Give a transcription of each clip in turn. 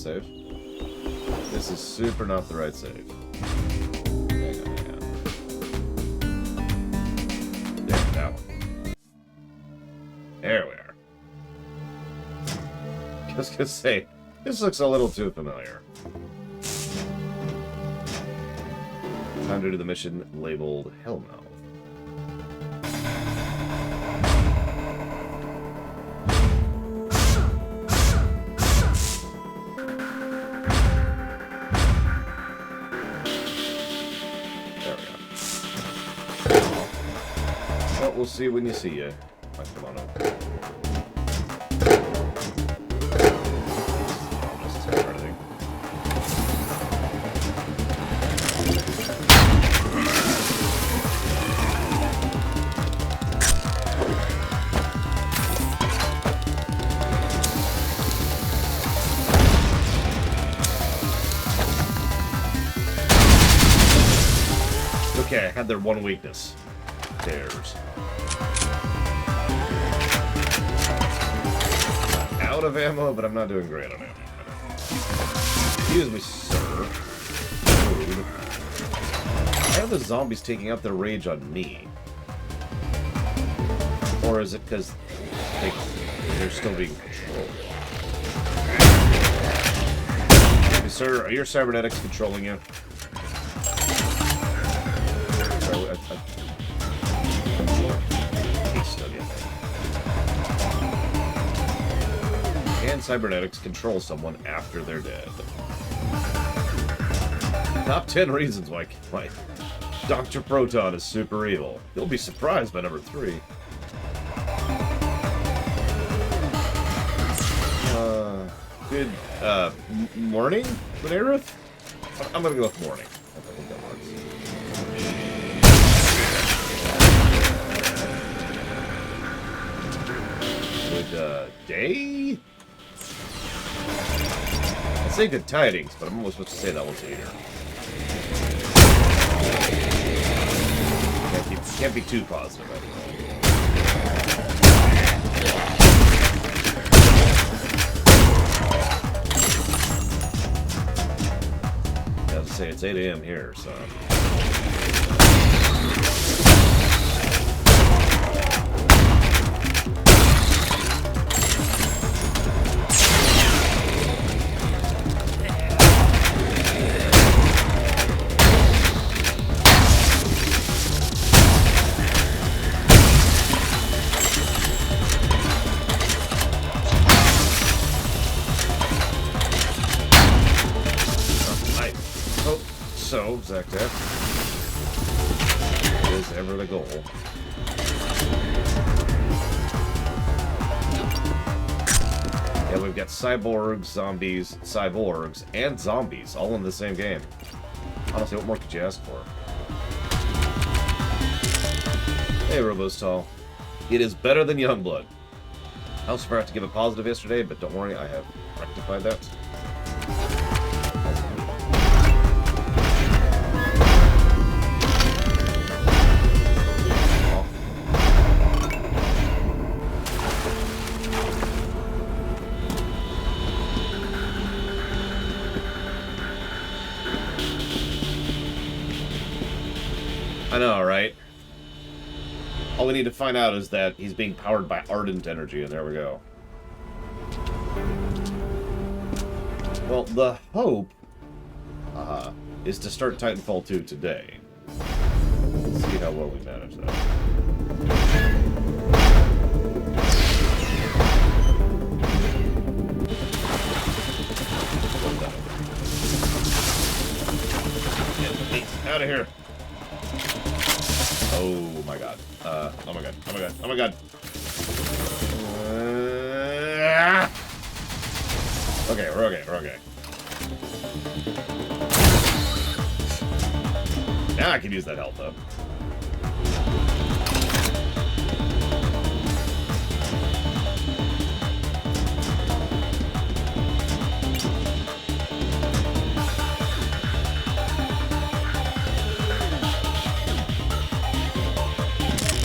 save. This is super not the right save. Hang on. There, that one. There we are. Just gonna say, this looks a little too familiar. Time to do the mission labeled Hell No. We'll see when you see you. Oh, come on up. Just tell everything. Okay, I had their one weakness. Stairs. Out of ammo, but I'm not doing great on ammo. Excuse me, sir. Food. Why are the zombies taking out their rage on me? Or is it because they're still being controlled? Excuse me, sir, are your cybernetics controlling you? Can cybernetics control someone after they're dead? Top 10 reasons why Dr. Proton is super evil. You'll be surprised by number 3. Good, morning, Benareth? I'm gonna go with morning. I think that works. Good, day? I'd say good tidings, but I'm only supposed to say that once a year. Can't be too positive, I was to say, it's 8 a.m. here, so... So, Zactap is ever the goal. Yeah, we've got cyborgs, zombies, cyborgs, and zombies all in the same game. Honestly, what more could you ask for? Hey, Robostal. It is better than Youngblood. I was about to give a positive yesterday, but don't worry, I have rectified that. I know, right? All we need to find out is that he's being powered by ardent energy, and there we go. Well, the hope is to start Titanfall 2 today. Let's see how well we manage that. Get out of here! Oh my god. Oh my god. Oh my god. Oh my god. Okay, we're okay. We're okay. Now I can use that health up.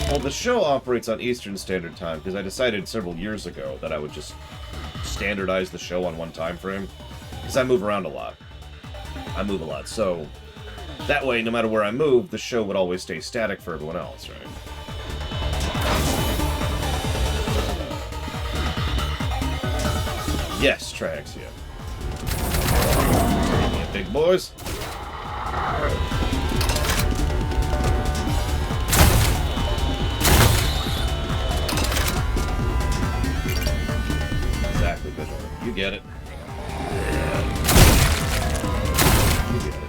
Well, the show operates on Eastern Standard Time because I decided several years ago that I would just standardize the show on one time frame. Because I move around a lot. I move a lot, so that way, no matter where I move, the show would always stay static for everyone else, right? Yes, Trax, yeah. Yeah, big boys. Exactly, good. You get it. You get it.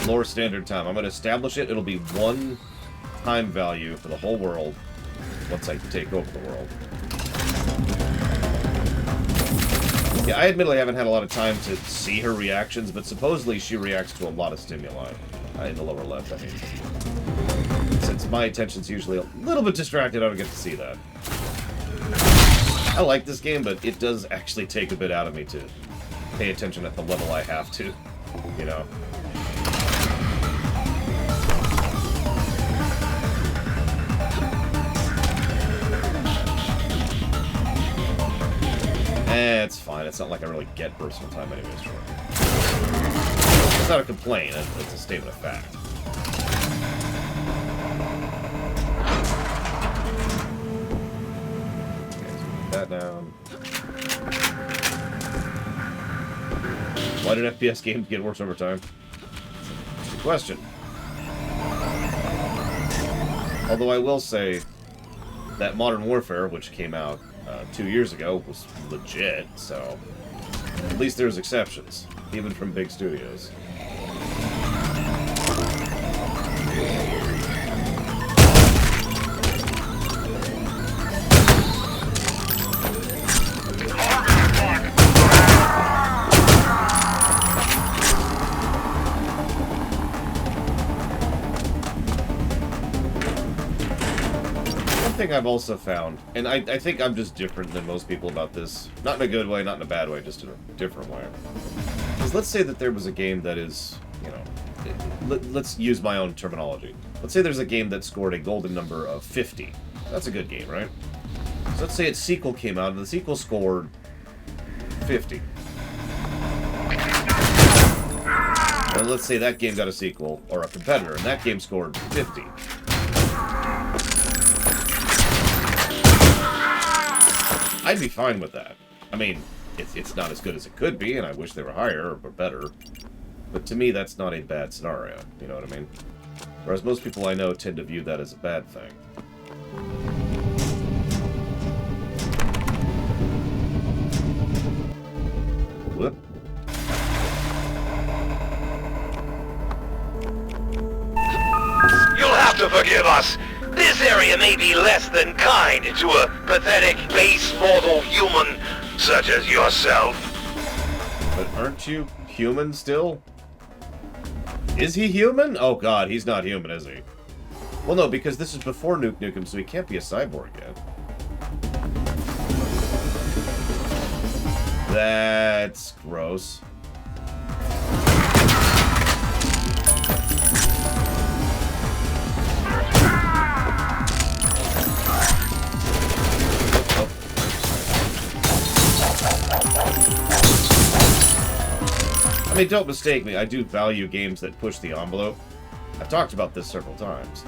Lore standard time. I'm going to establish it. It'll be one time value for the whole world once I take over the world. Yeah, I admittedly haven't had a lot of time to see her reactions, but supposedly she reacts to a lot of stimuli. In the lower left, I mean. Since my attention's usually a little bit distracted, I don't get to see that. I like this game, but it does actually take a bit out of me to pay attention at the level I have to, you know. It's fine. It's not like I really get personal time anyways. Sure. It's not a complaint. It's a statement of fact. Okay, so put that down. Why did FPS games get worse over time? That's a good question. Although I will say that Modern Warfare, which came out 2 years ago, was legit, so at least there's exceptions, even from big studios. I've also found, and I think I'm just different than most people about this, not in a good way, not in a bad way, just in a different way. Because let's say that there was a game that is, you know, let's use my own terminology. Let's say there's a game that scored a golden number of 50. That's a good game, right? So let's say its sequel came out, and the sequel scored 50. And let's say that game got a sequel, or a competitor, and that game scored 50. I'd be fine with that. I mean, it's not as good as it could be, and I wish they were higher or better. But to me, that's not a bad scenario. You know what I mean? Whereas most people I know tend to view that as a bad thing. Whoop. You'll have to forgive us. This area may be less than kind to a pathetic, base mortal human such as yourself. But aren't you human still? Is he human? Oh god, he's not human, is he? Well, no, because this is before Nuke Nukem, so he can't be a cyborg yet. That's gross. I mean, don't mistake me, I do value games that push the envelope. I've talked about this several times.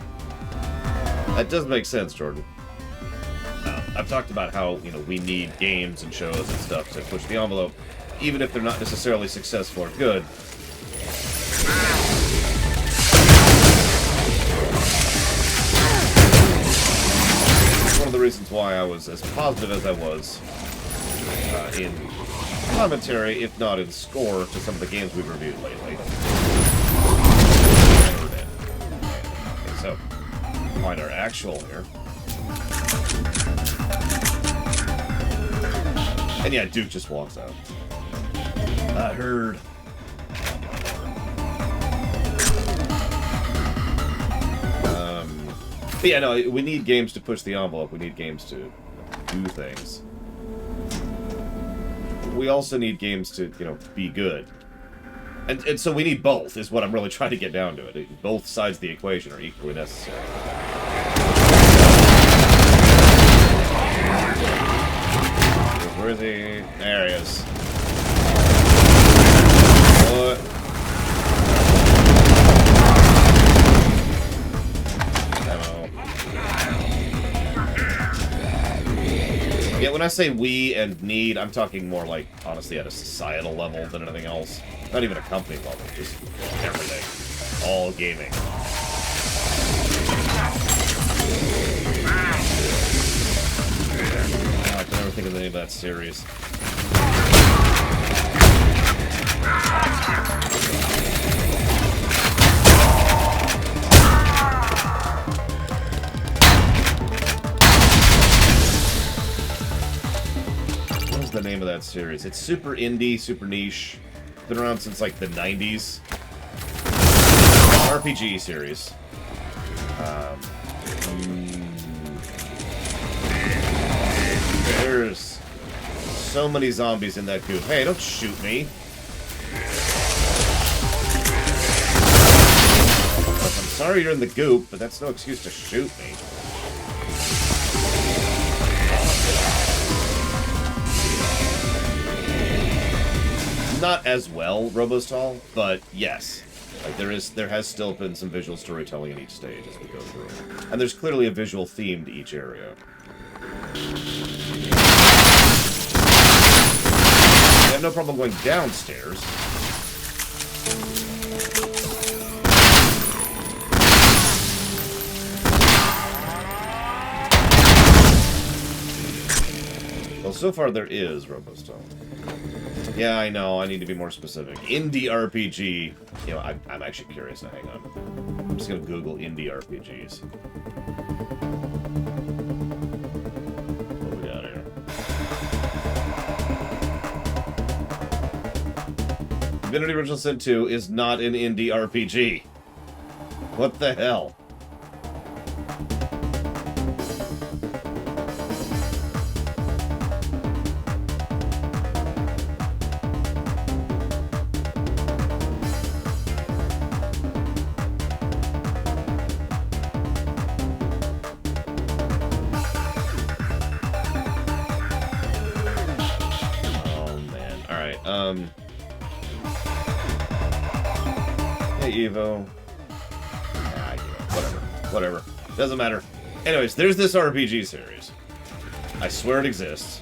That does make sense, Jordan. I've talked about how, you know, we need games and shows and stuff to push the envelope, even if they're not necessarily successful or good. One of the reasons why I was as positive as I was in commentary, if not in score, to some of the games we've reviewed lately. Okay, so, find our actual here. And yeah, Duke just walks out. I heard. But yeah, no, we need games to push the envelope. We need games to do things. We also need games to, you know, be good. And so we need both, is what I'm really trying to get down to it. Both sides of the equation are equally necessary. Where is he? There he is. What? Hello. Yeah, when I say we and need, I'm talking more like, honestly, at a societal level than anything else. Not even a company level, just everything. All gaming. Oh, I can never think of the name of that series. What is the name of that series? It's super indie, super niche. Been around since like the 90s. RPG series. There's so many zombies in that goop. Hey, don't shoot me. Look, I'm sorry you're in the goop, but that's no excuse to shoot me. Not as well, Robostall, but yes. Like there has still been some visual storytelling in each stage as we go through. And there's clearly a visual theme to each area. I have no problem going downstairs. Well, so far there is Robostone. Yeah, I know. I need to be more specific. Indie RPG. You know, I'm actually curious now. Hang on. I'm just going to Google indie RPGs. What do we got here? Divinity Original Sin 2 is not an indie RPG. What the hell? Hey, Evo. Whatever. Doesn't matter. Anyways, there's this RPG series. I swear it exists.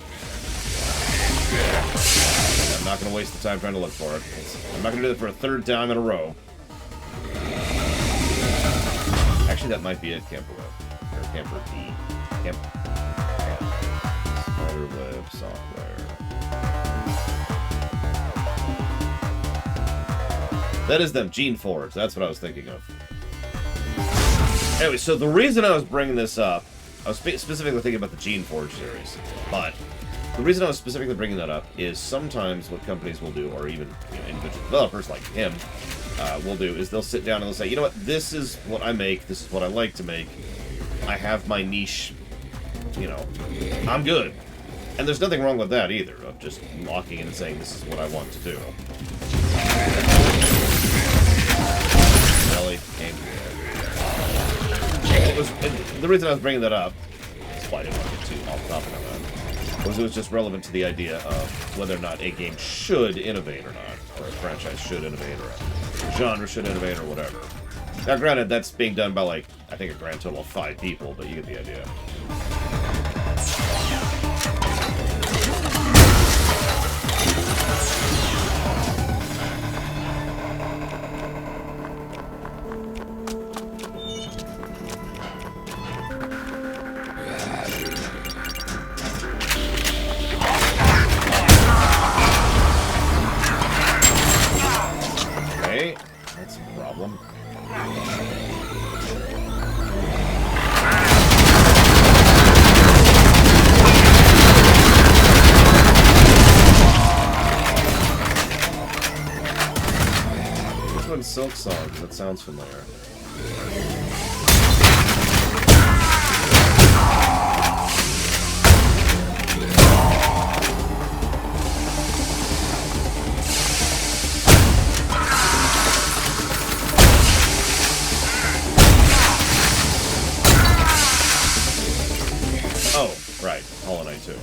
I'm not going to waste the time trying to look for it. I'm not going to do it for a third time in a row. Actually, that might be it, Camper Web. Or Camper D. Spiderweb software. That is them, Gene Forge. That's what I was thinking of. Anyway, so the reason I was bringing this up, I was specifically thinking about the Gene Forge series, but the reason I was specifically bringing that up is sometimes what companies will do, or even individual developers like him will do, is they'll sit down and they'll say, you know what, this is what I make, this is what I like to make, I have my niche, you know, I'm good. And there's nothing wrong with that either, of just locking in and saying, this is what I want to do. Really? The reason I was bringing that up, that's why I didn't want to get too off topic on that, was it was just relevant to the idea of whether or not a game should innovate or not, or a franchise should innovate, or a genre should innovate, or whatever. Now, granted, that's being done by, like, I think a grand total of 5 people, but you get the idea. That's a problem. This one's Silk Songs. That sounds familiar. Oh, right. Hollow Knight 2.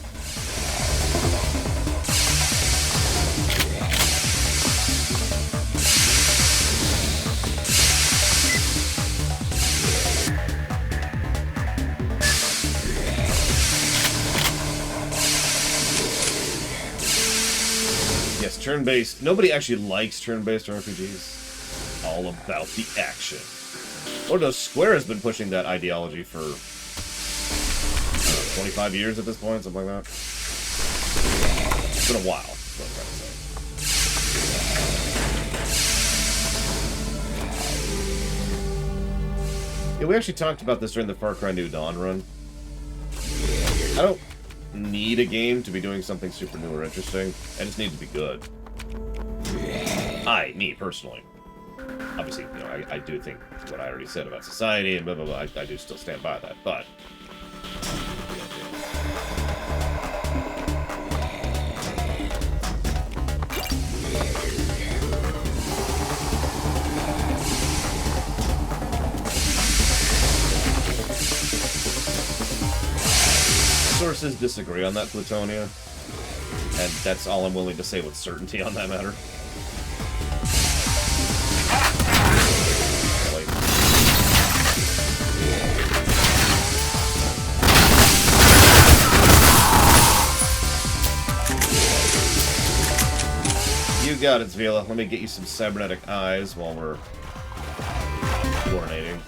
turn-based. Nobody actually likes turn-based RPGs. All about the action. Although Square has been pushing that ideology for 25 years at this point, something like that. It's been a while, is what I'm trying to say. Yeah, we actually talked about this during the Far Cry New Dawn run. I don't need a game to be doing something super new or interesting. I just need it to be good. Me, personally. Obviously, you know, I do think what I already said about society and blah, blah, blah, I do still stand by that, but... Sources disagree on that, Plutonia, and that's all I'm willing to say with certainty on that matter. You got it, Zvila. Let me get you some cybernetic eyes while we're chlorinating.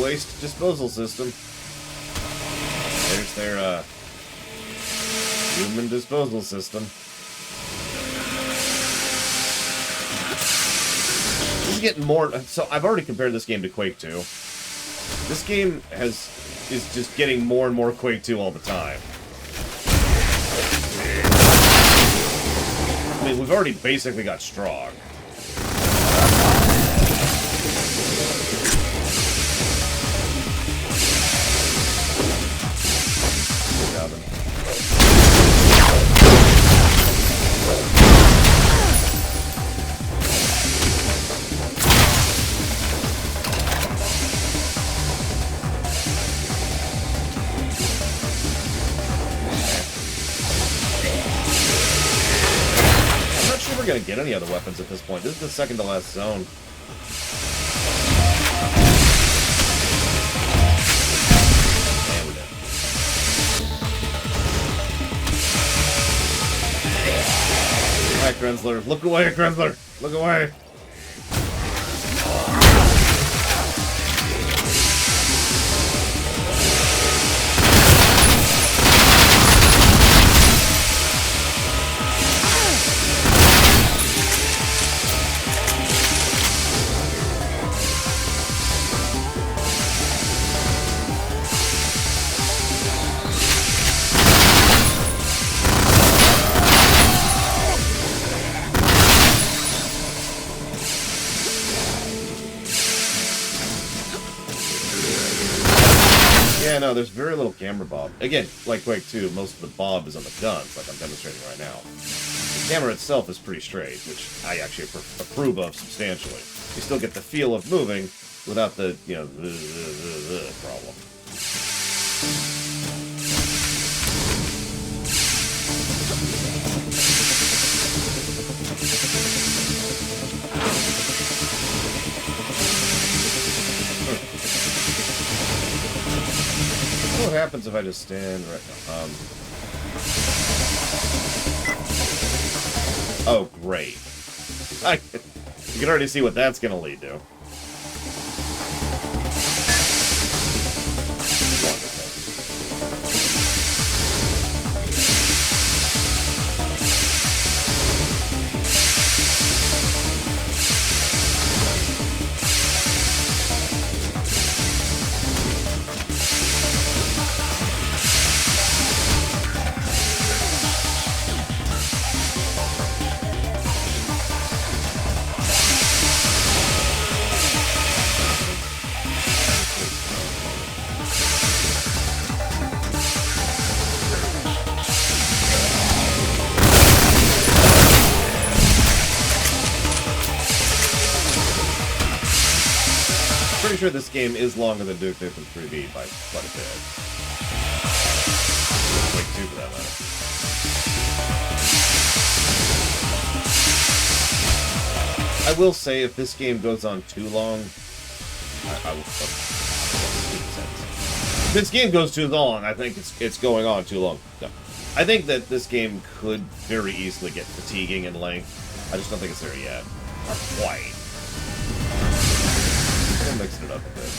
Waste disposal system. There's their human disposal system. This is getting more. So I've already compared this game to Quake 2. This game is just getting more and more Quake 2 all the time. I mean, we've already basically got Strogg. Gonna get any other weapons at this point. This is the second to last zone. And we're dead. Alright, Grenzler. Look away, Grenzler! Look away! Yeah, no, there's very little camera bob. Again, like Quake 2, most of the bob is on the guns, like I'm demonstrating right now. The camera itself is pretty straight, which I actually approve of substantially. You still get the feel of moving without the, you know, problem. What happens if I just stand right now? Oh, great. You can already see what that's going to lead to. sure this game is longer than Duke Nukem 3D by quite a bit. Like 2 for that matter. I will say, if this game goes on too long, I will. If this game goes too long, I think it's going on too long. No. I think that this game could very easily get fatiguing in length. I just don't think it's there yet. Not quite. I'm mixing it up a bit.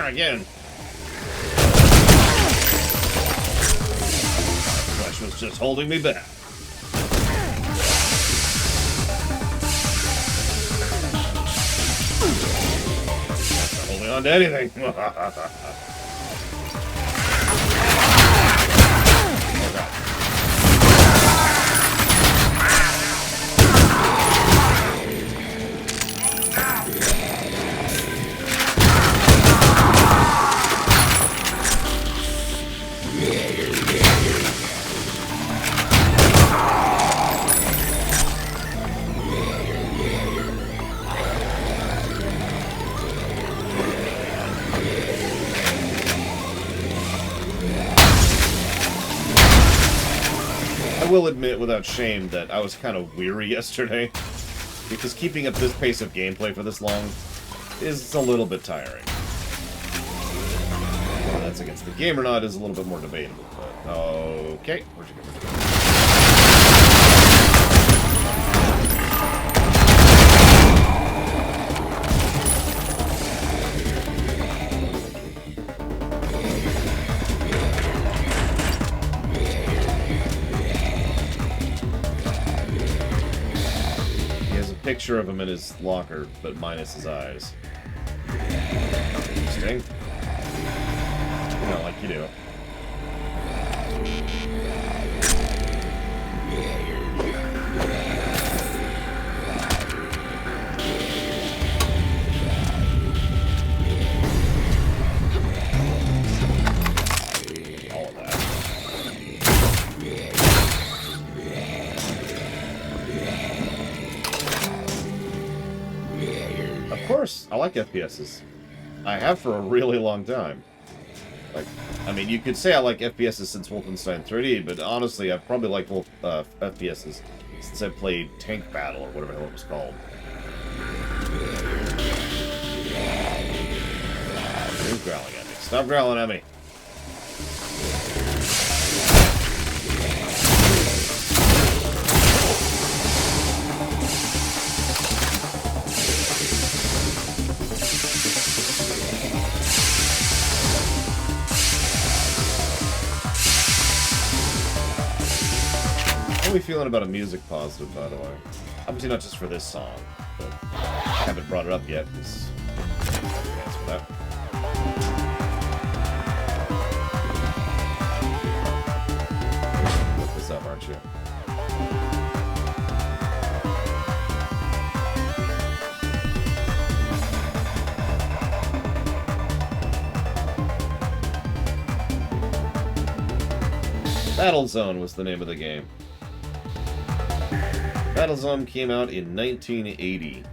Again. Flesh was just holding me back. Not holding on to anything. I will admit without shame that I was kind of weary yesterday, because keeping up this pace of gameplay for this long is a little bit tiring. Whether that's against the game or not is a little bit more debatable, but okay. Where'd you go? Picture of him in his locker, but minus his eyes. Interesting. You know, like you do. All of that. Of course, I like FPSs. I have for a really long time. Like, I mean, you could say I like FPSs since Wolfenstein 3D, but honestly, I've probably liked FPSs since I played Tank Battle, or whatever the hell it was called. Who's growling at me? Stop growling at me! How are we feeling about a music positive, by the way? Obviously not just for this song, but I haven't brought it up yet, because thanks for that. Look this up, aren't you? Battlezone was the name of the game. Battlezone came out in 1980.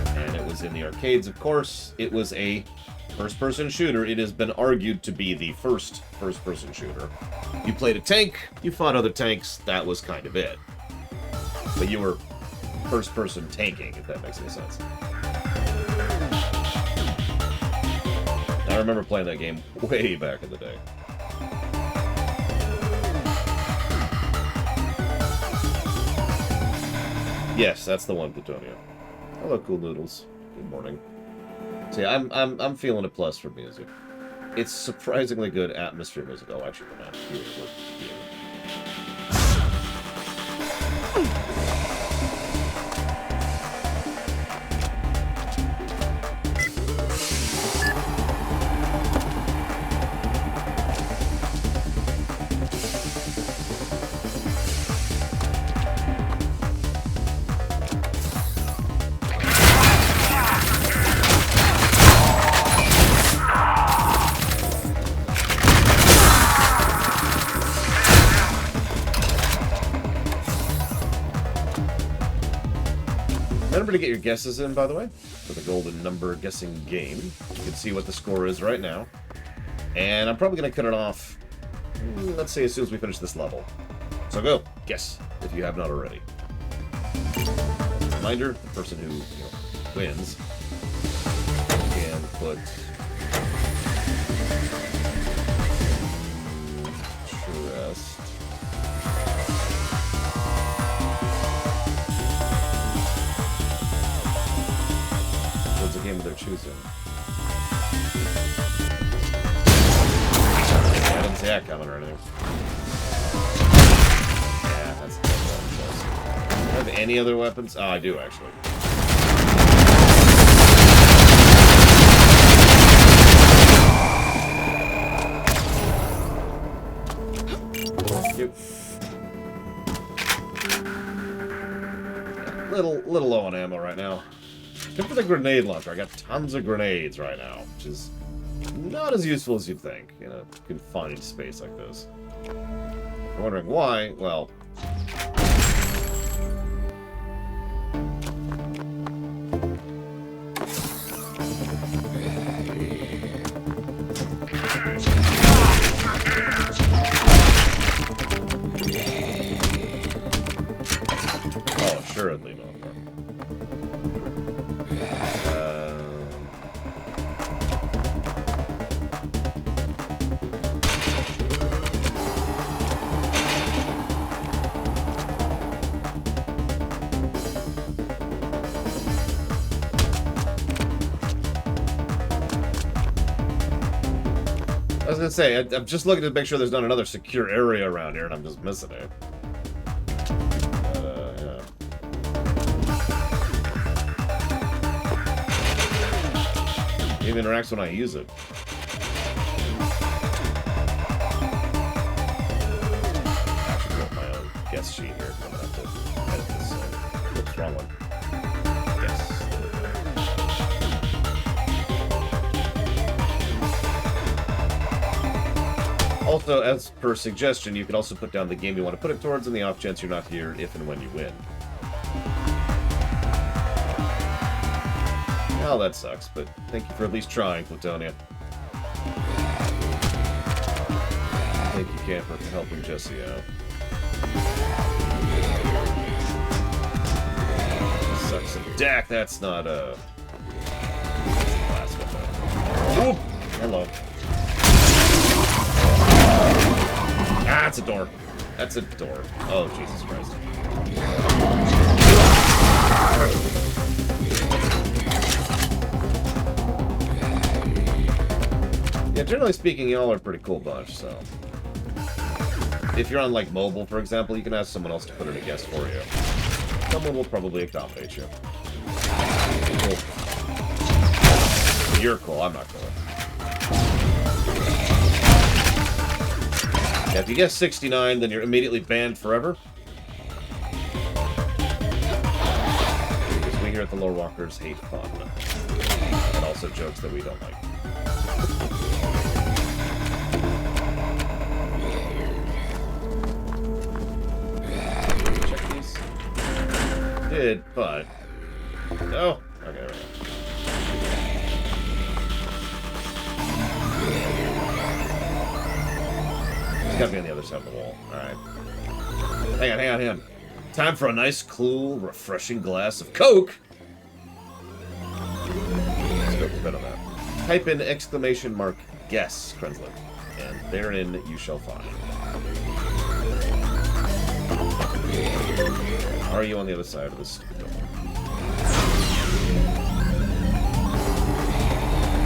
And it was in the arcades, of course. It was a first-person shooter. It has been argued to be the first first-person shooter. You played a tank, you fought other tanks, that was kind of it. But you were first-person tanking, if that makes any sense. I remember playing that game way back in the day. Yes, that's the one, Plutonia. Hello, Cool Noodles. Good morning. See, I'm feeling a plus for music. It's surprisingly good atmosphere music. Oh, actually, we're not here. We're here. Remember to get your guesses in, by the way, for the golden number guessing game. You can see what the score is right now. And I'm probably going to cut it off, let's say, as soon as we finish this level. So go, guess, if you have not already. Reminder, the person who wins can put trust. What's the game they're choosing? I didn't see that coming or anything. Yeah, that's the one. Do I have any other weapons? Oh, I do actually. Cute. Yeah, little low on ammo right now. Except for the grenade launcher. I got tons of grenades right now, which is not as useful as you'd think in a confined space like this. If you're wondering why, well... Oh, assuredly not. I was gonna say, I'm just looking to make sure there's not another secure area around here, and I'm just missing it. Yeah. It even interacts when I use it. I should put my own guess sheet here. I'm gonna have to edit this. Oops, wrong one. Yes. Also, as per suggestion, you can also put down the game you want to put it towards in the off chance you're not here if and when you win. Well, that sucks, but thank you for at least trying, Platonia. Thank you, Camper, for helping Jesse out. Sucks. Dak, that's not a... last one, though. Whoop! Hello. Ah, it's a door. That's a door. Oh, Jesus Christ. Yeah, generally speaking, y'all are a pretty cool bunch, so... If you're on, like, mobile, for example, you can ask someone else to put in a guess for you. Someone will probably accommodate you. Cool. You're cool, I'm not cool. Yeah, if you guess 69, then you're immediately banned forever. Because we here at the Lore Walkers hate fun. And also jokes that we don't like. Check these. Did, but... No. Okay, right. Gotta be on the other side of the wall. Alright. Hang on. Time for a nice, cool, refreshing glass of Coke! Let's go spin on that. Type in exclamation mark guess, Krenslin, and therein you shall find. Are you on the other side of this door?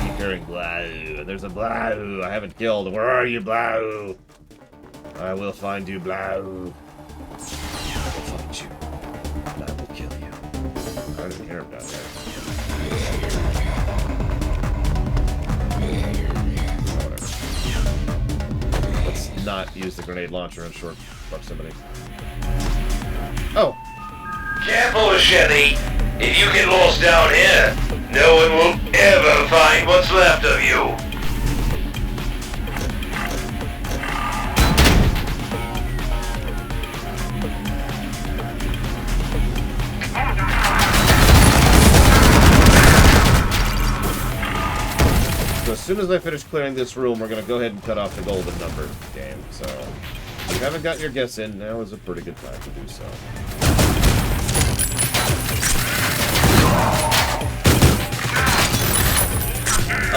Keep hearing blah. There's a blah. I haven't killed. Where are you, blah? I will find you, blah. I will find you, and I will kill you. I didn't hear him down there. Whatever. Let's not use the grenade launcher in short proximity. Oh! Careful, Shetty. If you get lost down here, no one will ever find what's left of you. So as soon as I finish clearing this room, we're going to go ahead and cut off the golden number game. So if you haven't got your guess in, now is a pretty good time to do so.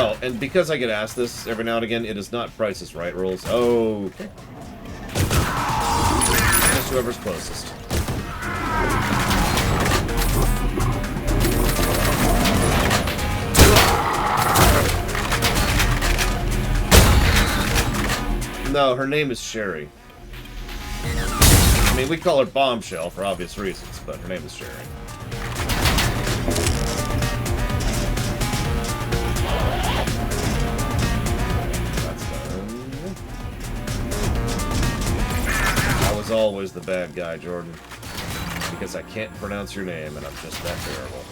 Oh, and because I get asked this every now and again, it is not Price is Right rules. Oh, okay. Just whoever's closest. No, her name is Sherry. I mean, we call her Bombshell for obvious reasons, but her name is Sherry. I was always the bad guy, Jordan. Because I can't pronounce your name, and I'm just that terrible.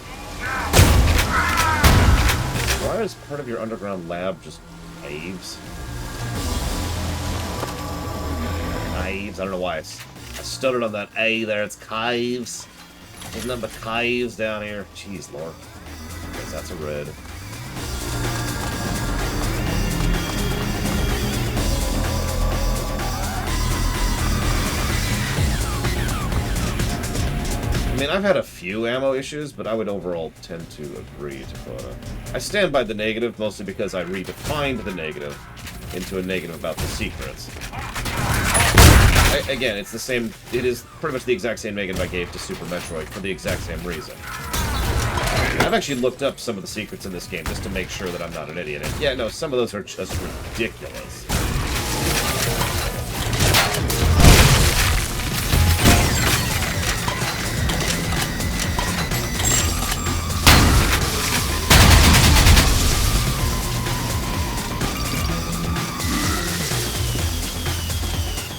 Why is part of your underground lab just caves? Caves? I don't know why I stuttered on that A there. It's caves. There's nothing but caves down here. Jeez, Lord. Because that's a red. I mean, I've had a few ammo issues, but I would overall tend to agree, Dakota. I stand by the negative, mostly because I redefined the negative into a negative about the secrets. Again, it's the same, it is pretty much the exact same negative I gave to Super Metroid for the exact same reason. I've actually looked up some of the secrets in this game just to make sure that I'm not an idiot. And yeah, no, some of those are just ridiculous.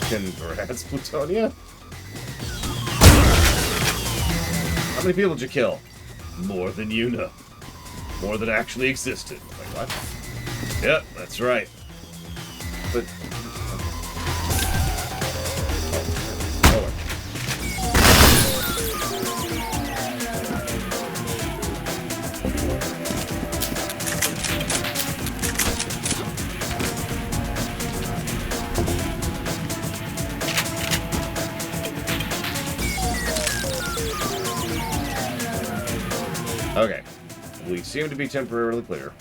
Congrats, Plutonia. How many people did you kill? More than you know. More than actually existed. Wait, what? Yep, that's right. But... Oh. Okay. We seem to be temporarily clear.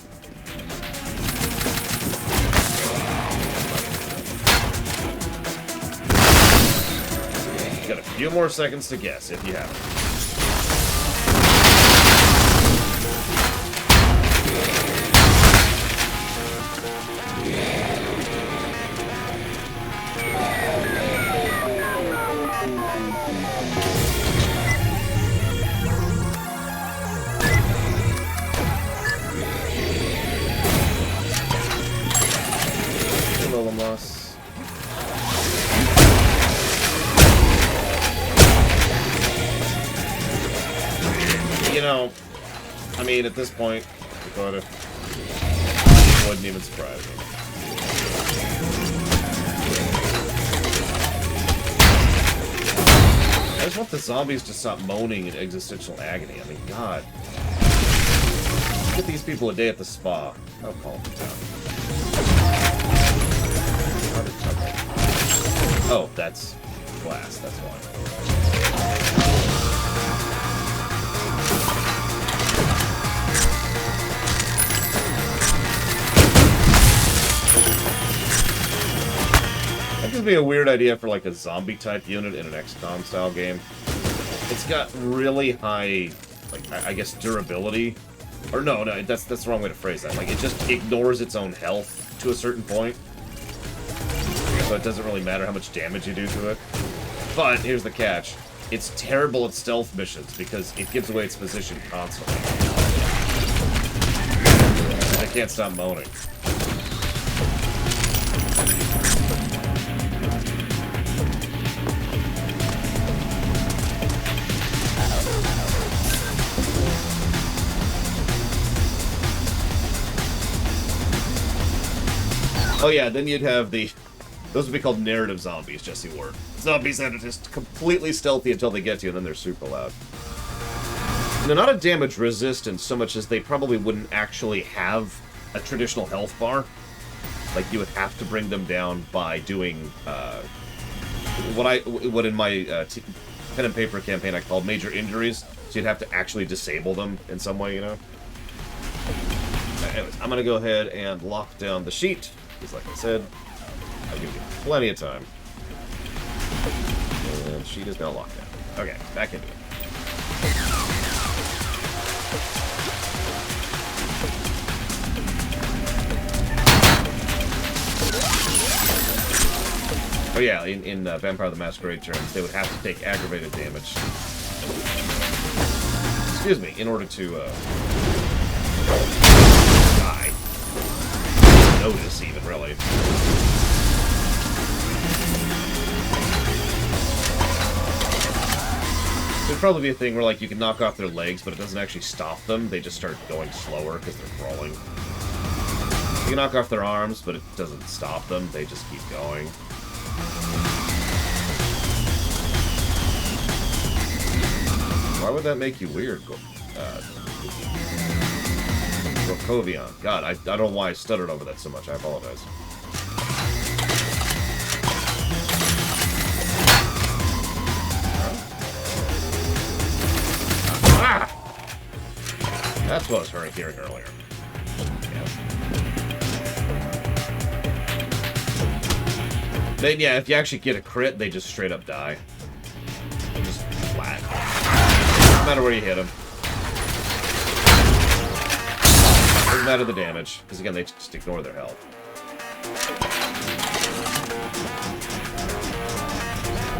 Got a few more seconds to guess, if you have it. You know, I mean, at this point, Dakota, it wouldn't even surprise me. I just want the zombies to stop moaning in existential agony. I mean, God. Get these people a day at the spa. I'll calm them down. Oh, that's glass. That's why. That gives me a weird idea for like a zombie-type unit in an XCOM style game. It's got really high, like, I guess, durability. Or no, that's the wrong way to phrase that. Like, it just ignores its own health to a certain point. So it doesn't really matter how much damage you do to it. But, here's the catch. It's terrible at stealth missions because it gives away its position constantly. I can't stop moaning. Oh yeah, then you'd have the... Those would be called narrative zombies, Jesse Ward. Zombies that are just completely stealthy until they get to you, and then they're super loud. They're not a damage resistance so much as they probably wouldn't actually have a traditional health bar. Like, you would have to bring them down by doing what in my pen and paper campaign I called major injuries. So you'd have to actually disable them in some way, you know? Anyways, I'm going to go ahead and lock down the sheet, because like I said, I'll give you plenty of time. And sheet is now locked down. Okay, back into it. Oh yeah, in Vampire the Masquerade terms, they would have to take aggravated damage. Excuse me, in order to die. Notice, even, really. There'd probably be a thing where, like, you can knock off their legs, but it doesn't actually stop them. They just start going slower because they're crawling. You can knock off their arms, but it doesn't stop them. They just keep going. Why would that make you weird, Grokovion? God, I don't know why I stuttered over that so much. I apologize. Ah! That's what I was hearing earlier. Yeah, if you actually get a crit, they just straight up die. They're just flat. No matter where you hit them. Doesn't matter the damage, because again, they just ignore their health.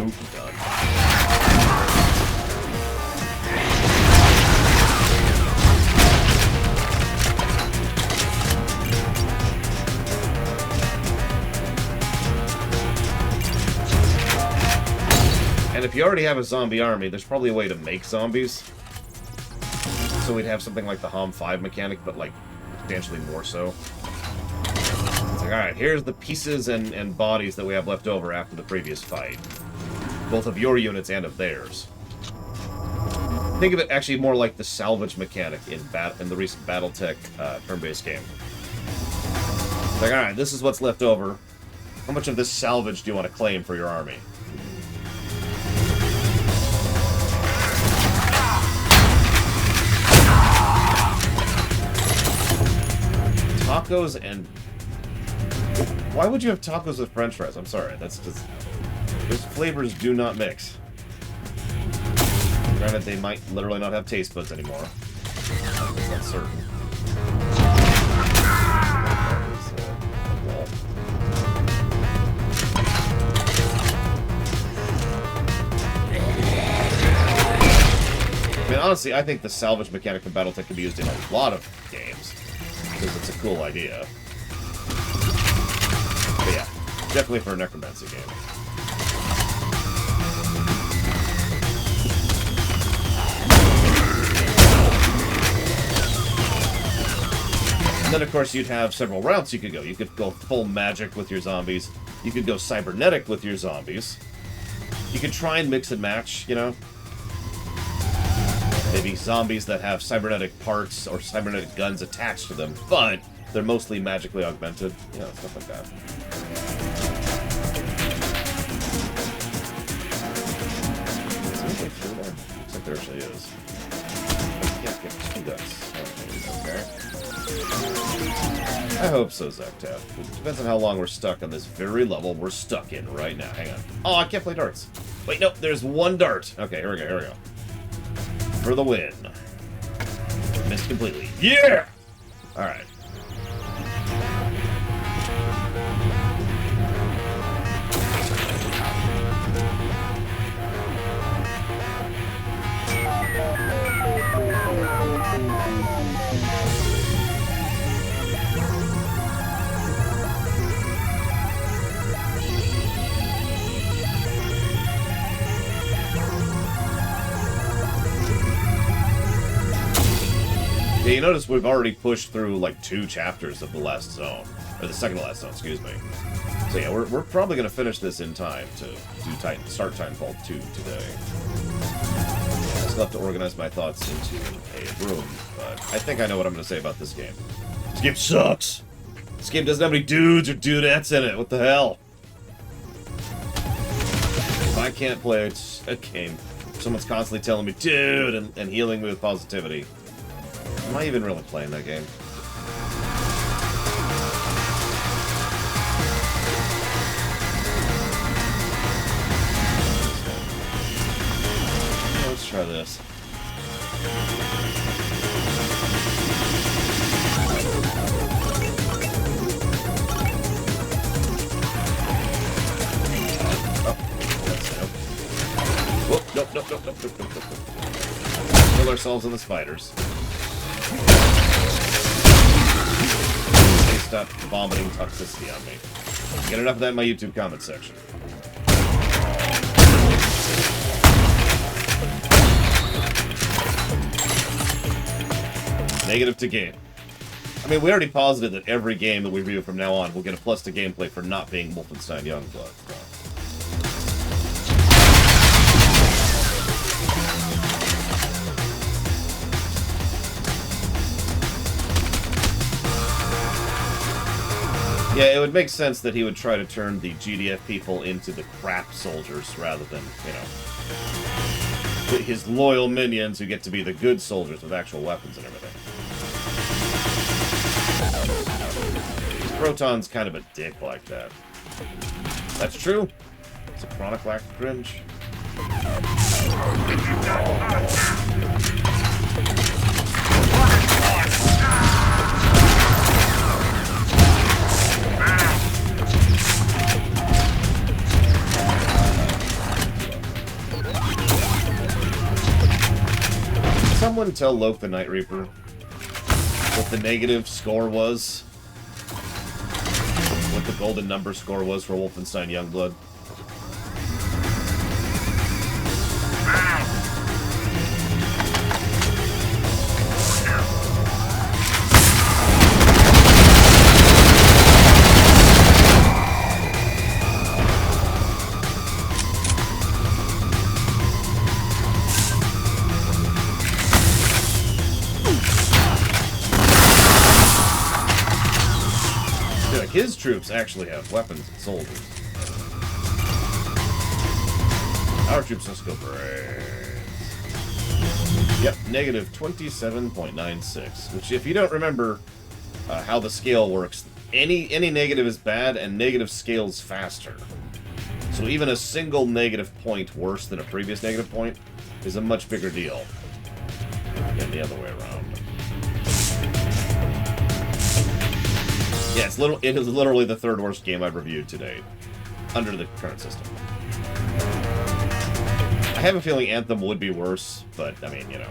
Oop, done. And if you already have a zombie army, there's probably a way to make zombies. So we'd have something like the HOM 5 mechanic, but like substantially more so. It's like, alright, here's the pieces and bodies that we have left over after the previous fight. Both of your units and of theirs. Think of it actually more like the salvage mechanic in the recent Battletech turn-based game. It's like, alright, this is what's left over. How much of this salvage do you want to claim for your army? Tacos and... Why would you have tacos with french fries? I'm sorry, that's just... Those flavors do not mix. Granted, they might literally not have taste buds anymore. That's not certain. I mean, honestly, I think the salvage mechanic from Battletech can be used in a lot of games. Because it's a cool idea. But yeah, definitely for a necromancy game. And then, of course, you'd have several routes you could go. You could go full magic with your zombies. You could go cybernetic with your zombies. You could try and mix and match, you know? Maybe zombies that have cybernetic parts or cybernetic guns attached to them, but they're mostly magically augmented. You know, stuff like that. Is there anything through there? Looks like there actually is. I can't get two guns. Okay. I hope so, Zektav. It depends on how long we're stuck on this very level we're stuck in right now. Hang on. Oh, I can't play darts. Wait, nope, there's one dart. Okay, here we go. For the win. Missed completely. Yeah! Alright. Yeah, you notice we've already pushed through like 2 chapters of the last zone. Or the second to last zone, excuse me. So yeah, we're probably going to finish this in time to do start Titanfall 2 today. I still have to organize my thoughts into a room, but I think I know what I'm going to say about this game. This game sucks. This game doesn't have any dudes or dudettes in it. What the hell? If I can't play a game, someone's constantly telling me, dude, and healing me with positivity. Am I even really playing that game? Let's try this. Nope. Kill ourselves in the spiders. They stop vomiting toxicity on me. Get enough of that in my YouTube comment section. Negative to game. I mean, we already posited that every game that we review from now on will get a plus to gameplay for not being Wolfenstein Youngblood. So. Yeah, it would make sense that he would try to turn the GDF people into the crap soldiers rather than, you know, his loyal minions who get to be the good soldiers with actual weapons and everything. Proton's kind of a dick like that. That's true. It's a chronic lack of cringe. Someone tell Loke the Night Reaper what the negative score was. What the golden number score was for Wolfenstein Youngblood. His troops actually have weapons and soldiers. Our troops just go brains. Yep, negative 27.96. Which, if you don't remember how the scale works, any negative is bad, and negative scales faster. So even a single negative point worse than a previous negative point is a much bigger deal than the other way around. Yeah, it is literally the third worst game I've reviewed to date, under the current system. I have a feeling Anthem would be worse, but, I mean, you know.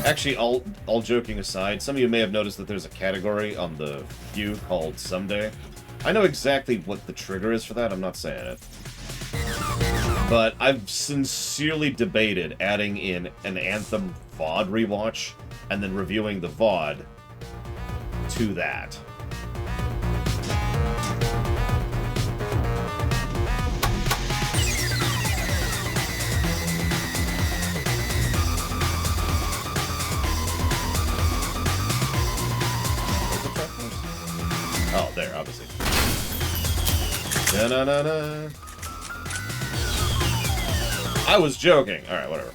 Actually, all joking aside, some of you may have noticed that there's a category on the view called Someday. I know exactly what the trigger is for that, I'm not saying it. But I've sincerely debated adding in an Anthem VOD rewatch, and then reviewing the VOD to that. Oh, there, obviously. Da-na-na-na. I was joking. Alright, whatever.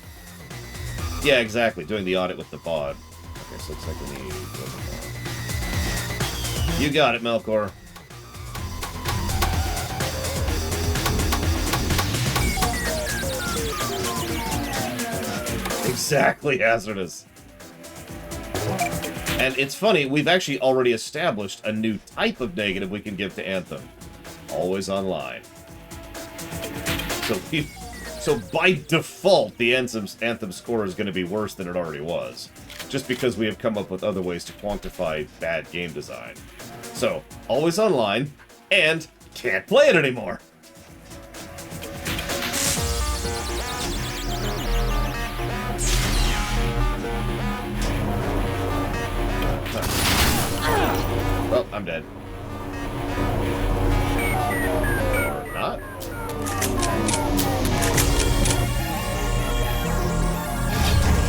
Yeah, exactly. Doing the audit with the VOD. Okay, so looks like we need... You got it, Melkor. Exactly hazardous. And it's funny, we've actually already established a new type of negative we can give to Anthem. Always online. So by default, the Anthem score is going to be worse than it already was. Just because we have come up with other ways to quantify bad game design. So, always online, and can't play it anymore. Well, I'm dead. Or not.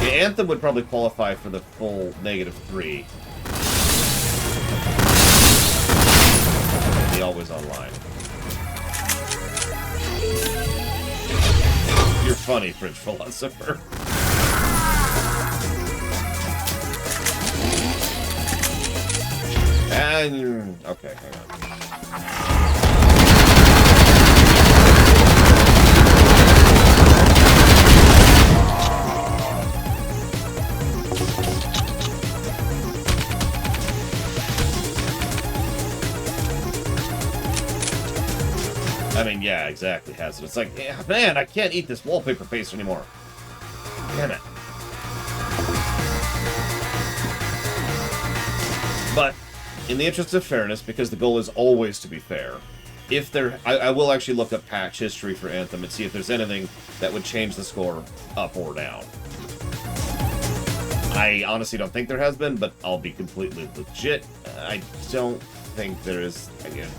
Yeah, Anthem would probably qualify for the full -3. The always online. You're funny, French philosopher. And... okay, hang on. I mean, yeah, exactly, has it. It's like, yeah, man, I can't eat this wallpaper paste anymore. Damn it. But, in the interest of fairness, because the goal is always to be fair, if there... I will actually look up patch history for Anthem and see if there's anything that would change the score up or down. I honestly don't think there has been, but I'll be completely legit. I don't think there is... again,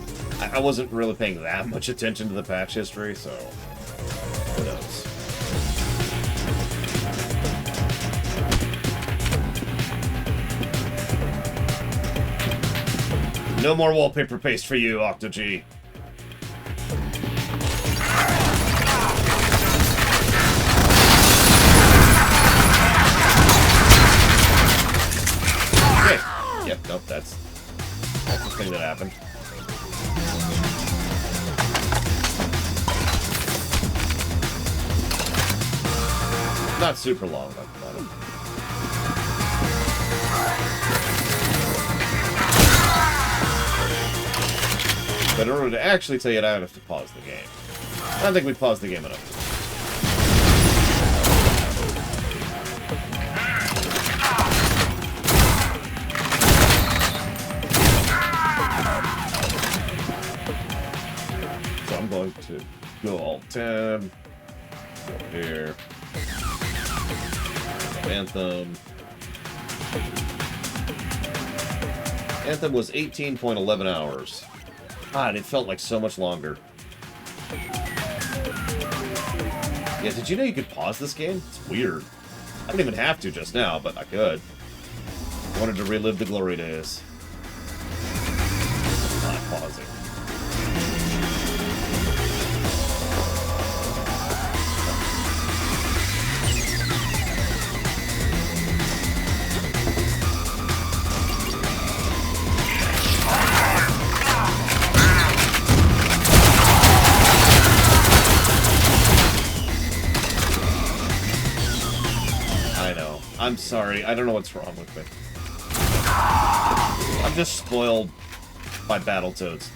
I wasn't really paying that much attention to the patch history, so... who knows? No more wallpaper paste for you, Octo-G. Okay. Yep, nope, that's the thing that happened. Not super long, but But in order to actually tell you that, I have to pause the game. I don't think we paused the game enough. So I'm going to go Alt-Tab, go here, Anthem. Anthem was 18.11 hours. God, it felt like so much longer. Yeah, did you know you could pause this game? It's weird. I don't even have to just now, but I could. I wanted to relive the glory days. Not pausing. I'm sorry, I don't know what's wrong with me. I'm just spoiled by Battletoads.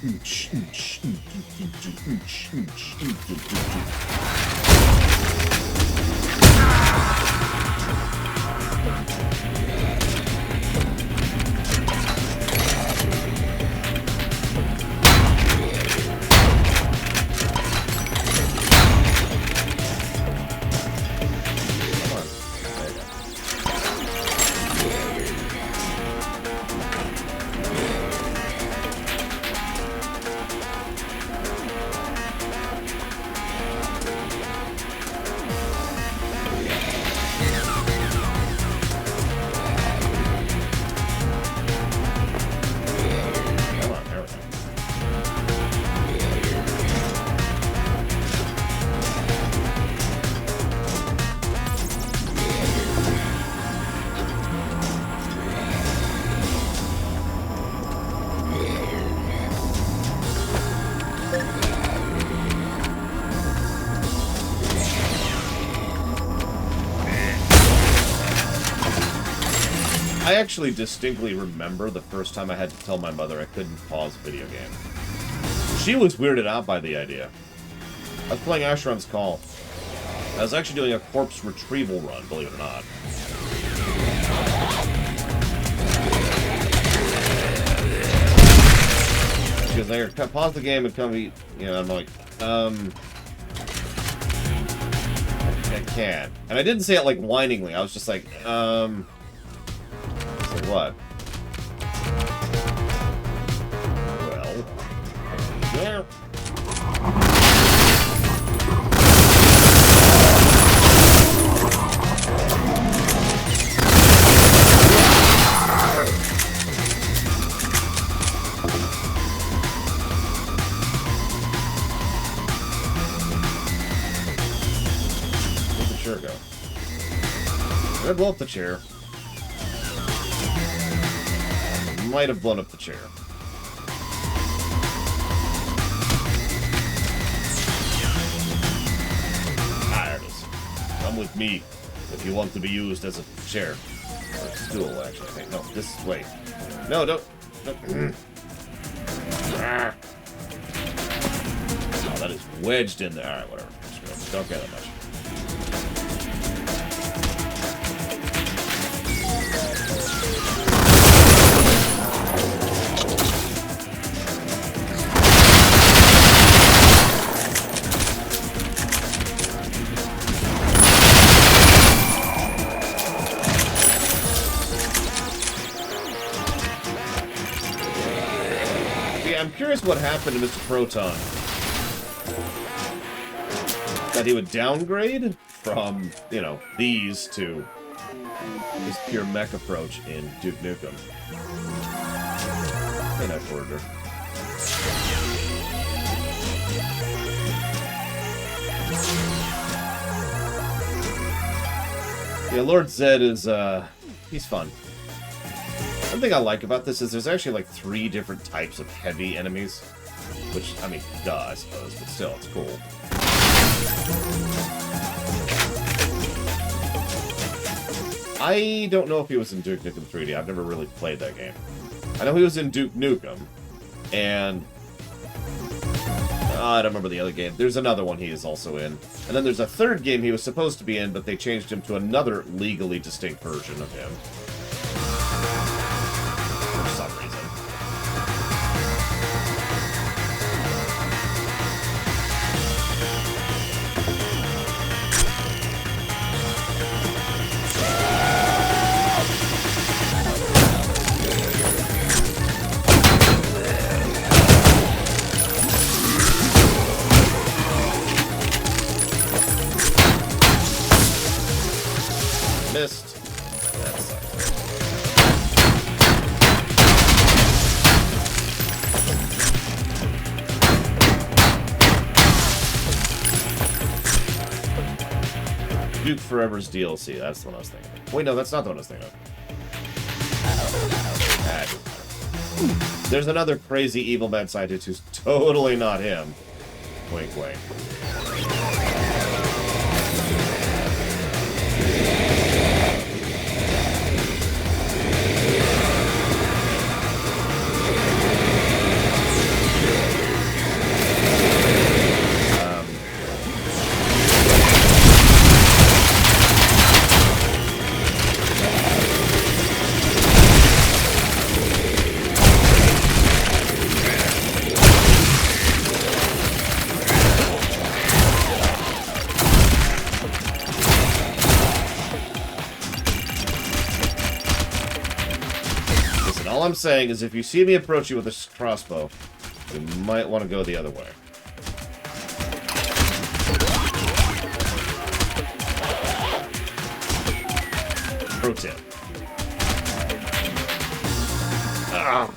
I actually distinctly remember the first time I had to tell my mother I couldn't pause a video game. She was weirded out by the idea. I was playing Asheron's Call. I was actually doing a corpse retrieval run, believe it or not. Because they pause the game and come eat, you know, I'm like, I can't. And I didn't say it like whiningly, I was just like, so what? Well, yeah. Go. Did I blow up the chair? Might have blown up the chair. Ah, there it is. Come with me if you want to be used as a chair. Or a stool, actually. I think. No, this way. No, don't. Ah. Oh, that is wedged in there. Alright, whatever. Don't care that much. I'm curious what happened to Mr. Proton. That he would downgrade from, you know, these to his pure mech approach in Duke Nukem. Hey, Knife Order. Yeah, Lord Zed is, he's fun. One thing I like about this is there's actually like 3 different types of heavy enemies. Which, I mean, duh, I suppose, but still, it's cool. I don't know if he was in Duke Nukem 3D. I've never really played that game. I know he was in Duke Nukem, and I don't remember the other game. There's another one he is also in. And then there's a third game he was supposed to be in, but they changed him to another legally distinct version of him. For some reason. Missed. That sucks. Duke Forever's DLC. That's the one I was thinking of. Wait, no, that's not the one I was thinking of. There's another crazy evil mad scientist who's totally not him. Wink, wink. All I'm saying is if you see me approach you with a crossbow, you might want to go the other way. Pro tip. Ah.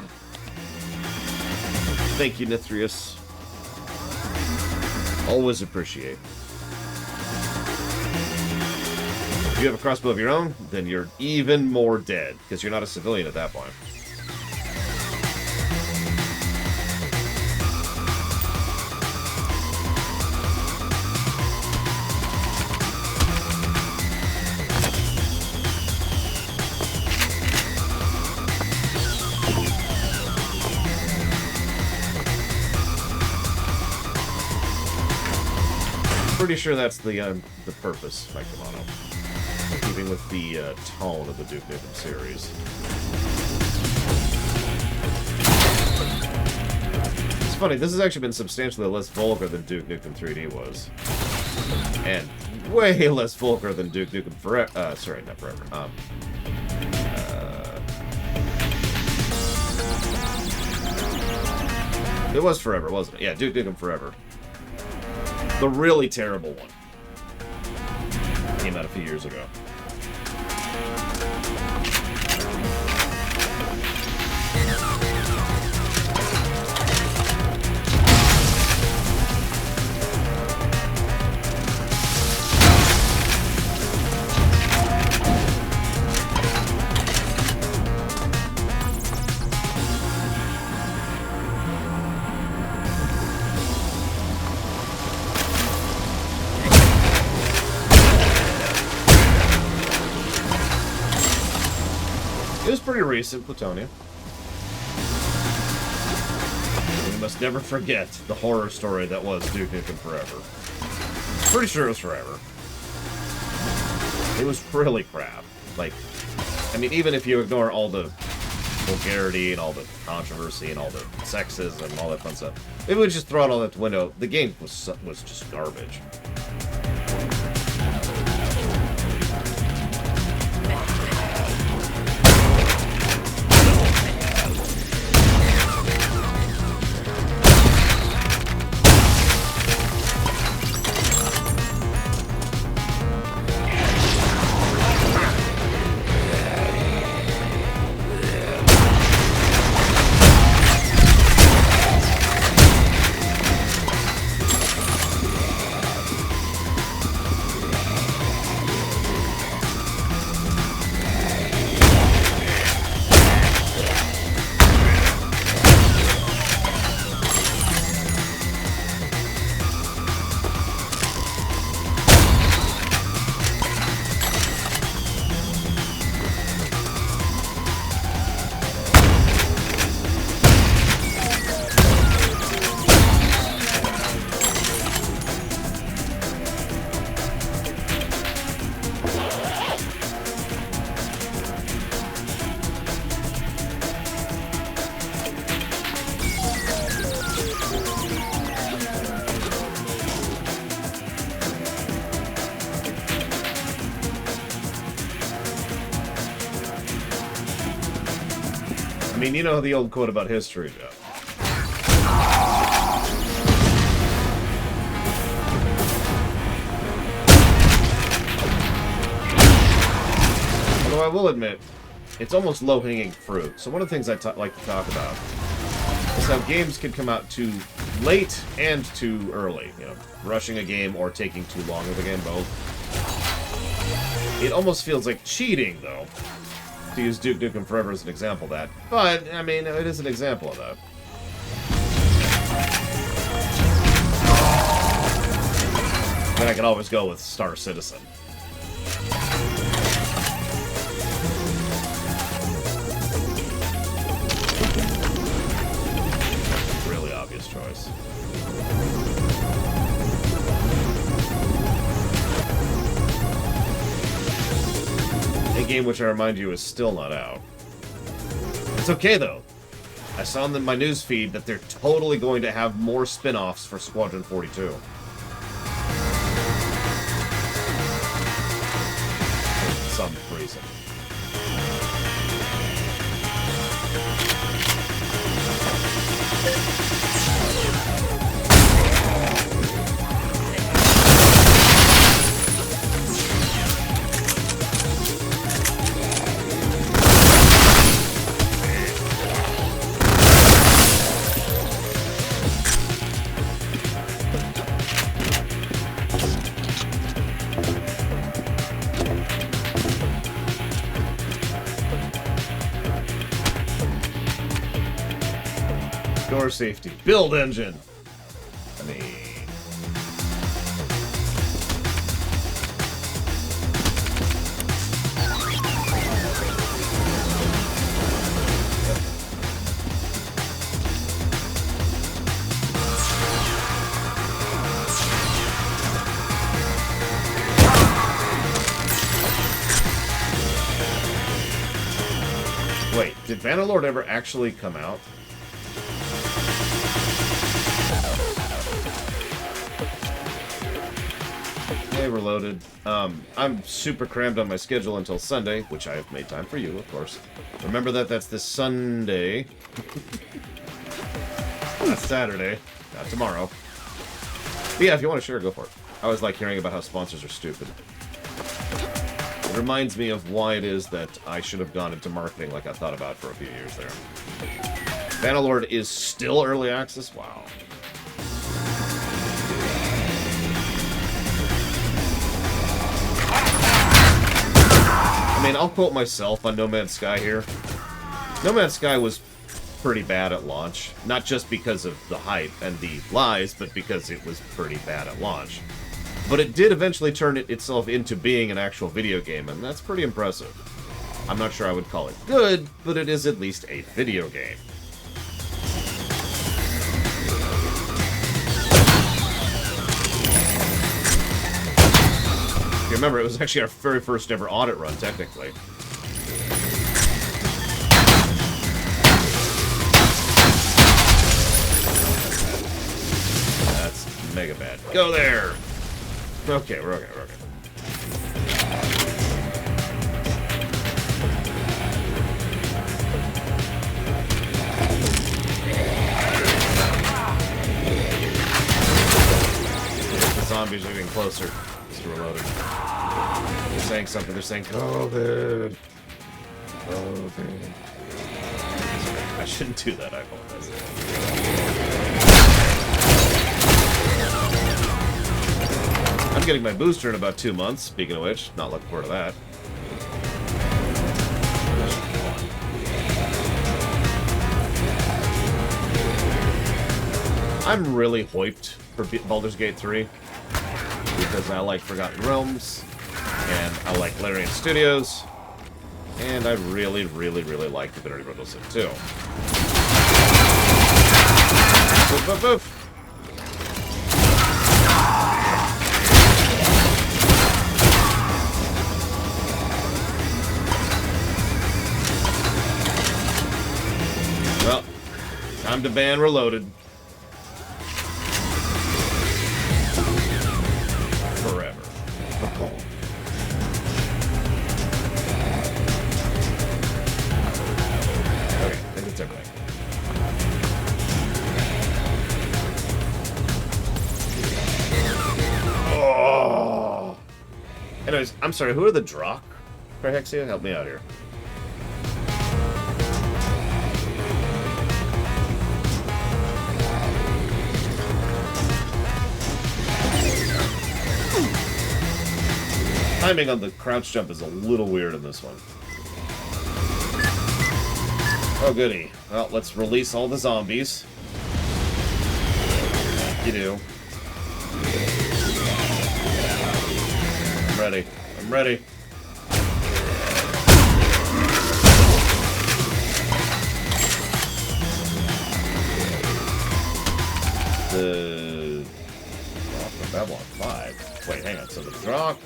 Thank you, Nithrius. Always appreciate. If you have a crossbow of your own, then you're even more dead, because you're not a civilian at that point. pretty sure that's the purpose, Mike Romano. Keeping with the tone of the Duke Nukem series. It's funny, this has actually been substantially less vulgar than Duke Nukem 3D was. And way less vulgar than Duke Nukem Forever. Sorry, not Forever. It was Forever, wasn't it? Yeah, Duke Nukem Forever. The really terrible one. Came out a few years ago. It was pretty recent, Plutonia. We must never forget the horror story that was Duke Nukem Forever. Pretty sure it was Forever. It was really crap. Like, I mean, even if you ignore all the vulgarity and all the controversy and all the sexism and all that fun stuff, if we would just throw it all out the window, the game was just garbage. I mean, you know the old quote about history, Jeff. Although I will admit, it's almost low-hanging fruit. So one of the things I like to talk about is how games can come out too late and too early. You know, rushing a game or taking too long of a game, both. It almost feels like cheating, though, to use Duke Nukem Forever as an example of that. But, I mean, it is an example of that. Then I can always go with Star Citizen. Really obvious choice. A game which I remind you is still not out. It's okay though. I saw in my news feed that they're totally going to have more spin-offs for Squadron 42. For some reason. Door safety. Build engine. I mean... Did Bannerlord ever actually come out? Hey, Reloaded. I'm super crammed on my schedule until Sunday, which I have made time for you, of course. Remember that that's this Sunday. Not Saturday. Not tomorrow. But yeah, if you want to share, go for it. I always like hearing about how sponsors are stupid. It reminds me of why it is that I should have gone into marketing like I thought about for a few years there. Bannerlord is still early access? Wow. I mean, I'll quote myself on No Man's Sky here. No Man's Sky was pretty bad at launch. Not just because of the hype and the lies, but because it was pretty bad at launch. But it did eventually turn itself into being an actual video game, and that's pretty impressive. I'm not sure I would call it good, but it is at least a video game. If you remember, it was actually our very first ever audit run, technically. That's mega bad. Go there! Okay, we're okay, we're okay. The zombies are getting closer. Just reloading. They're saying something. They're saying, COVID. COVID. I shouldn't do that, I apologize. I'm getting my booster in about 2 months, speaking of which. Not looking forward to that. I'm really hyped for Baldur's Gate 3 because I like Forgotten Realms, and I like Larian Studios, and I really, really, really like Divinity Original Sin 2. Boof, boof, boof. Well, time to ban Reloaded. Forever. Okay, I think it's everything. Oh! Anyways, I'm sorry, who are the Drock? Hexia, help me out here. Timing on the crouch jump is a little weird in this one. Oh, goody. Well, let's release all the zombies. You do. I'm ready. I'm ready. The Babylon 5. Wait, hang on. So the Drock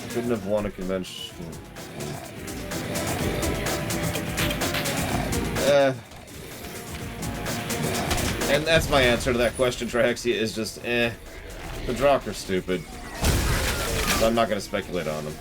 couldn't have won a convention. And that's my answer to that question, Trihexia, is just, The Drock are stupid. So I'm not going to speculate on them.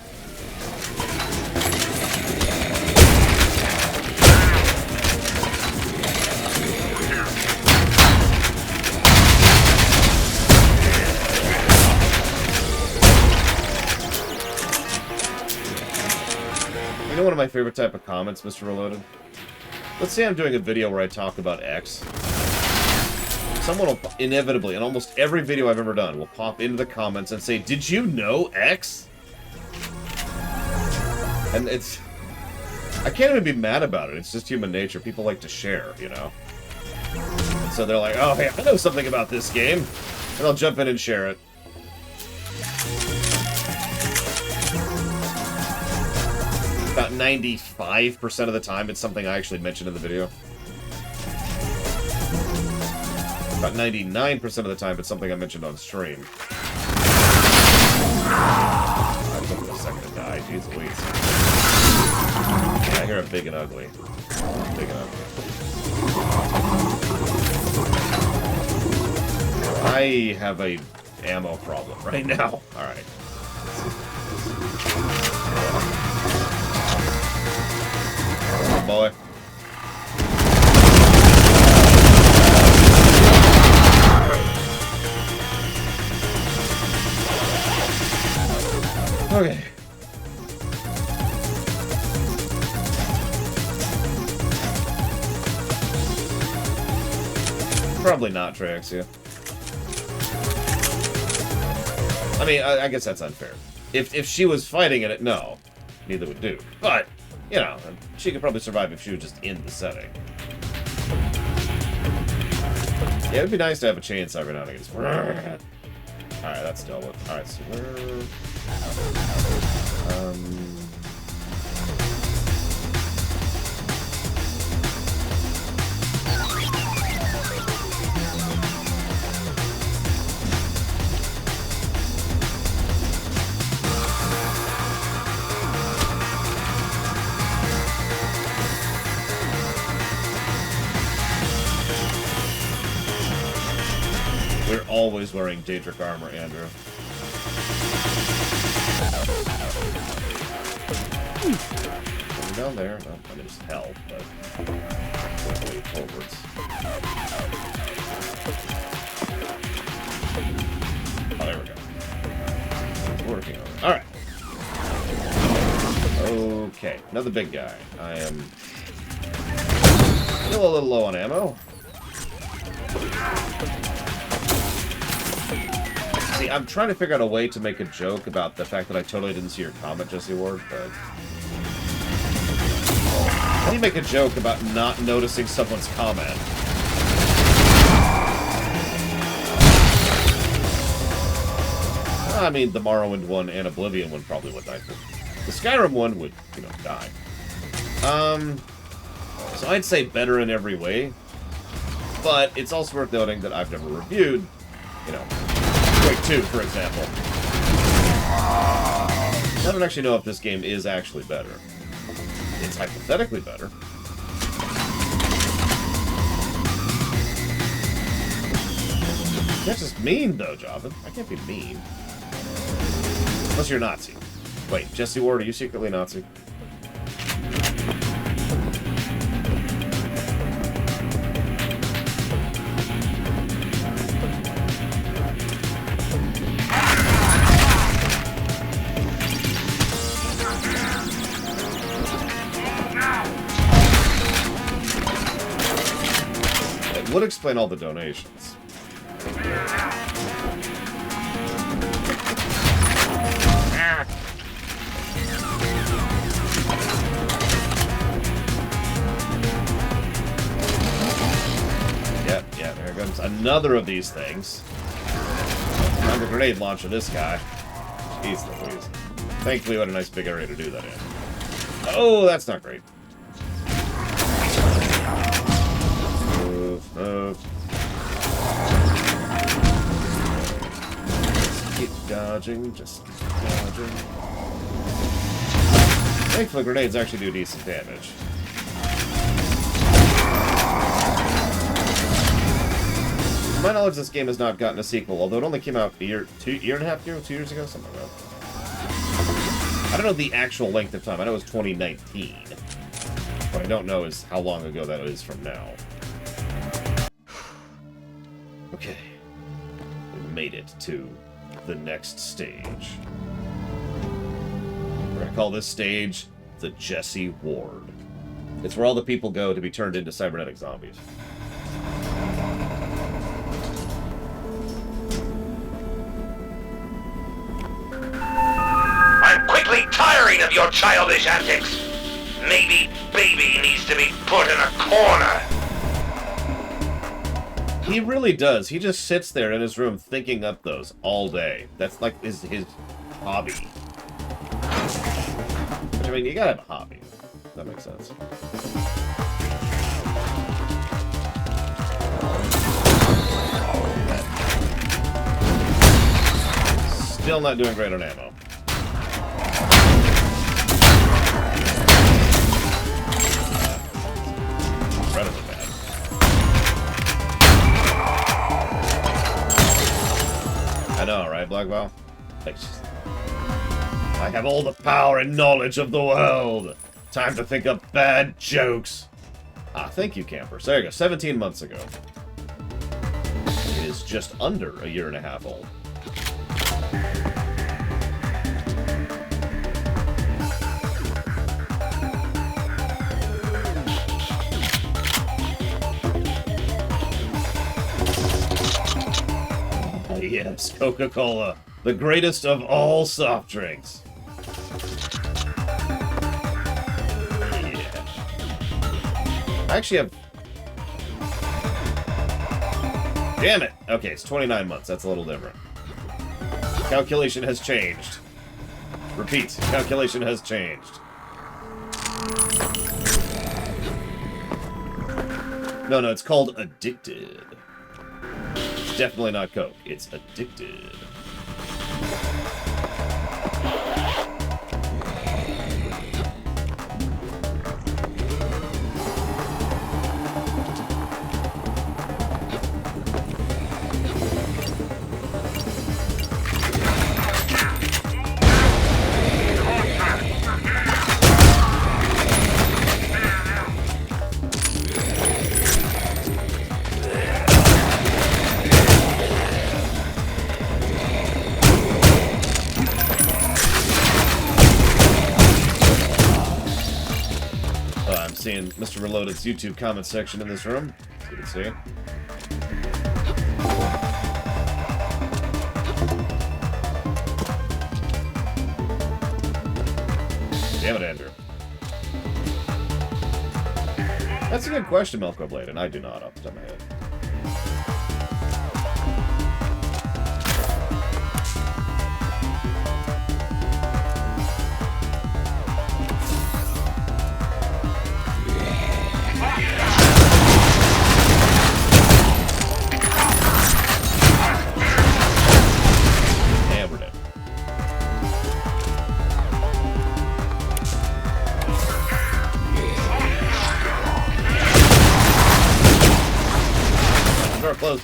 You know one of my favorite type of comments, Mr. Reloaded? Let's say I'm doing a video where I talk about X. Someone will inevitably, in almost every video I've ever done, will pop into the comments and say, "Did you know X?" And it's... I can't even be mad about it. It's just human nature. People like to share, you know? So they're like, "Oh, hey, I know something about this game." And I'll jump in and share it. About 95% of the time, it's something I actually mentioned in the video. About 99% of the time, it's something I mentioned on stream. I took a second to die. Jeez Louise. I hear a big and ugly. Big and ugly. I have a ammo problem right now. Alright. Oh boy. Okay. Probably not Triaxia. I mean, I guess that's unfair. If she was fighting in it, no. Neither would do. But, you know, she could probably survive if she was just in the setting. Yeah, it'd be nice to have a chainsaw every now and again. Alright, that's dealt with. Alright, so we're... We're always wearing Daedric armor, Andrew. Coming down there. No, I mean, just hell, but... Way forwards. Oh, there we go. It's working on it. Alright. Okay. Another big guy. I am... still a little low on ammo. See, I'm trying to figure out a way to make a joke about the fact that I totally didn't see your comment, Jesse Ward, but... How do you make a joke about not noticing someone's comment? I mean, the Morrowind one and Oblivion one probably would die. The Skyrim one would, you know, die. So I'd say better in every way, but it's also worth noting that I've never reviewed, you know, Quake 2, for example. I don't actually know if this game is actually better. It's hypothetically better. That's just mean, though, Java. I can't be mean. Unless you're a Nazi. Wait, Jesse Ward, are you secretly a Nazi? It would explain all the donations. Yeah, there comes another of these things. Time the grenade launcher, this guy. Jeez Louise. Thankfully, we had a nice big area to do that in. Oh, that's not great. Move. Just keep dodging, just keep dodging. Thankfully, grenades actually do decent damage. To my knowledge, this game has not gotten a sequel, although it only came out a year and a half ago, 2 years ago, something like that. I don't know the actual length of time. I know it was 2019. What I don't know is how long ago that is from now. Okay. We made it to the next stage. We're gonna call this stage the Jesse Ward. It's where all the people go to be turned into cybernetic zombies. I'm quickly tiring of your childish antics. Maybe baby needs to be put in a corner. He really does. He just sits there in his room thinking up those all day. That's like his hobby. Which, I mean, you gotta have a hobby. That makes sense. Still not doing great on ammo. know, right, Black Ball? I have all the power and knowledge of the world. Time to think up bad jokes. Ah, thank you, campers. There you go. 17 months ago. It is just under a year and a half old. Yes, Coca-Cola. The greatest of all soft drinks. Yeah. I actually have... Damn it! Okay, it's 29 months. That's a little different. Calculation has changed. Repeat. Calculation has changed. No, it's called Addicted. It's definitely not Coke. It's Addicted. Seeing Mr. Reloaded's YouTube comment section in this room, as you can see. Damn it, Andrew. That's a good question, Melco Blade, and I do not off the top of my head.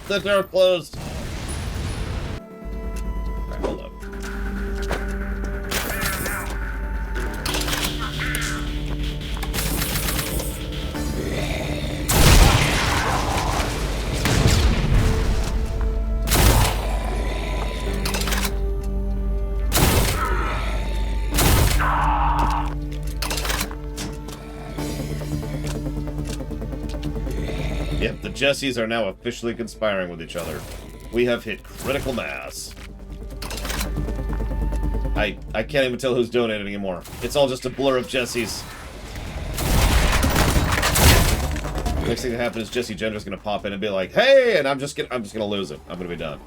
The door closed. Alright, hold up. Yep, the Jessies are now officially conspiring with each other. We have hit critical mass. I can't even tell who's donating anymore. It's all just a blur of Jessies. Next thing that happens is Jesse Gender's gonna pop in and be like, "Hey!" and I'm just gonna lose it. I'm gonna be done.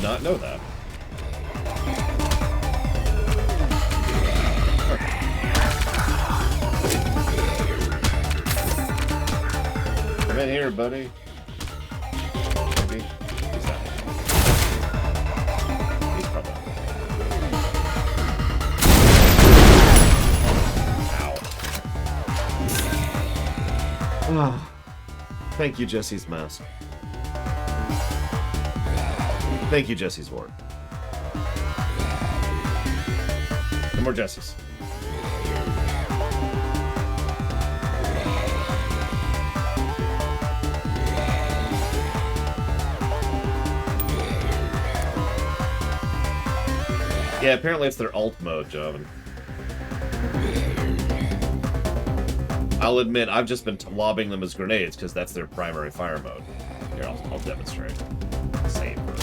Not know that. Come in here, buddy. Maybe. He's not. He's probably not. Ow. Thank you, Jesse's mask. Thank you, Jesse's ward. No more Jesse's. Yeah, apparently it's their alt mode, Jovan. I'll admit, I've just been lobbing them as grenades because that's their primary fire mode. Here, I'll demonstrate. Save first.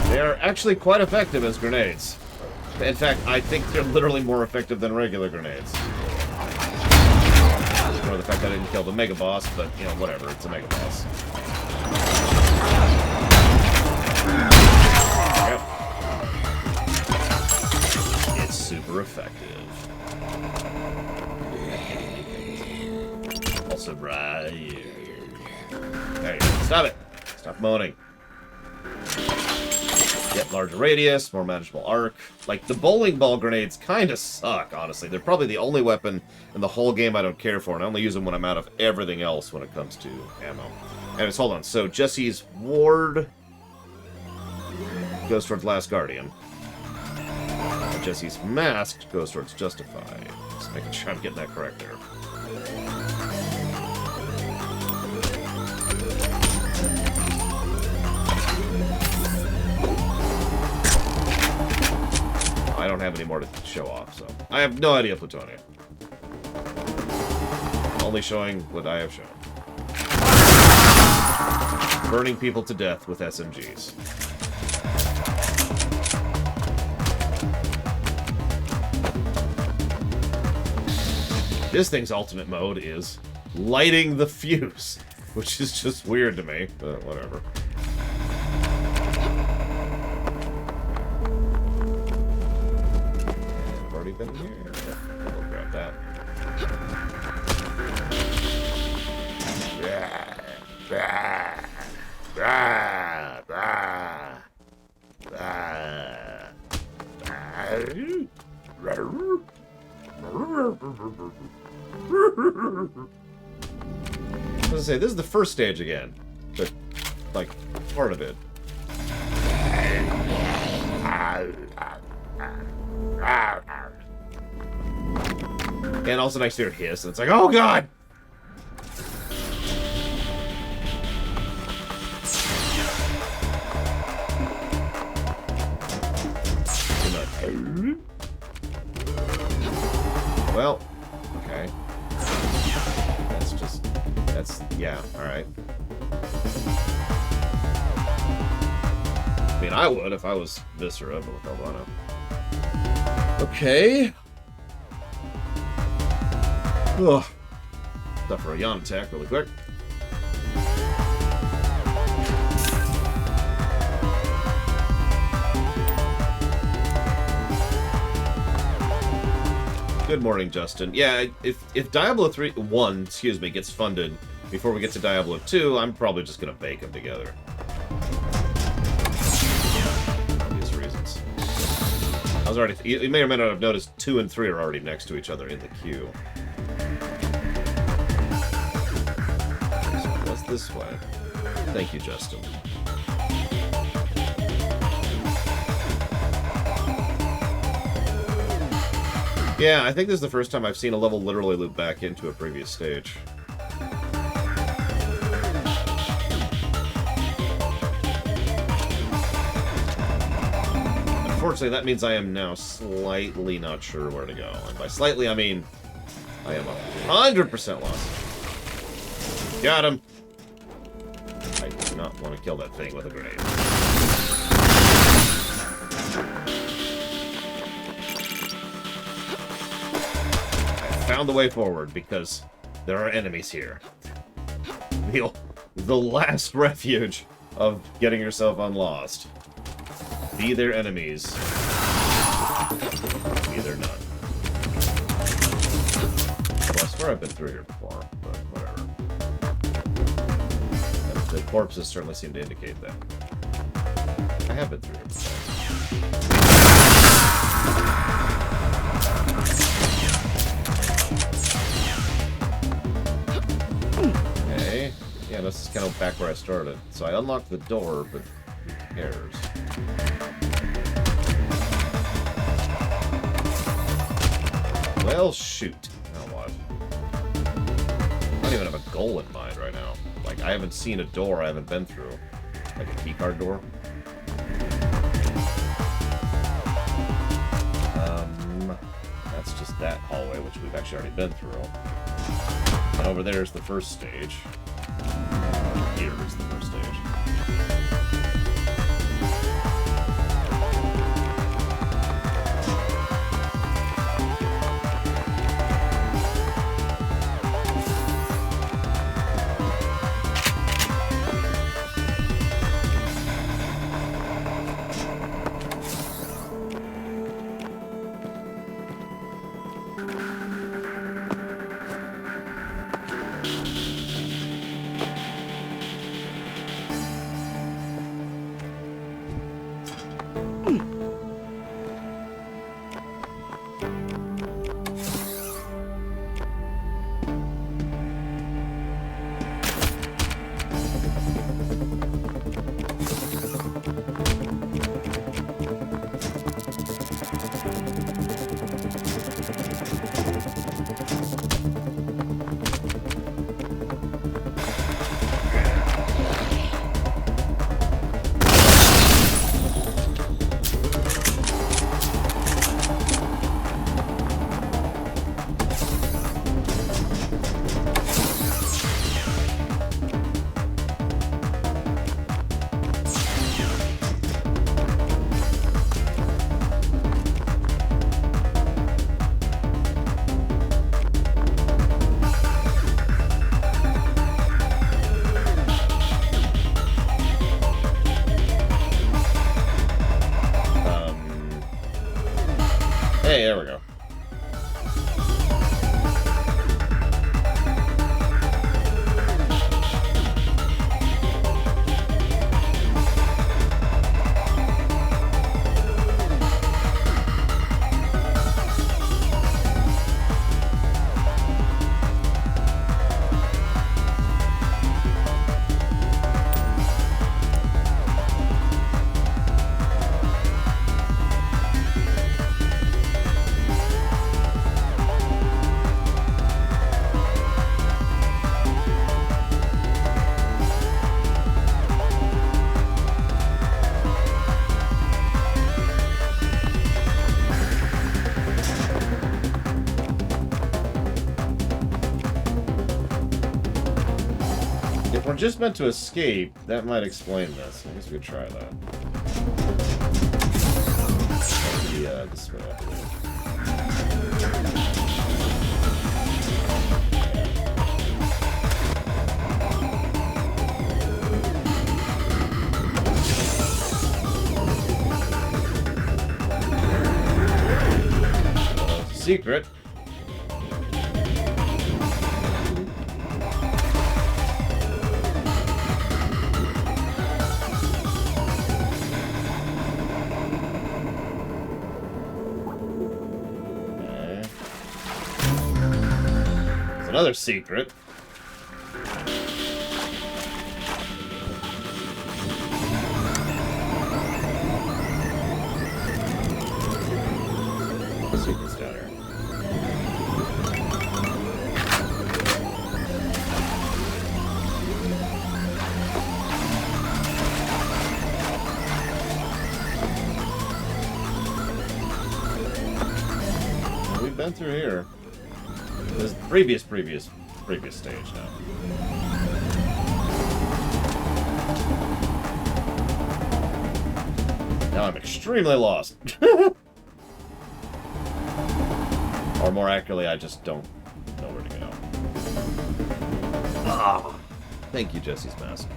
They are actually quite effective as grenades. In fact, I think they're literally more effective than regular grenades. Go ignore the fact that I didn't kill the Mega Boss, but, you know, whatever. It's a Mega Boss. Yep. It's super effective. Also, right here. There you go. Stop it. Stop moaning. Get larger radius, more manageable arc. Like, the bowling ball grenades kind of suck, honestly. They're probably the only weapon in the whole game I don't care for, and I only use them when I'm out of everything else when it comes to ammo. Anyways, hold on. So, Jesse's ward goes towards Last Guardian. And Jesse's mask goes towards Justify. Just making sure I'm getting that correct there. I don't have any more to show off, so... I have no idea, Plutonia. Only showing what I have shown. Burning people to death with SMGs. This thing's ultimate mode is lighting the fuse, which is just weird to me, but whatever. Been here. We'll grab that. I was gonna say, this is the first stage again, but, like, part of it. And also next to your hiss, and it's like, oh god! Well, okay. Yeah, alright. I mean, I would if I was Viscera, but with Albano. Okay. Ugh. Stuff for a yawn attack really quick. Good morning, Justin. Yeah, if Diablo 1 gets funded before we get to Diablo 2, I'm probably just gonna bake them together. Obvious reasons. I was already... You may or may not have noticed 2 and 3 are already next to each other in the queue. This way. Thank you, Justin. Yeah, I think this is the first time I've seen a level literally loop back into a previous stage. Unfortunately, that means I am now slightly not sure where to go. And by slightly, I mean I am 100% lost. Got him! I do not want to kill that thing with a grenade. I found the way forward because there are enemies here. The last refuge of getting yourself unlost. Be their enemies. Be their none. Well, I swear I've been through here before, but whatever. The corpses certainly seem to indicate that. I have been through here before. Okay. Yeah, this is kind of back where I started. So I unlocked the door, but who cares? Well, shoot. Now what? I don't even have a goal in mind right now. Like, I haven't seen a door I haven't been through. Like a keycard door. That's just that hallway, which we've actually already been through. And over there is the first stage. Here is the first stage. Hey, there we go. If we're just meant to escape, that might explain this. I guess we could try that. Yeah, this way, I believe. Secret. Another secret. The secret's down here. We've been through here. This is previous stage now. Now I'm extremely lost. Or more accurately, I just don't know where to go. Ah! Thank you, Jesse's mask.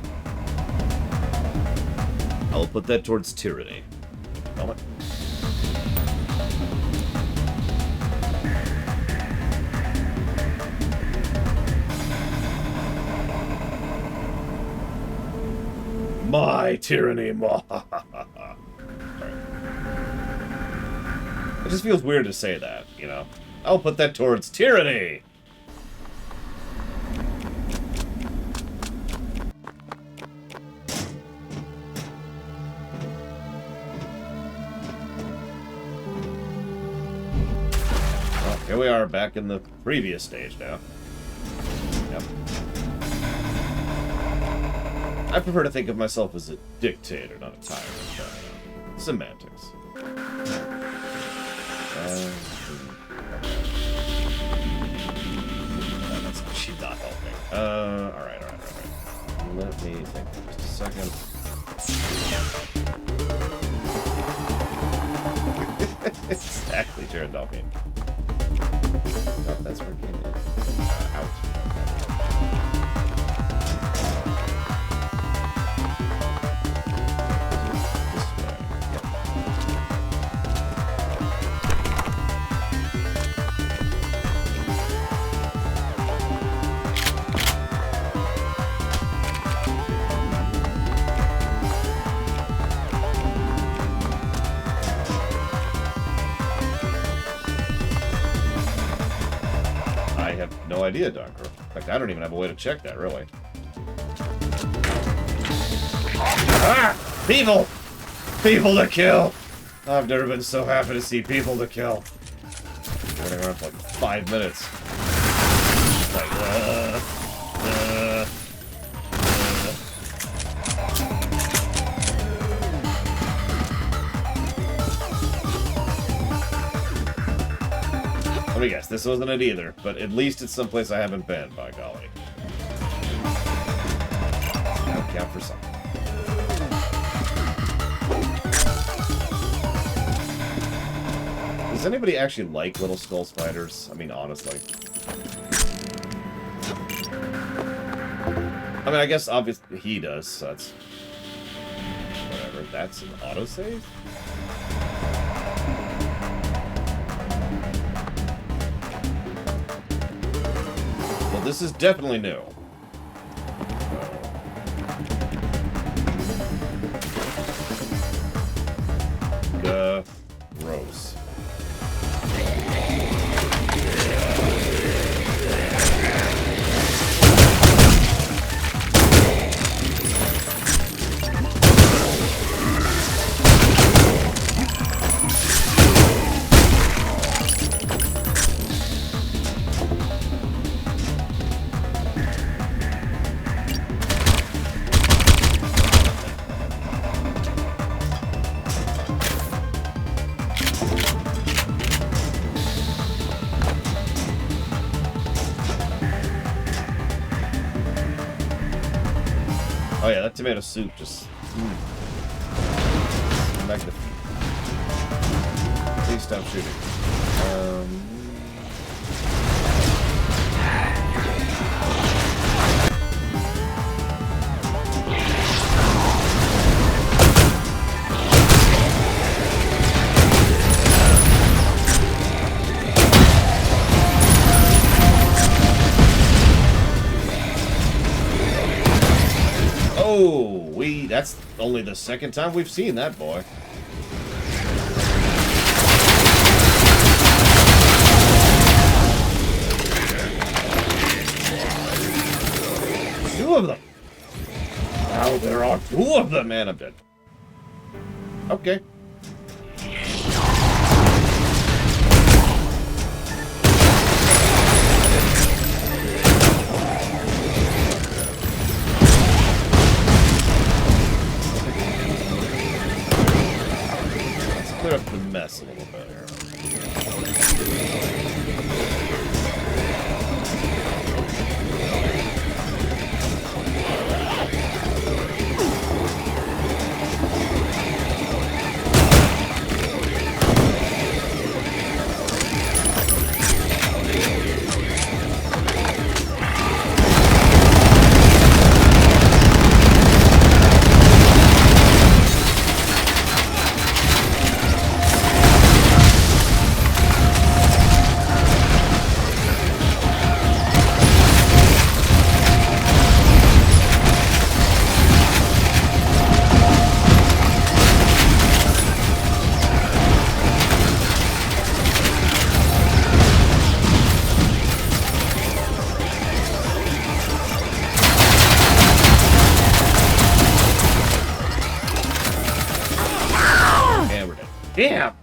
I will put that towards tyranny. Moment. My tyranny. It just feels weird to say that, you know. I'll put that towards tyranny. Well, here we are back in the previous stage now. Yep. I prefer to think of myself as a dictator, not a tyrant. But, semantics. She's not helping. Alright. Let me think for just a second. Exactly, Jared Dalpine. Oh, that's where it came in. Out. idea, Doctor. In fact, I don't even have a way to check that, really. Ah! People! People to kill! I've never been so happy to see people to kill. Running around for like 5 minutes. Like, Let me guess, this wasn't it either, but at least it's someplace I haven't been, by golly. Gotta count for something. Does anybody actually like little skull spiders? I mean, honestly. I mean, I guess obviously he does, so that's... Whatever, that's an autosave? Well, this is definitely new. Gross. Oh yeah, that tomato soup just... Magnificent. Please stop shooting. Oh, that's only the second time we've seen that boy. Two of them. Now there are two of them, man. I'm dead. Okay. Clear up the mess a little bit here. Damn!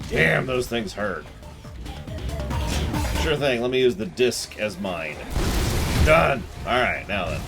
Damn, those things hurt. Sure thing, let me use the disc as mine. Done! Alright, now then.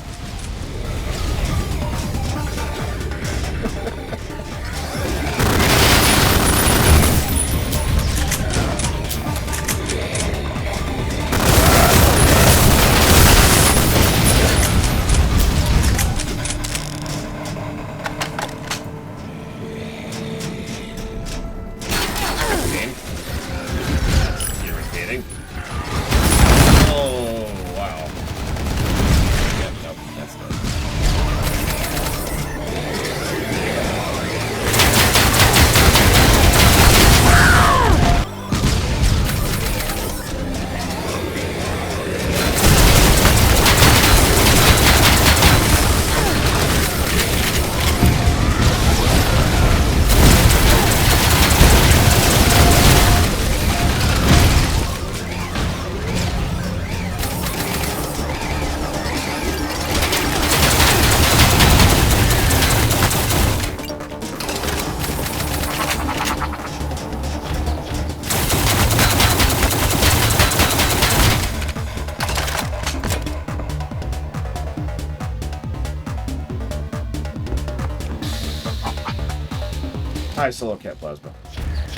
Hi, Solo Cat Plasma.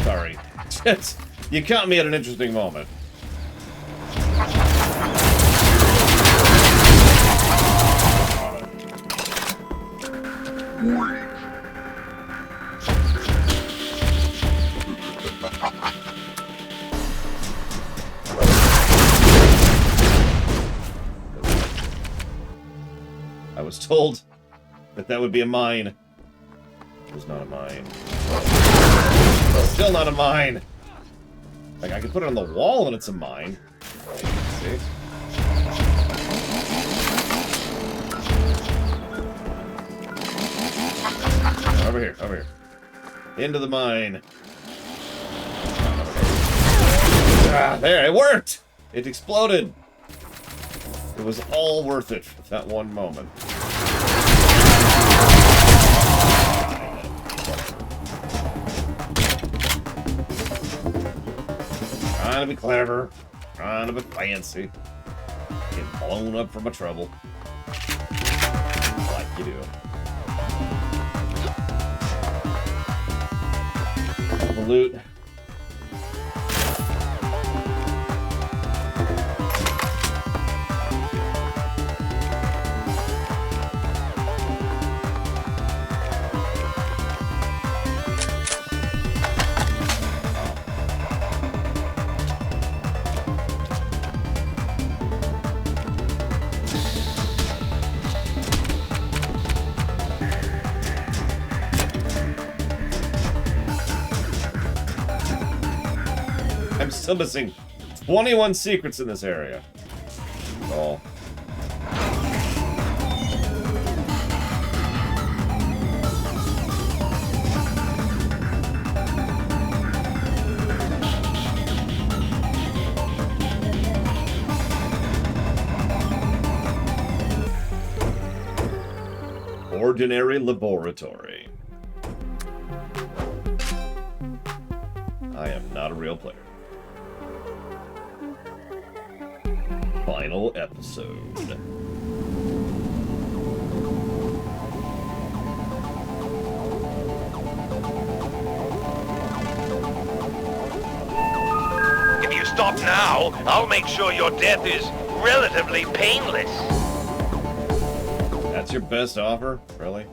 Sorry. You caught me at an interesting moment. I was told that that would be a mine. It was not a mine. Still not a mine. Like, I could put it on the wall and it's a mine. See? Over here, over here. Into the mine. Ah, there, it worked! It exploded! It was all worth it for that one moment. Trying to be clever, trying to be fancy. Get blown up for my trouble. Like you do. The loot. I'm still missing 21 secrets in this area. Oh. Ordinary laboratory. I am not a real player. Final episode. If you stop now, I'll make sure your death is relatively painless. That's your best offer? Really?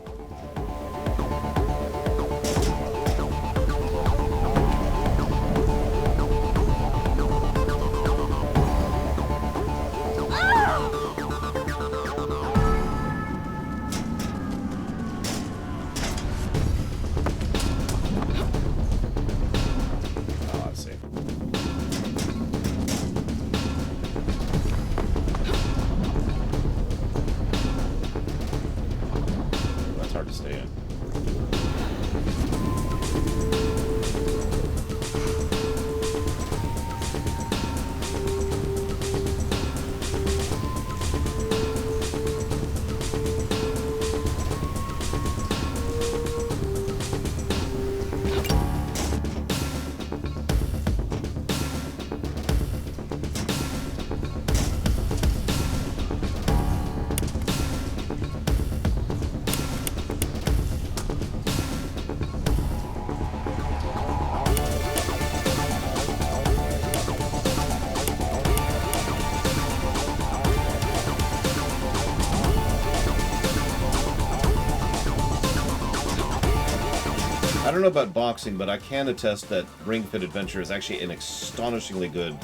I don't know about boxing, but I can attest that Ring Fit Adventure is actually an astonishingly good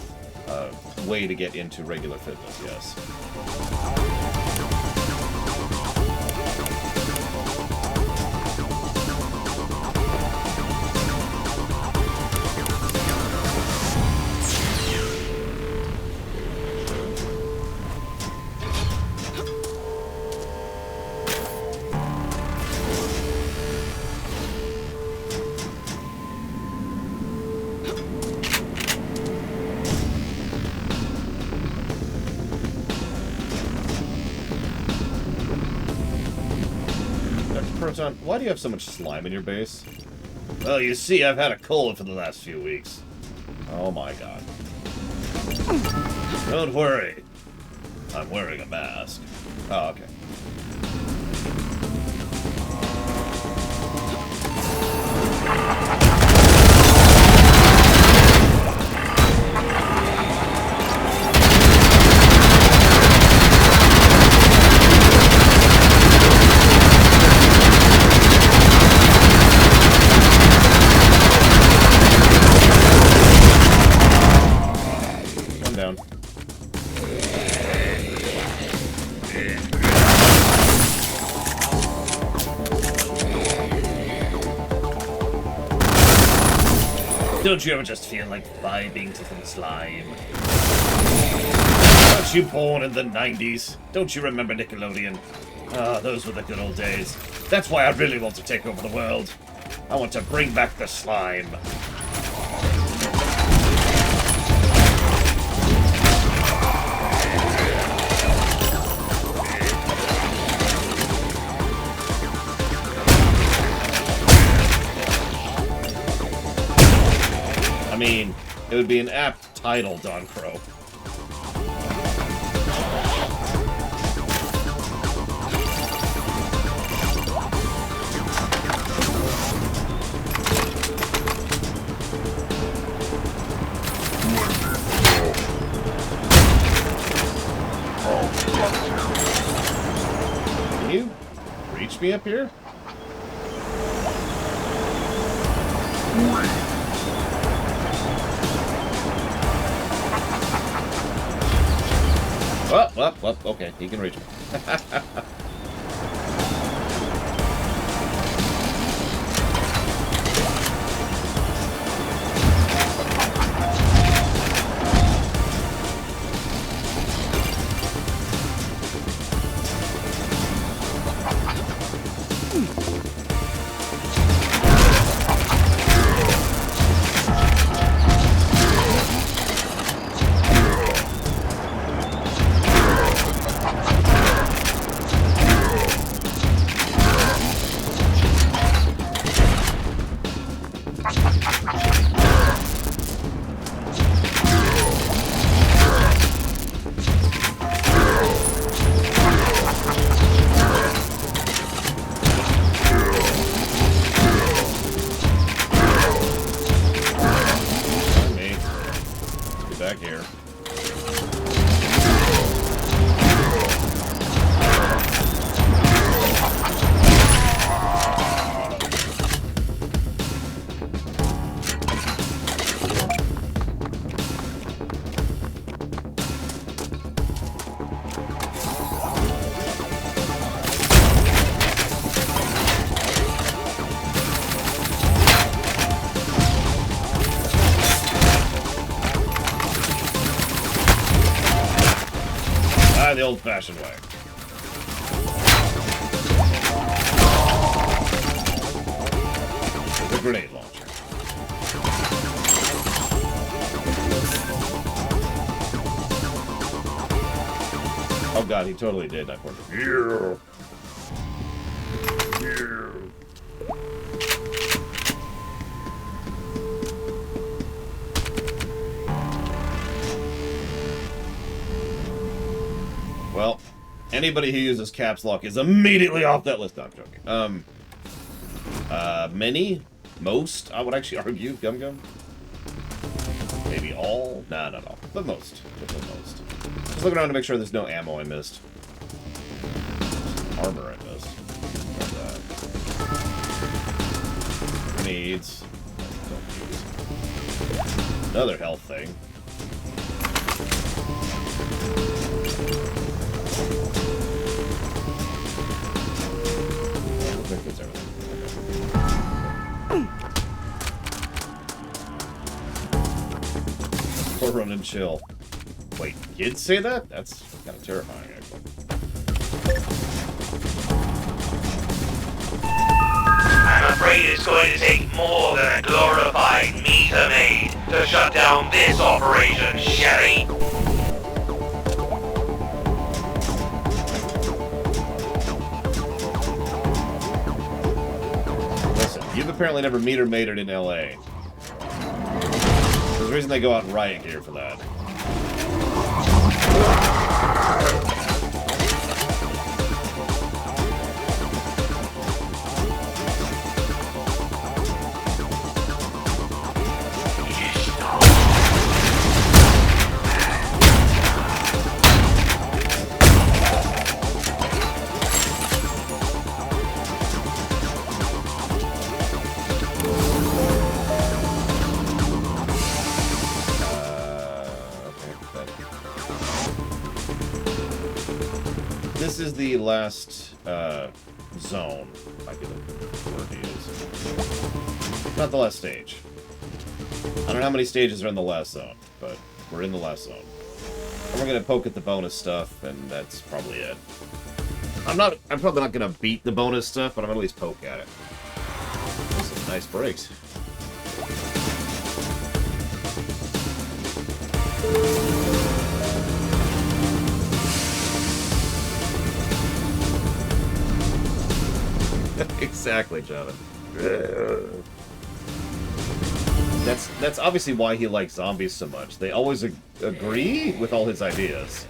way to get into regular fitness, yes. Proton, why do you have so much slime in your base? Well, you see, I've had a cold for the last few weeks. Oh my god. Don't worry. I'm wearing a mask. Oh, okay. Don't you ever just feel like vibing to some slime? Weren't you born in the 90s? Don't you remember Nickelodeon? Ah, those were the good old days. That's why I really want to take over the world. I want to bring back the slime. I mean, it would be an apt title, Don Crow. Can you reach me up here? Well, okay, he can reach me. Back here. The old-fashioned way. The grenade launcher. Oh god, he totally did. I pointed. Yeah. Yeah. Well, anybody who uses caps lock is immediately off that list. No, I'm joking. Many? Most? I would actually argue. Gum Gum? Maybe all? Nah, not all. But most. Definitely most. Just looking around to make sure there's no ammo I missed. Armor I missed. Needs. Another health thing. That's everything. Or run and chill. Wait, kids say that? That's kind of terrifying, actually. I'm afraid it's going to take more than a glorified meter maid to shut down this operation, Sherry. You've apparently never meter mated in LA. There's a reason they go out and riot gear for that. This is the last zone, I get the word to use. Not the last stage. I don't know how many stages are in the last zone, but we're in the last zone. And we're gonna poke at the bonus stuff, and that's probably it. I'm probably not gonna beat the bonus stuff, but I'm gonna at least poke at it. Some nice breaks. Exactly, Jonathan. That's obviously why he likes zombies so much. They always agree with all his ideas.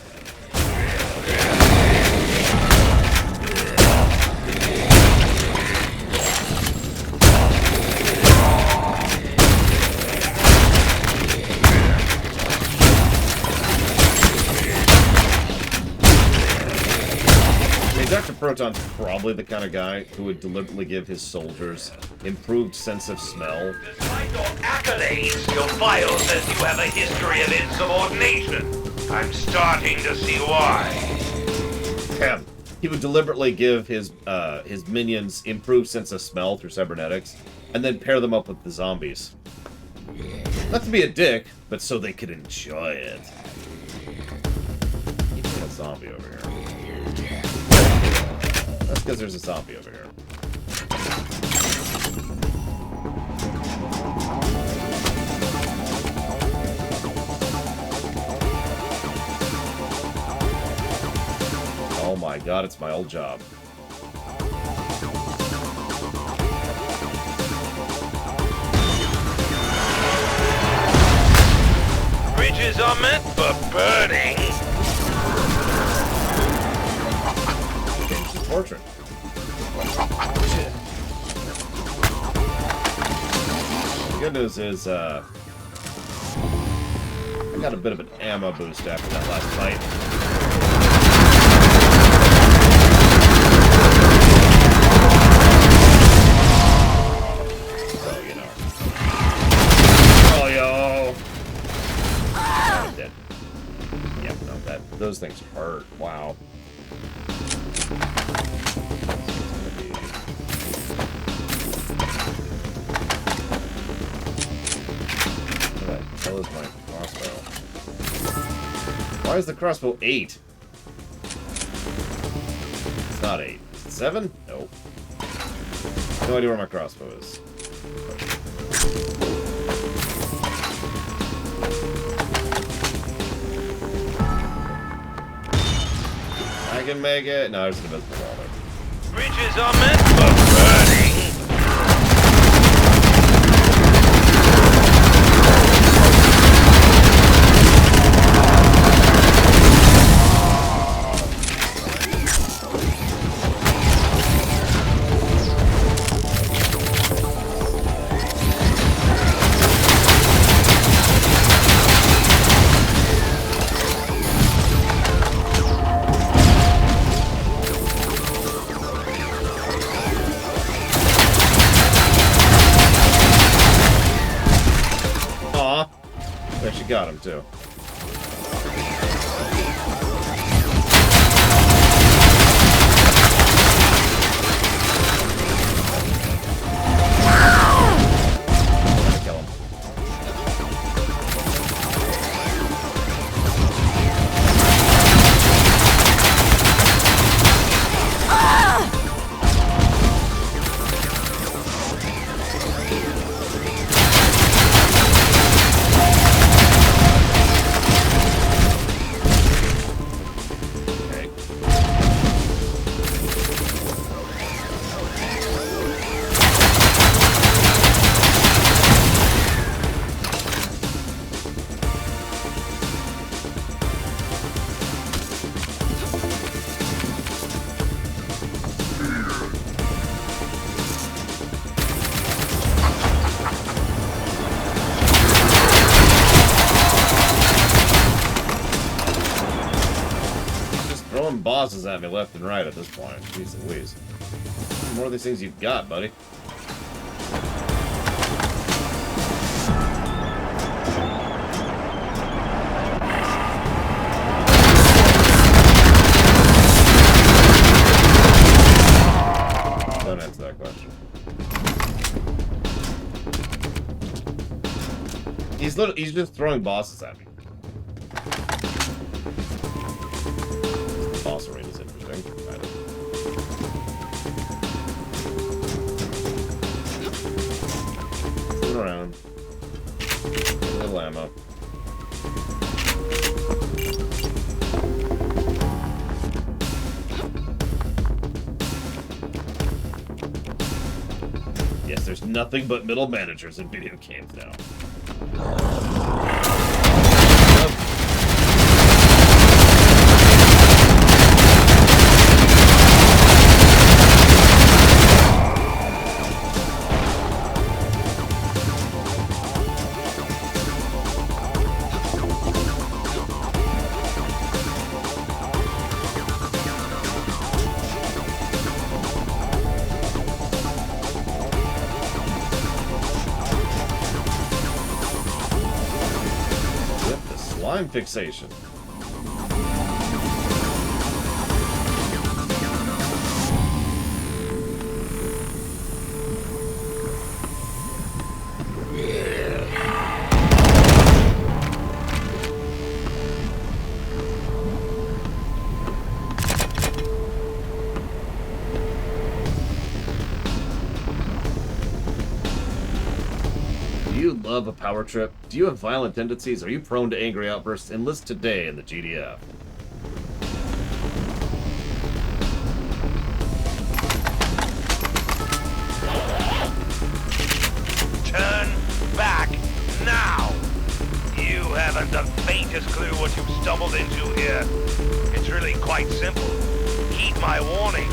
Dr. Proton's probably the kind of guy who would deliberately give his soldiers improved sense of smell. Despite your accolades, your file says you have a history of insubordination. I'm starting to see why. Yeah, he would deliberately give his minions improved sense of smell through cybernetics, and then pair them up with the zombies. Not to be a dick, but so they could enjoy it. Even a zombie over here. That's because there's a zombie over here. Oh my god, it's my old job. Bridges are meant for burning. Portrait. The good news is, I got a bit of an ammo boost after that last fight. So, you know. Oh, yo! I'm dead. Yep, no, those things hurt. Wow. Is my crossbow. Why is the crossbow 8? It's not 8. Is it 7? Nope. No idea where my crossbow is. I can make it. No, there's an invisible wall there. Bridges are meant for burning. Got him too. Kill him. Bosses at me left and right at this point. Jeez Louise. How many more of these things you've got, buddy? Don't answer that question. He's just throwing bosses at me. Boss arena is interesting. Turn around. A little ammo. Yes, there's nothing but middle managers in video games now. Slime fixation. Do you love a power trip? Do you have violent tendencies? Are you prone to angry outbursts? Enlist today in the GDF. Turn back now! You haven't the faintest clue what you've stumbled into here. It's really quite simple. Heed my warning,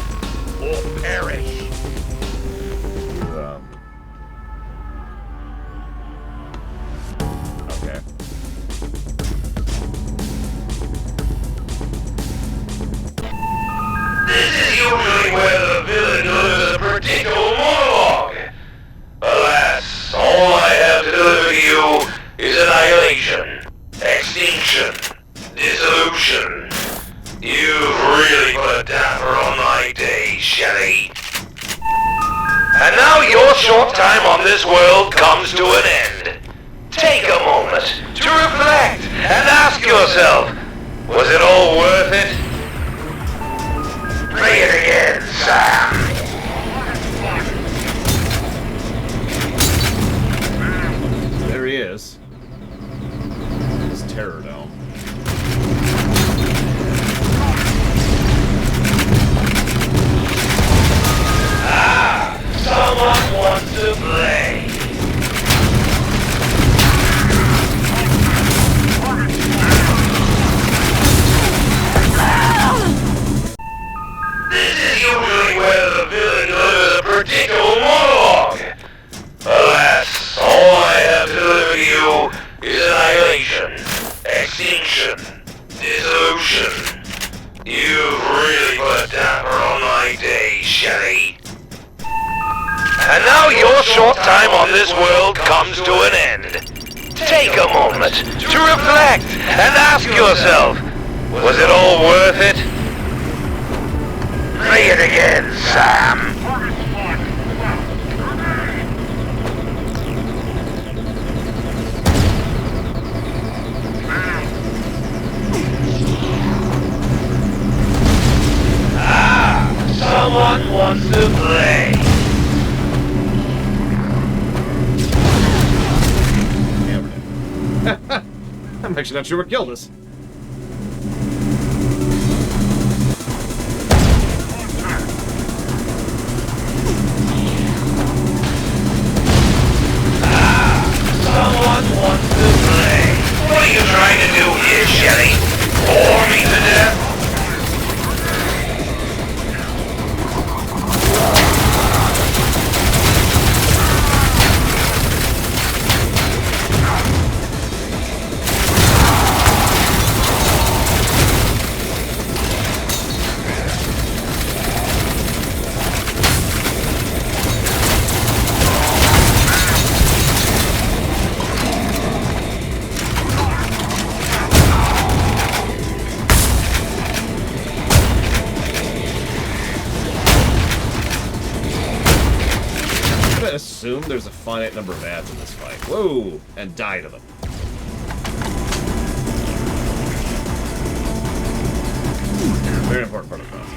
or perish. Okay. This is usually where the villain delivers a predictable monologue. Alas, all I have to deliver to you is annihilation, extinction, dissolution. You've really put a damper on my day, Shelley. And now your short time on this world comes to an end. Take a moment to reflect and ask yourself, was it all worth it? Play it again, Sam. There he is. His terror dome. Someone wants to play. This is usually where the villain delivers a predictable monologue. Alas, all I have to deliver to you is annihilation, extinction, dissolution. You've really put a damper on my day, Shelley. And now your short time on this world comes to an end. Take a moment to reflect and ask yourself, was it all worth it? Play it again, Sam. Someone wants to play. I'm actually not sure what killed us. Someone wants to play. What are you trying to do here, Shelley? Bore me to death? gonna assume there's a finite number of ads in this fight. Whoa! And die to them. Very important part of the process.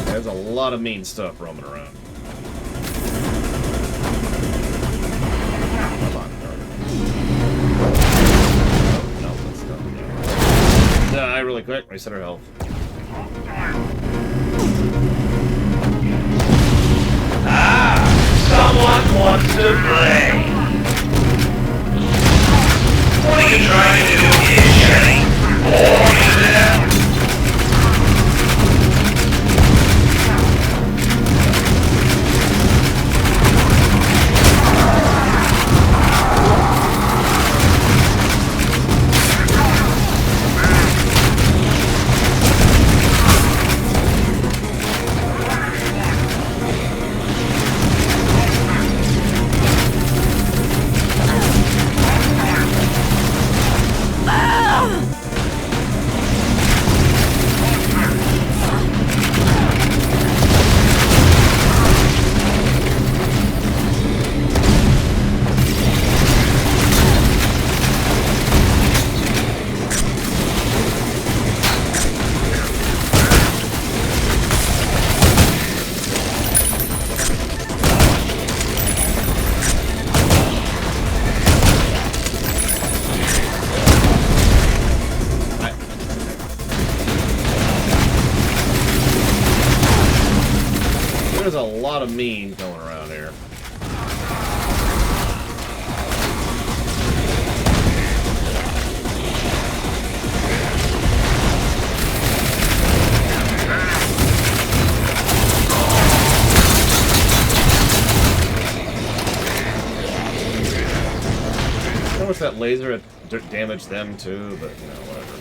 There's a lot of mean stuff roaming around. Come on, Carter. No, let's go. Die really quick. Reset our health. Someone wants to play. What are you trying to do here, Jenny? Bore me to death? There's a lot of mean going around here. I wish that laser had damaged them too, but you know, whatever.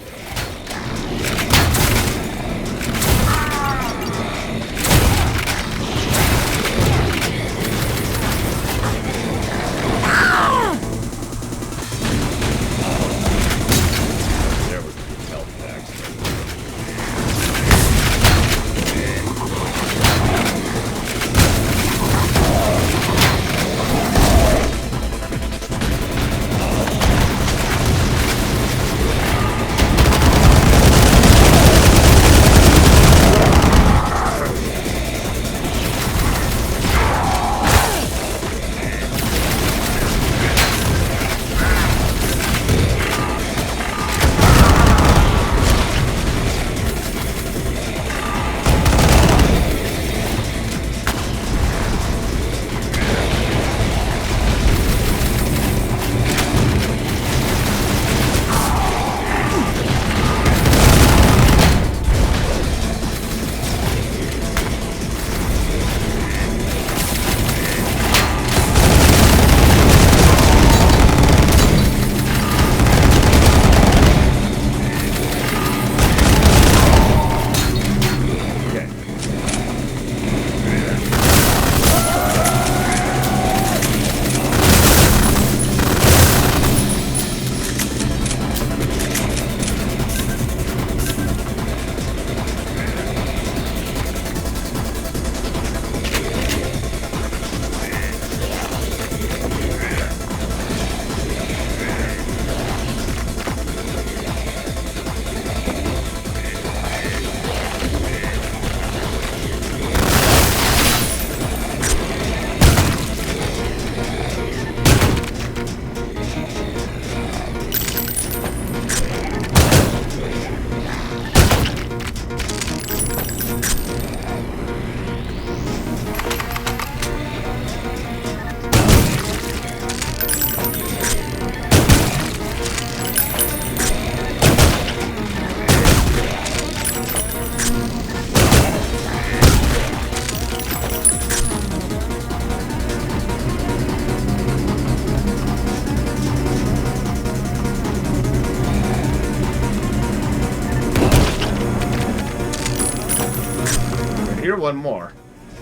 one more.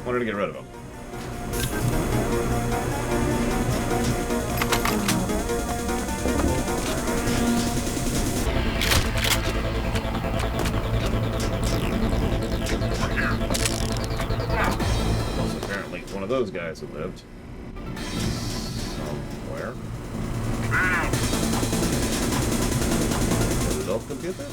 Wanted to get rid of him. Also, apparently, one of those guys who lived. Somewhere. Did it all compute that?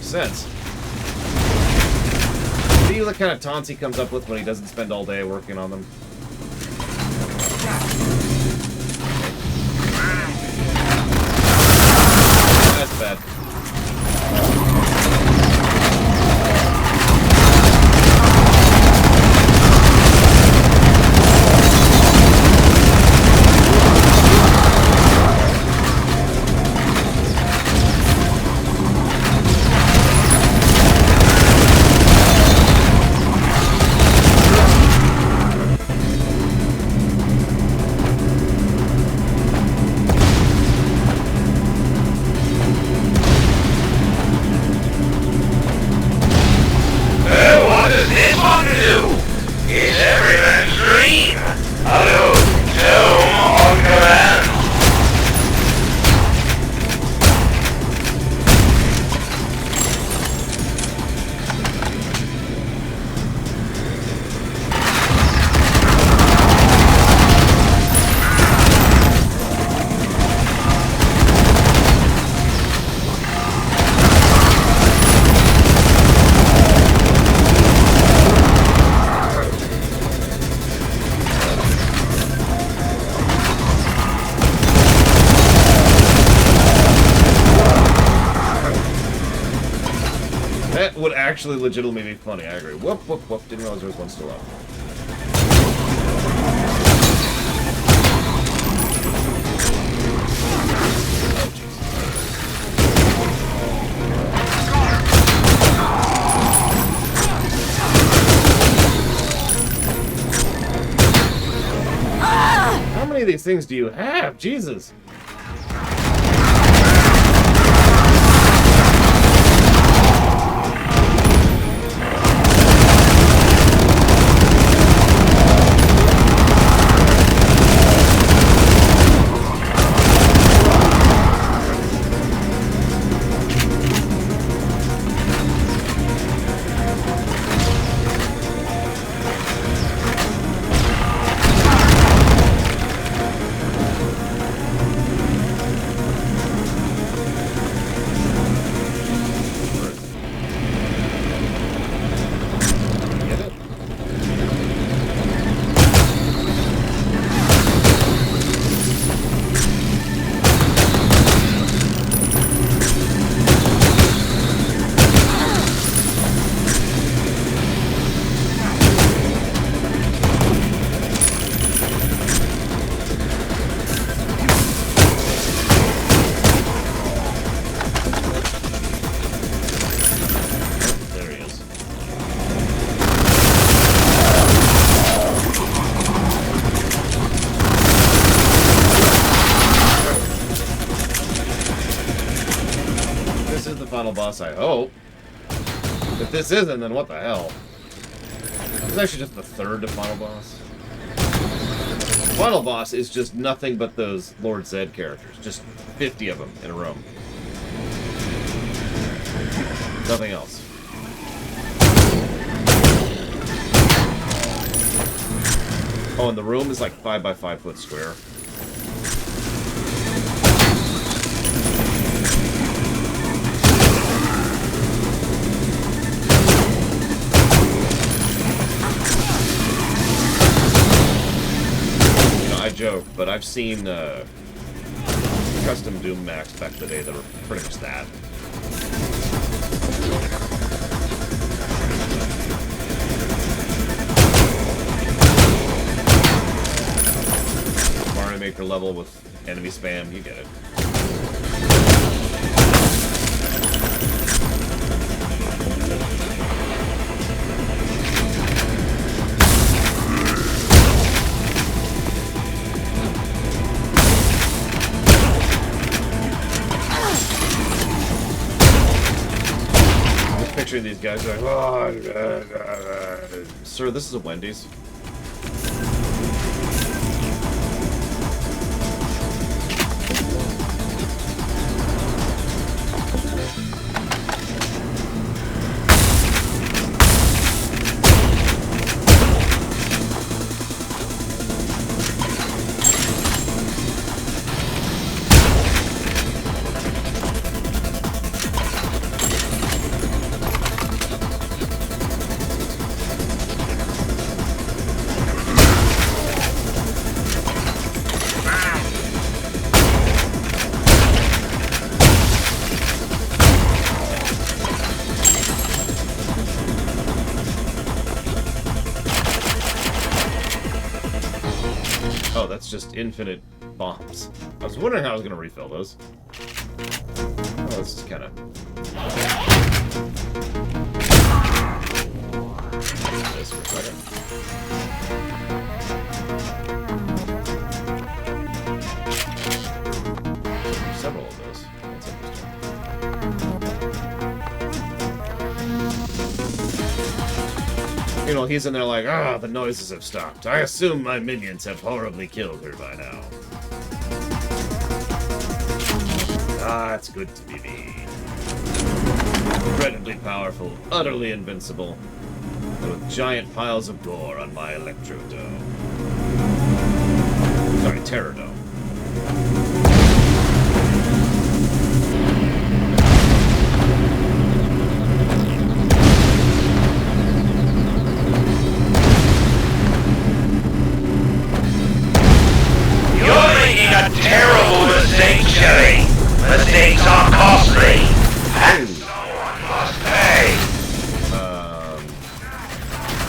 Sense. See the kind of taunts he comes up with when he doesn't spend all day working on them? That's bad. That would actually legitimately be funny, I agree. Whoop, whoop, whoop. Didn't realize there was one still up. How many of these things do you have? Jesus! Final boss, I hope. If this isn't, then what the hell? This is actually just the third to final boss. The final boss is just nothing but those Lord Zed characters. Just 50 of them in a room. Nothing else. Oh, and the room is like 5 by 5 foot square. but I've seen custom Doom Max back in the day that were pretty much that. Mario Maker level with enemy spam, you get it. Picturing these guys going, oh, sir, this is a Wendy's. Oh, that's just infinite bombs. I was wondering how I was going to refill those. Oh, this is kind of... this for a second. Several of those. That's interesting. You know, he's in there like, ah, the noises have stopped. I assume my minions have horribly killed her by now. Ah, it's good to be me. Incredibly powerful, utterly invincible, and with giant piles of gore on my Electrodome. Sorry, Terror Dome. A terrible mistake, Jerry. Mistakes are costly, and someone must pay.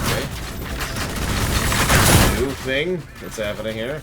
Okay. New thing that's happening here.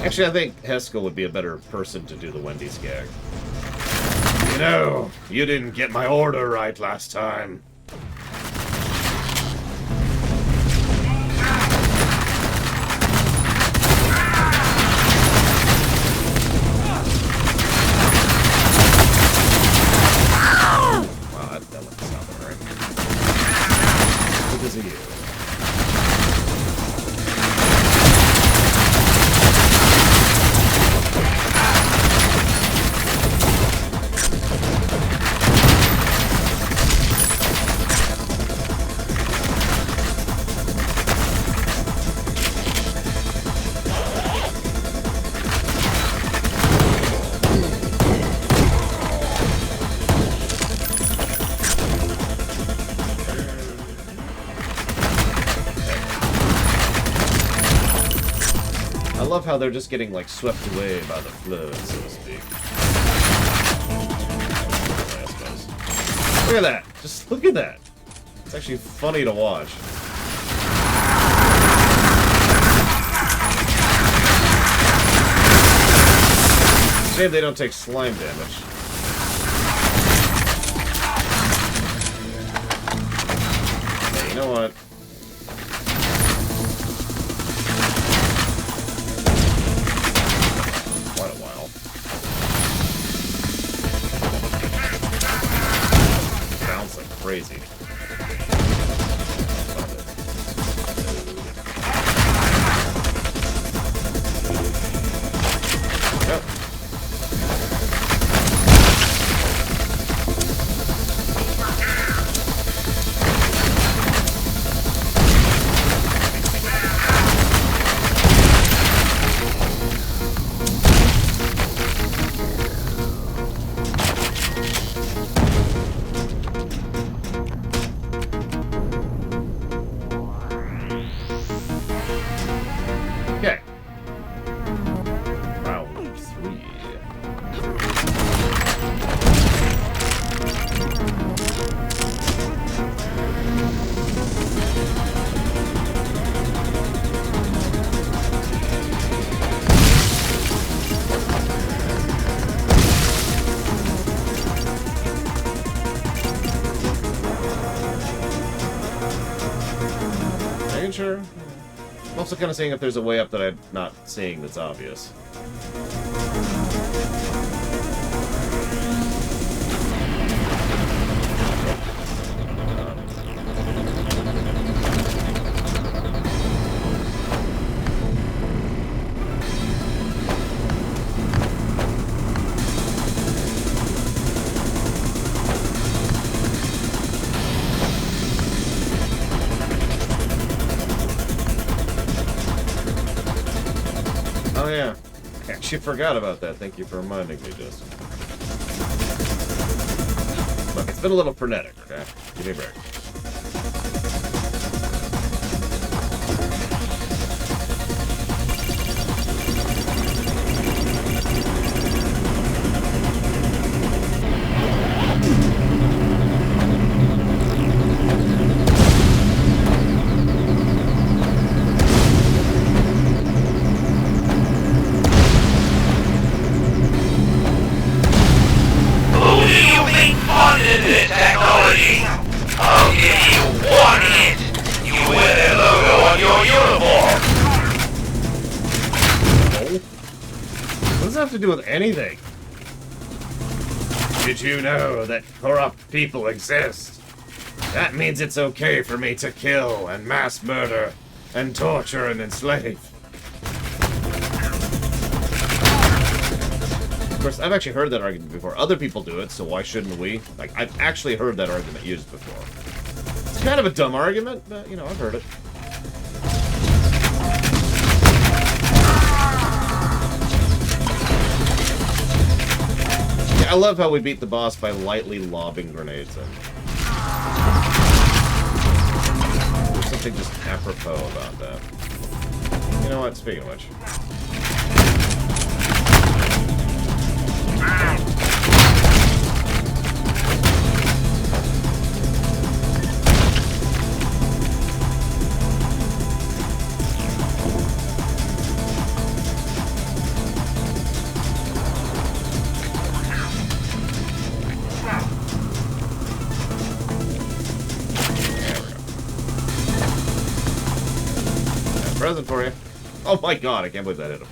Actually, I think Haskell would be a better person to do the Wendy's gag. You know, you didn't get my order right last time. Wow, that doesn't sound right. Because of you. I love how they're just getting, like, swept away by the flood, so to speak. I suppose. Look at that! Just look at that! It's actually funny to watch. Shame they don't take slime damage. Hey, you know what? Crazy. Yep. sure. I'm also kind of seeing if there's a way up that I'm not seeing that's obvious. Oh yeah, I actually forgot about that. Thank you for reminding me, Justin. Look, it's been a little frenetic, okay? Give me a break. I'll give you one hit. You wear their logo on your uniform. No? What does that have to do with anything? Did you know that corrupt people exist? That means it's okay for me to kill and mass murder and torture and enslave. Of course, I've actually heard that argument before. Other people do it, so why shouldn't we? Like, I've actually heard that argument used before. It's kind of a dumb argument, but, you know, I've heard it. Yeah, I love how we beat the boss by lightly lobbing grenades in. There's something just apropos about that. You know what? Speaking of which... Present for you. Oh my god, I can't believe that hit him.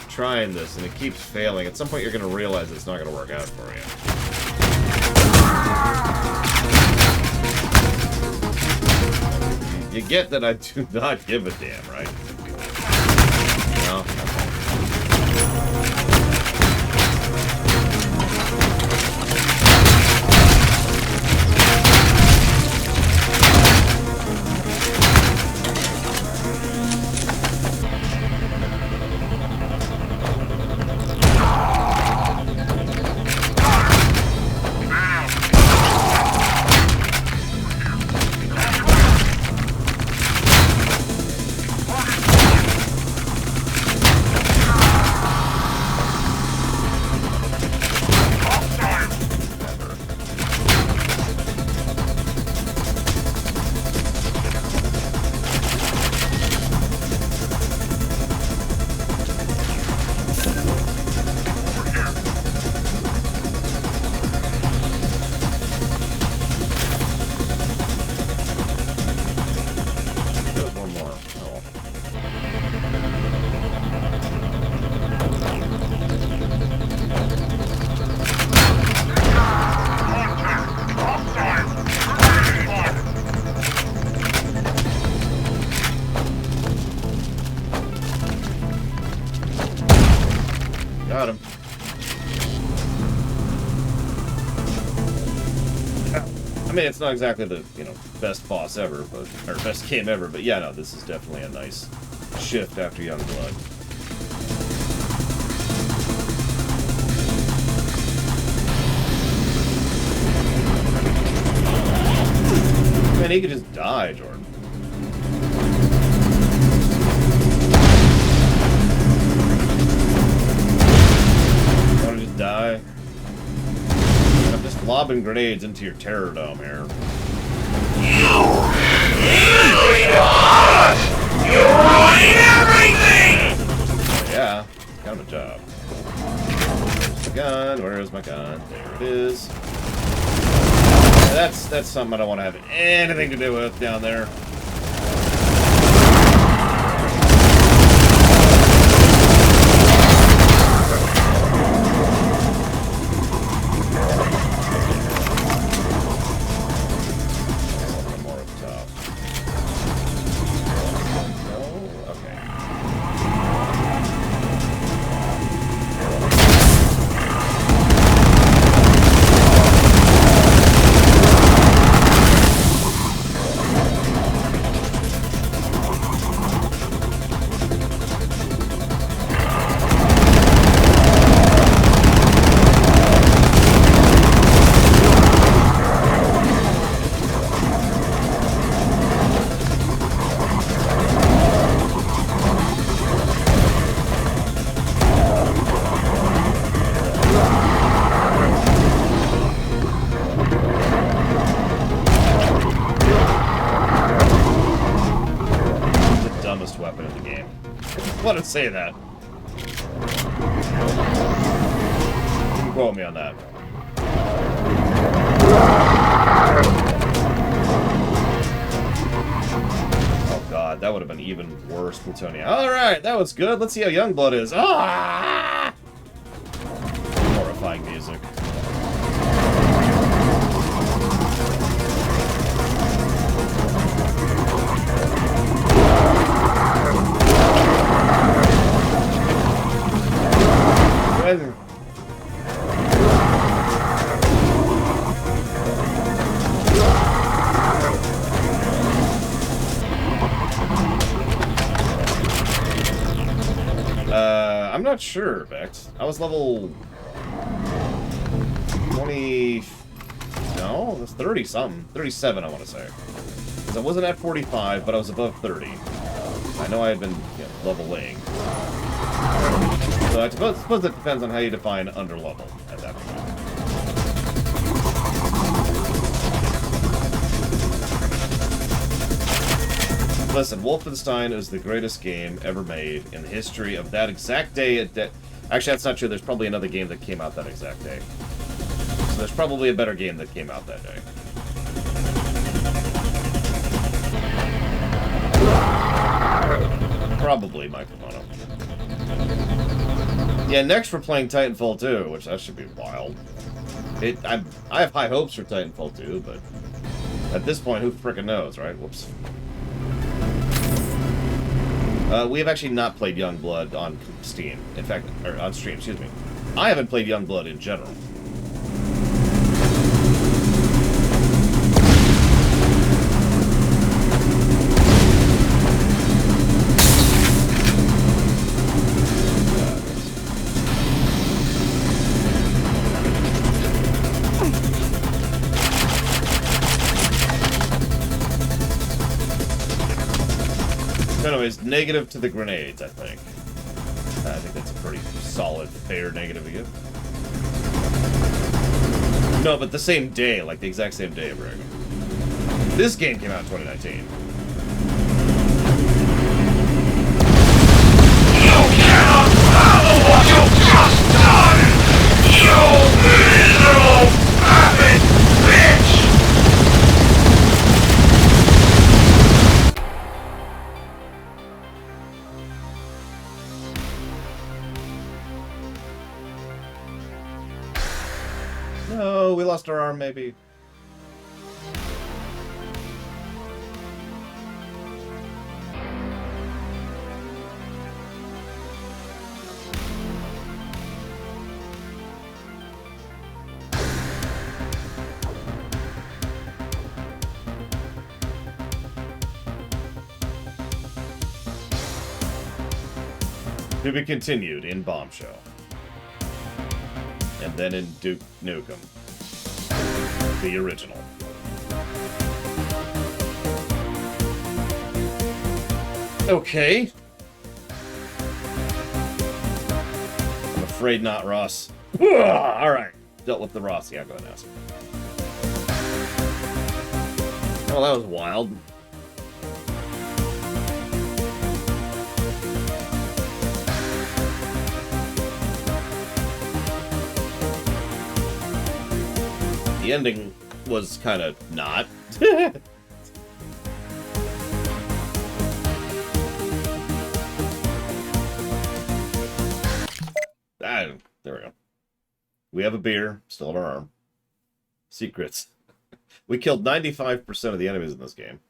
Trying this and it keeps failing. At some point you're going to realize it's not going to work out for you. You get that I do not give a damn, right? No? I mean, it's not exactly the, you know, best boss ever, but or best game ever, but yeah, no, this is definitely a nice shift after Youngblood. Man, he could just die, Jordan. Want to just die? I'm just lobbing grenades into your terror dome here. You You're ruining everything! Yeah, kind of a job. Where's my gun? Where's my gun? There it is. That's something I don't want to have anything to do with down there. Something more up top. No? Okay. Weapon in the game. Let us say that. You can quote me on that. Oh god, that would have been even worse, Plutonium. Alright, that was good. Let's see how Youngblood is. Ah! Horrifying music. I'm not sure, Vex. I was level 20... No, it was 30-something. 37, I want to say. Because I wasn't at 45, but I was above 30. I know I had been, you know, leveling. So I suppose it depends on how you define underlevel at that point. Listen, Wolfenstein is the greatest game ever made in the history of that exact day. Actually, that's not true. There's probably another game that came out that exact day. So there's probably a better game that came out that day. Probably, Michael Mono. Yeah, next we're playing Titanfall 2, which that should be wild. I have high hopes for Titanfall 2, but at this point, who frickin' knows, right? Whoops. We have actually not played Youngblood on Steam. In fact, or on stream, excuse me. I haven't played Youngblood in general. Anyways, negative to the grenades, I think. I think that's a pretty solid, fair negative to give. No, but the same day, like the exact same day, Brig. This game came out in 2019. You cannot follow what you've just done! You miserable, vapid bitch! No, we lost our arm, maybe. To be continued in Bombshell. And then in Duke Nukem. The original. Okay. I'm afraid not, Ross. Alright. Dealt with the Ross. Yeah, go ahead and ask. Oh, that was wild. The ending was kind of not. There we go. We have a beer, still in our arm. Secrets. We killed 95% of the enemies in this game.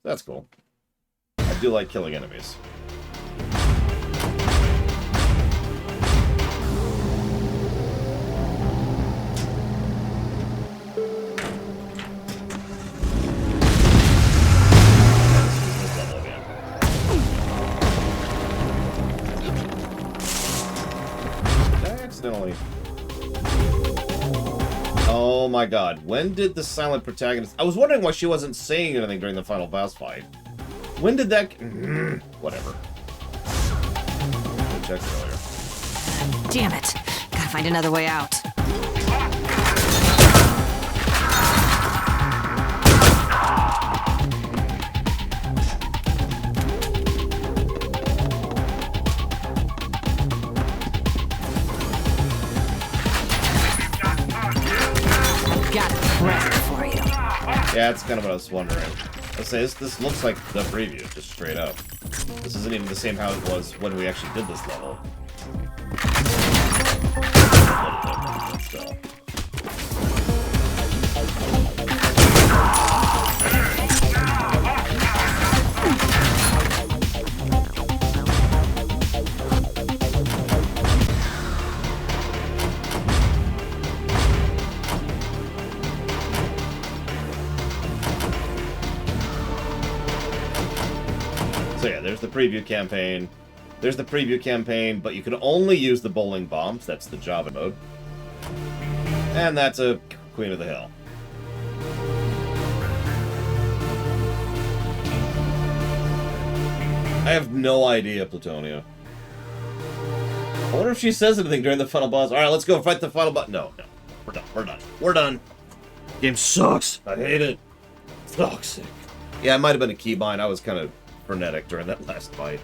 That's cool. I do like killing enemies. Accidentally. Oh my god. When did the silent protagonist... I was wondering why she wasn't saying anything during the final boss fight. When did that... Whatever. I checked earlier. Damn it. Gotta find another way out. Yeah, that's kind of what I was wondering. Let's say this looks like the preview, just straight up. This isn't even the same how it was when we actually did this level. So. So yeah, there's the preview campaign. There's the preview campaign, but you can only use the bowling bombs. That's the Java mode. And that's a Queen of the Hill. I have no idea, Plutonia. I wonder if she says anything during the final boss. Alright, let's go fight the final boss. No. We're done. We're done. We're done. Game sucks. I hate it. Toxic. Yeah, it might have been a keybind. I was kind of frenetic during that last fight.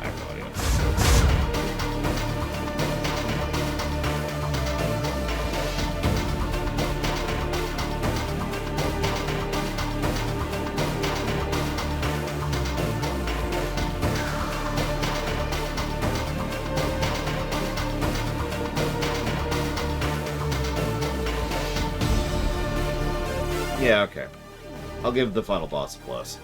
I have no idea. Yeah, okay. I'll give the final boss a plus.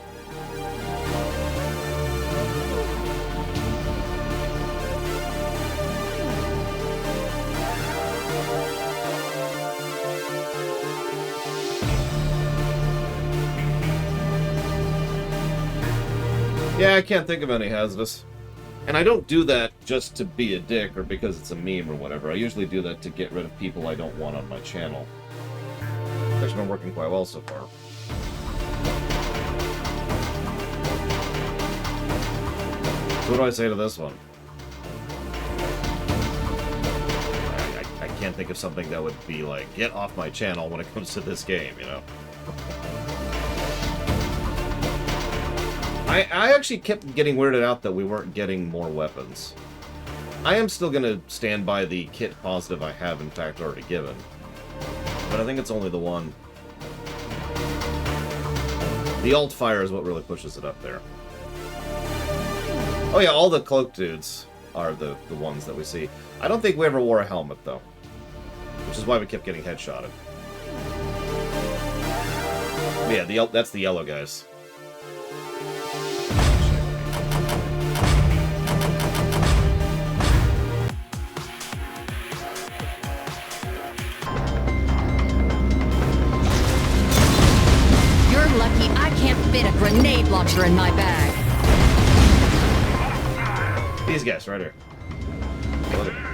Yeah, I can't think of any hazardous. And I don't do that just to be a dick or because it's a meme or whatever. I usually do that to get rid of people I don't want on my channel. It's actually been working quite well so far. So what do I say to this one? I can't think of something that would be like, get off my channel when it comes to this game, you know? I actually kept getting weirded out that we weren't getting more weapons. I am still going to stand by the kit positive I have, in fact, already given. But I think it's only the one. The alt fire is what really pushes it up there. Oh yeah, all the cloak dudes are the ones that we see. I don't think we ever wore a helmet, though. Which is why we kept getting headshotted. Yeah, that's the yellow guys. Lucky I can't fit a grenade launcher in my bag. These guys, right here. Look at them.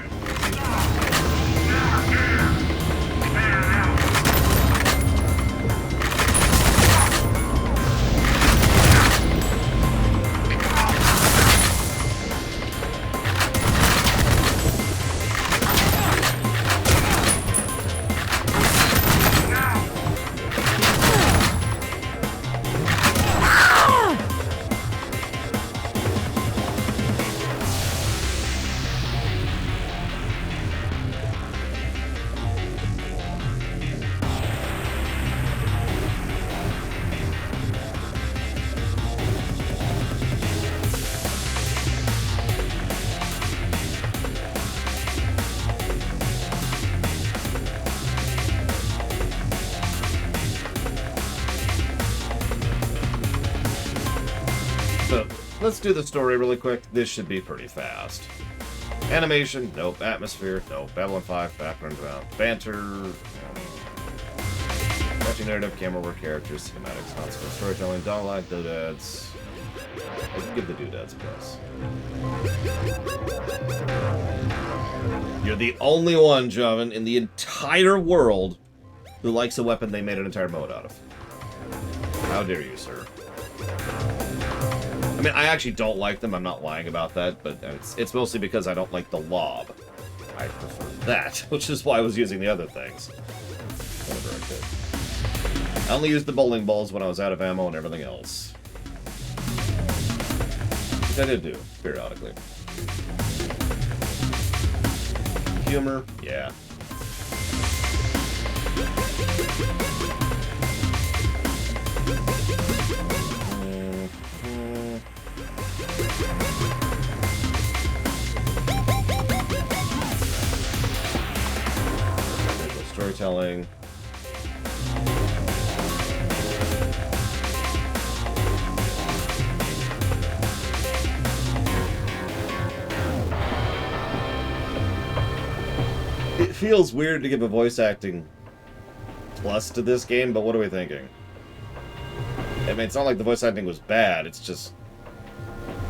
So, let's do the story really quick. This should be pretty fast. Animation, nope. Atmosphere, nope. Babylon 5, background, banter, watching narrative, camera work, characters, cinematics, non-script storytelling, dialogue, doodads. I can give the doodads a plus. You're the only one, Joven, in the entire world who likes a weapon they made an entire mode out of. How dare you, sir? I mean, I actually don't like them. I'm not lying about that, but it's mostly because I don't like the lob. I prefer that, which is why I was using the other things. Whatever I could. I only used the bowling balls when I was out of ammo and everything else. Which I did do, periodically. Humor, yeah. Storytelling. It feels weird to give a voice acting plus to this game, but what are we thinking? I mean, it's not like the voice acting was bad, it's just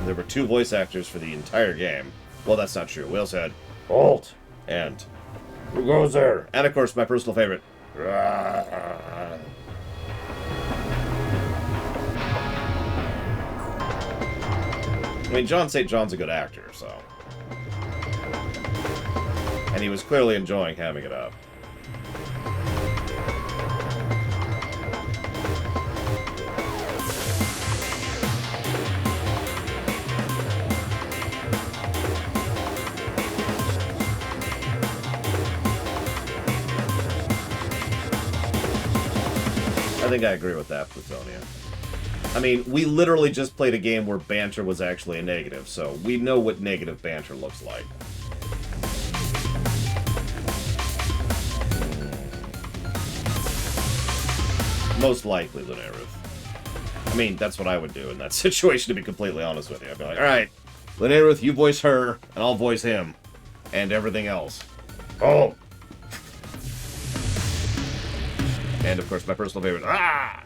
there were 2 voice actors for the entire game. Well, that's not true. We also had Alt and who goes there? And of course, my personal favorite. I mean, John St. John's a good actor, so. And he was clearly enjoying having it up. I think I agree with that, Plutonia. I mean, we literally just played a game where banter was actually a negative, so we know what negative banter looks like. Most likely, Lunaruth. I mean, that's what I would do in that situation, to be completely honest with you. I'd be like, alright, Lunaruth, you voice her, and I'll voice him. And everything else. Oh! And, of course, my personal favorite. Ah!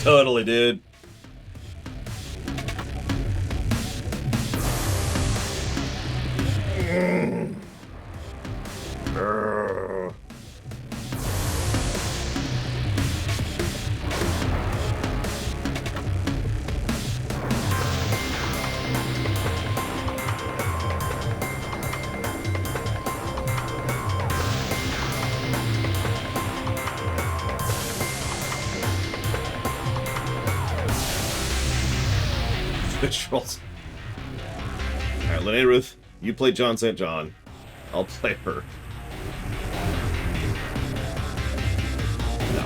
Totally, dude. Visuals. Alright, Lene Ruth, you play John St. John. I'll play her. No.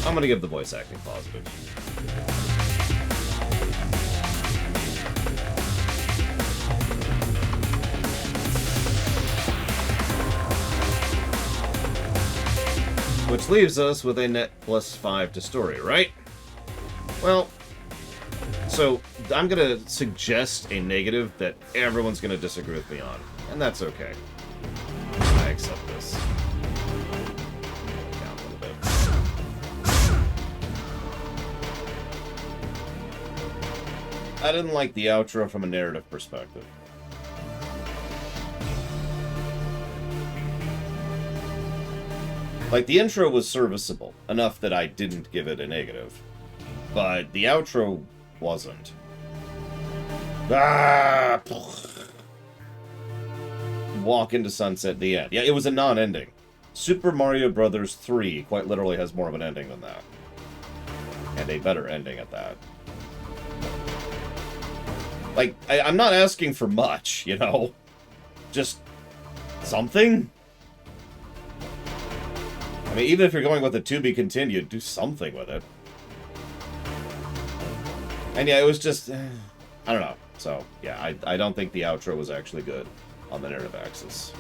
I'm gonna give the voice acting positive. Which leaves us with a net +5 to story, right? Well, so I'm gonna suggest a negative that everyone's gonna disagree with me on, and that's okay. I accept this. I didn't like the outro from a narrative perspective. Like, the intro was serviceable, enough that I didn't give it a negative. But the outro wasn't. Ah! Walk into sunset, the end. Yeah, it was a non-ending. Super Mario Bros. 3 quite literally has more of an ending than that. And a better ending at that. Like, I'm not asking for much, you know? Just something? I mean, even if you're going with a to be continued, do something with it. And yeah, it was just... I don't know. So, yeah, I don't think the outro was actually good on the narrative axis.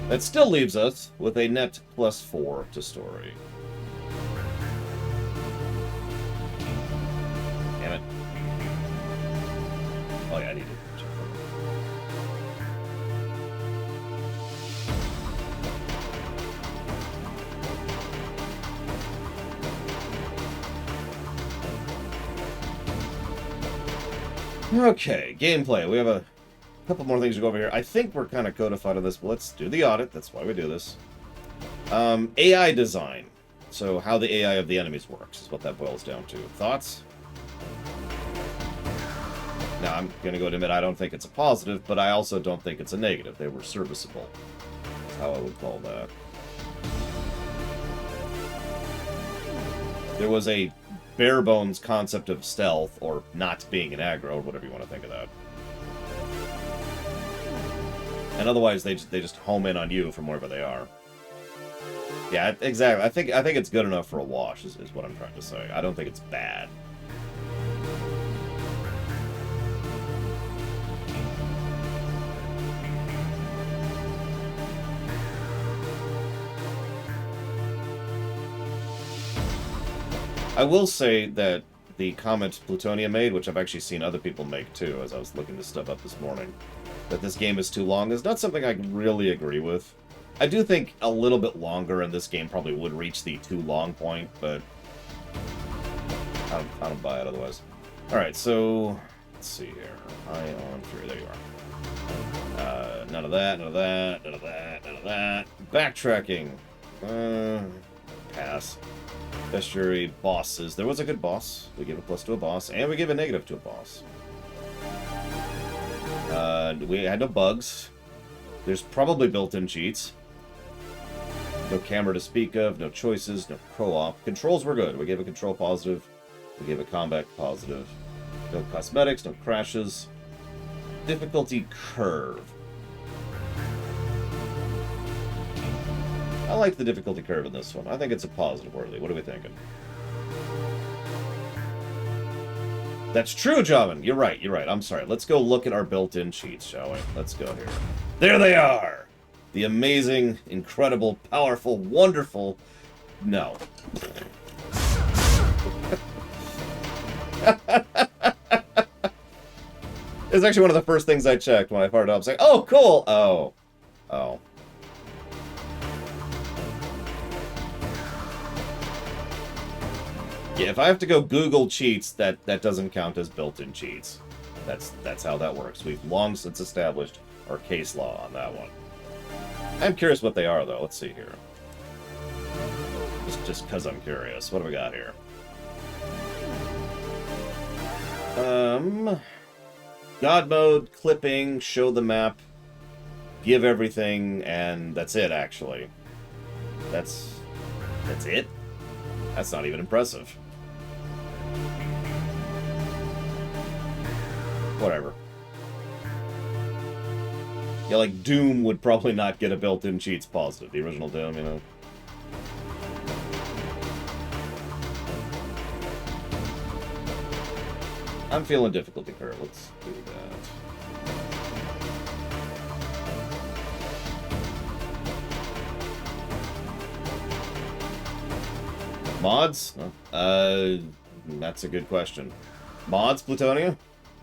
That still leaves us with a net +4 to story. Damn it. Oh yeah, I need to check that. Okay, gameplay. We have a couple more things to go over here. I think we're kind of codified on this, but let's do the audit. That's why we do this. AI design. So how the AI of the enemies works is what that boils down to. Thoughts? Now, I'm going to go to admit I don't think it's a positive, but I also don't think it's a negative. They were serviceable. That's how I would call that. There was a bare bones concept of stealth, or not being an aggro, or whatever you want to think of that. And otherwise, they just home in on you from wherever they are. Yeah, exactly. I think it's good enough for a wash, is what I'm trying to say. I don't think it's bad. I will say that the comment Plutonia made, which I've actually seen other people make too, as I was looking this stuff up this morning, that this game is too long, is not something I really agree with. I do think a little bit longer in this game probably would reach the too long point, but I don't buy it otherwise. Alright, so let's see here. Eye on 3, there you are. None of that, none of that, none of that, none of that. Backtracking. Pass. Best jury, bosses. There was a good boss. We gave a plus to a boss, and we gave a negative to a boss. We had no bugs. There's probably built-in cheats. No camera to speak of, no choices, no co-op. Controls were good. We gave a control positive. We gave a combat positive. No cosmetics, no crashes. Difficulty curve. I like the difficulty curve in this one. I think it's a positive worthy. What are we thinking? That's true, Javan. You're right, you're right. I'm sorry. Let's go look at our built-in cheats, shall we? Let's go here. There they are! The amazing, incredible, powerful, wonderful... No. It's actually one of the first things I checked when I fired up. I was like, oh, cool! Oh. Oh. Yeah, if I have to go Google cheats, that doesn't count as built-in cheats. That's how that works. We've long since established our case law on that one. I'm curious what they are, though. Let's see here. Just because I'm curious. What do we got here? God mode, clipping, show the map, give everything, and that's it, actually. That's it? That's not even impressive. Whatever. Yeah, like, Doom would probably not get a built-in cheats positive. The original Doom, you know? I'm feeling difficulty curve. Let's do that. Mods? That's a good question. Mods, Plutonia?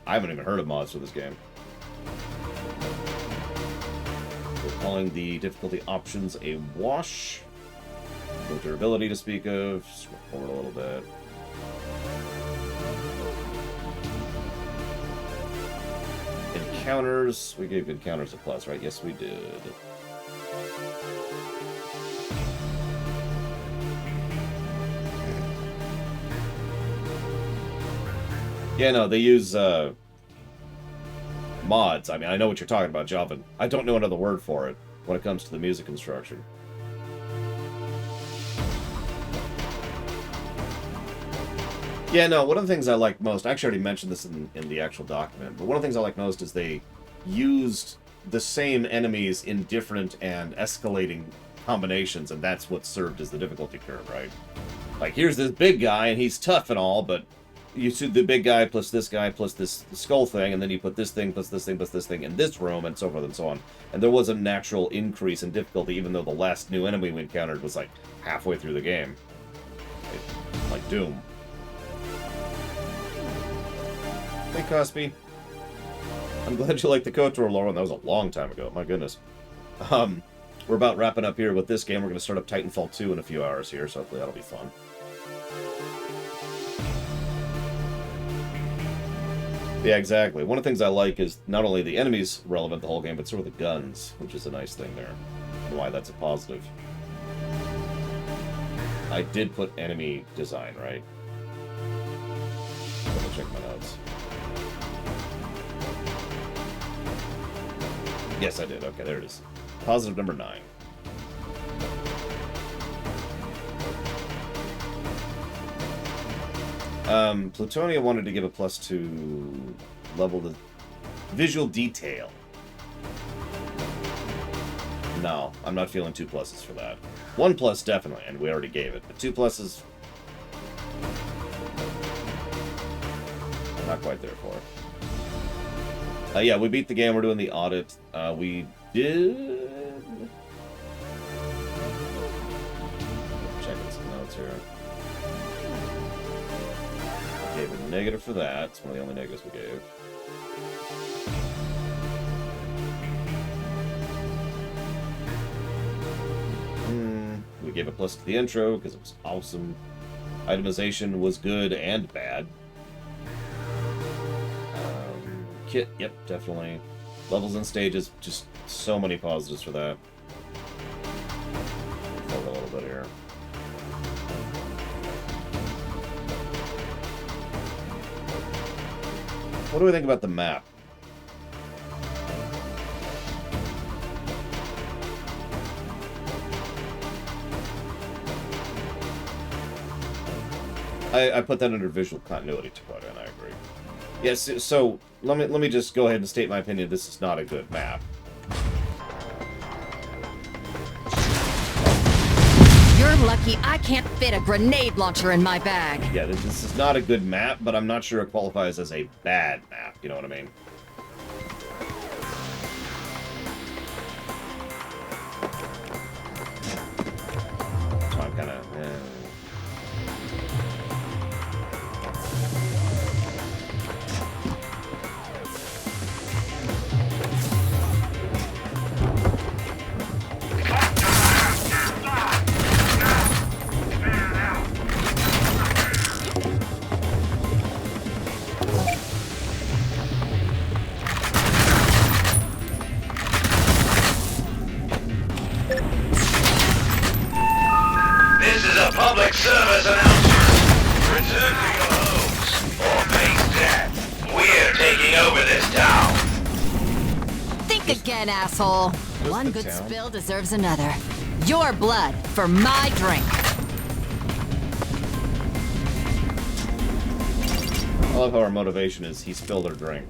I haven't even heard of mods for this game. We're calling the difficulty options a wash. No durability to speak of. Scroll forward a little bit. Encounters. We gave encounters a plus, right? Yes, we did. Yeah, no, they use mods. I mean, I know what you're talking about, Java. I don't know another word for it when it comes to the music construction. Yeah, no, one of the things I like most, I actually already mentioned this in the actual document, but one of the things I like most is they used the same enemies in different and escalating combinations, and that's what served as the difficulty curve, right? Like, here's this big guy, and he's tough and all, but you see the big guy plus this guy plus this skull thing, and then you put this thing plus this thing plus this thing in this room, and so forth and so on. And there was a natural increase in difficulty, even though the last new enemy we encountered was like halfway through the game. Like Doom. Hey, Cosby. I'm glad you liked the KOTOR lore, and that was a long time ago. My goodness. We're about wrapping up here with this game. We're going to start up Titanfall 2 in a few hours here, so hopefully that'll be fun. Yeah, exactly. One of the things I like is not only the enemies relevant the whole game, but sort of the guns, which is a nice thing there. And why that's a positive. I did put enemy design, right? Double check my notes. Yes, I did. Okay, there it is. Positive number 9. Plutonia wanted to give a plus to level the visual detail. No, I'm not feeling 2 pluses for that. 1 plus definitely, and we already gave it. But 2 pluses, I'm not quite there for it. Yeah, we beat the game. We're doing the audit. We did... Checking some notes here. We gave a negative for that. It's one of the only negatives we gave. We gave a plus to the intro because it was awesome. Itemization was good and bad. Kit, yep, definitely. Levels and stages, just so many positives for that. Forward a little bit here. What do we think about the map? I put that under visual continuity to quote, and I agree. Yes, so let me just go ahead and state my opinion. This is not a good map. You're lucky I can't fit a grenade launcher in my bag. Yeah, this is not a good map, but I'm not sure it qualifies as a bad map. You know what I mean? So I'm kind of... Public service announcement. Return to your homes or face death. We're taking over this town. Think again, asshole. One good town? spill deserves another. Your blood for my drink. I love how our motivation is he spilled her drink.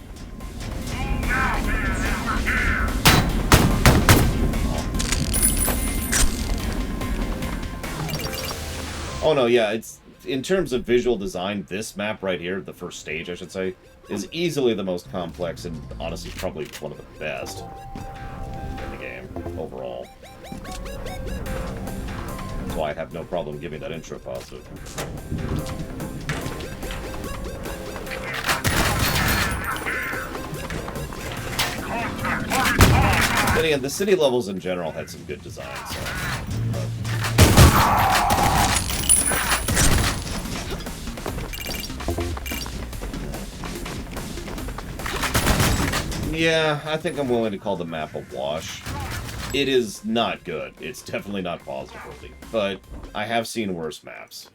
Oh no, yeah, it's in terms of visual design, this map right here, the first stage I should say, is easily the most complex and honestly probably one of the best in the game overall. So why I have no problem giving that intro positive. Then again, the city levels in general had some good designs. So. Yeah, I think I'm willing to call the map a wash. It is not good. It's definitely not positive-worthy. But I have seen worse maps.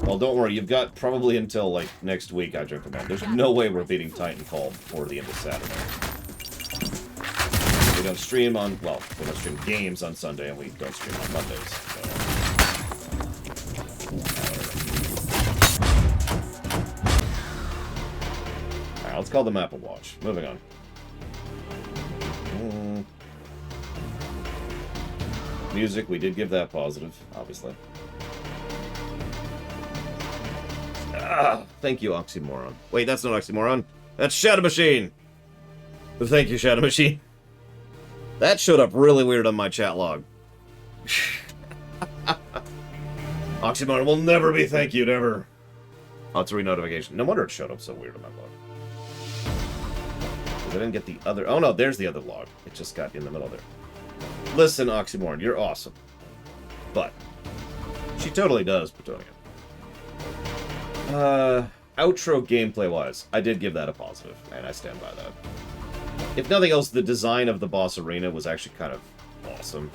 Well, don't worry. You've got probably until, like, next week, I'd recommend. There's no way we're beating Titanfall before the end of Saturday. We don't stream on... Well, we don't stream games on Sunday, and we don't stream on Mondays. So. Alright, let's call the map a watch. Moving on. Music, we did give that positive, obviously. Ah, thank you, Oxymoron. Wait, that's not Oxymoron. That's Shadow Machine! Thank you, Shadow Machine. That showed up really weird on my chat log. Oxymoron will never be thank you, never. Oh, it's a re-notification. No wonder it showed up so weird on my log. Because I didn't get the other... Oh, no, there's the other log. It just got in the middle there. Listen, Oxymoron, you're awesome. But she totally does, Plutonium. Outro gameplay-wise, I did give that a positive, and I stand by that. If nothing else, the design of the boss arena was actually kind of awesome.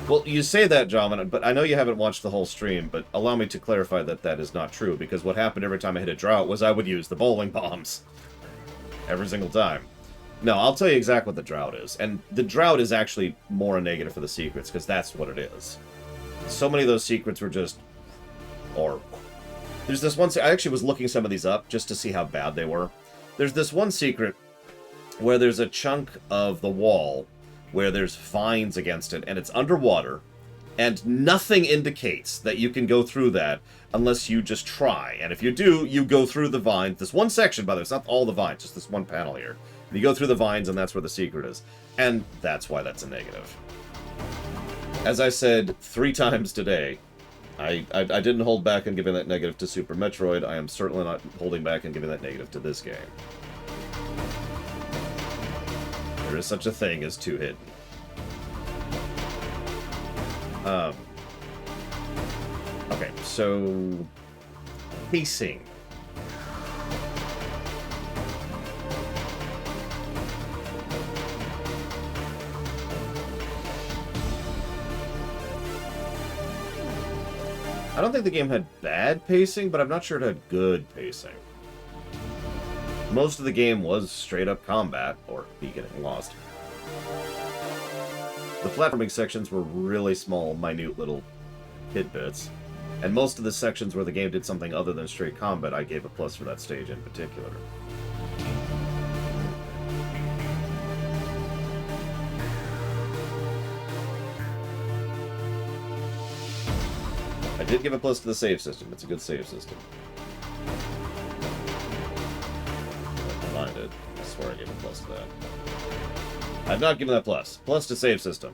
Well, you say that, John, but I know you haven't watched the whole stream, but allow me to clarify that that is not true, because what happened every time I hit a drought was I would use the bowling bombs. Every single time. No, I'll tell you exactly what the drought is. And the drought is actually more a negative for the secrets, because that's what it is. So many of those secrets were just... Or... There's this one... I actually was looking some of these up just to see how bad they were. There's this one secret where there's a chunk of the wall where there's vines against it, and it's underwater, and nothing indicates that you can go through that unless you just try. And if you do, you go through the vines. This one section, by the way, it's not all the vines, just this one panel here. You go through the vines, and that's where the secret is. And that's why that's a negative. As I said 3 times today, I didn't hold back on giving that negative to Super Metroid. I am certainly not holding back on giving that negative to this game. There is such a thing as too hidden. Okay, so... Pacing. I don't think the game had bad pacing, but I'm not sure it had good pacing. Most of the game was straight-up combat, or me getting lost. The platforming sections were really small, minute little tidbits. And most of the sections where the game did something other than straight combat, I gave a plus for that stage in particular. I did give a plus to the save system. It's a good save system. I find it. I swear I gave a plus to that. I've not given that plus. Plus to save system.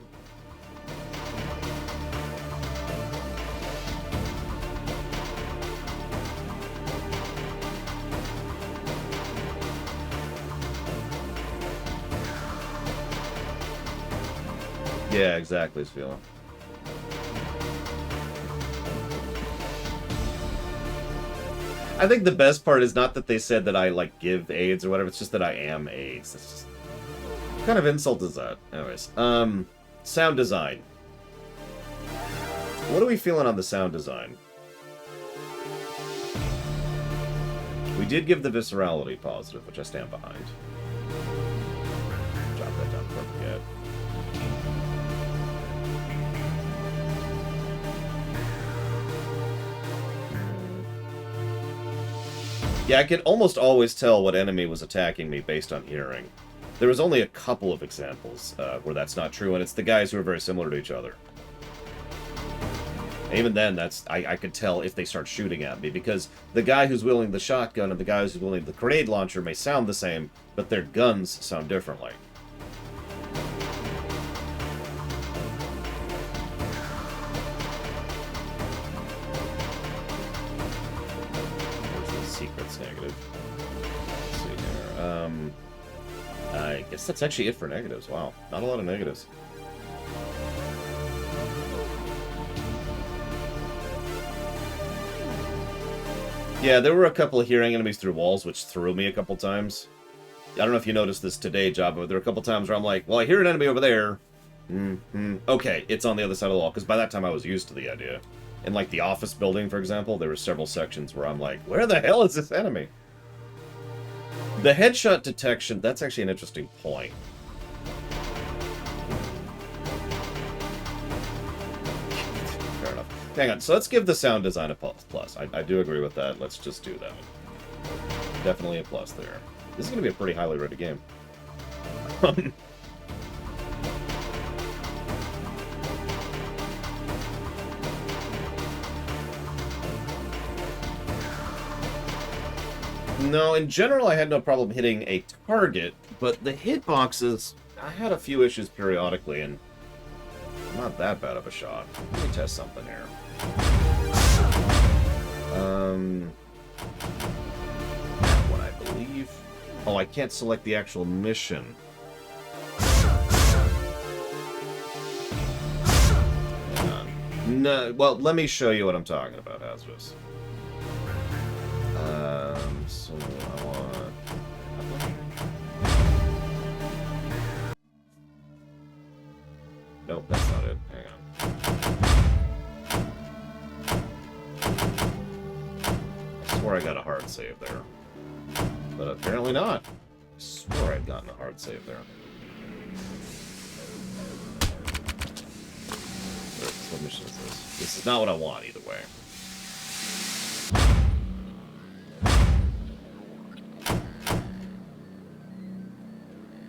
Yeah, exactly, Sphila. I think the best part is not that they said that I, like, give AIDS or whatever, it's just that I am AIDS. That's just... What kind of insult is that? Anyways, sound design. What are we feeling on the sound design? We did give the viscerality positive, which I stand behind. Drop that down before I forget. Yeah, I could almost always tell what enemy was attacking me based on hearing. There was only a couple of examples where that's not true, and it's the guys who are very similar to each other. Even then, I could tell if they start shooting at me, because the guy who's wielding the shotgun and the guy who's wielding the grenade launcher may sound the same, but their guns sound differently. Where's the secrets negative? Let's see here. I guess that's actually it for negatives. Wow, not a lot of negatives. Yeah, there were a couple of hearing enemies through walls, which threw me a couple times. I don't know if you noticed this today, Jabba, but there were a couple times where I'm like, well, I hear an enemy over there. Okay, it's on the other side of the wall, because by that time I was used to the idea. In, like, the office building, for example, there were several sections where I'm like, where the hell is this enemy? The headshot detection, that's actually an interesting point. Fair enough. Hang on, so let's give the sound design a plus. I do agree with that. Let's just do that. Definitely a plus there. This is going to be a pretty highly rated game. No, in general, I had no problem hitting a target, but the hitboxes, I had a few issues periodically, and not that bad of a shot. Let me test something here. That one, I believe. Oh, I can't select the actual mission. Hang on. No, well, let me show you what I'm talking about, Hazardous. So I want... Nope, that's not it. Hang on. I swore I got a hard save there. But apparently not. I swore I'd gotten a hard save there. What mission is this? This is not what I want either way.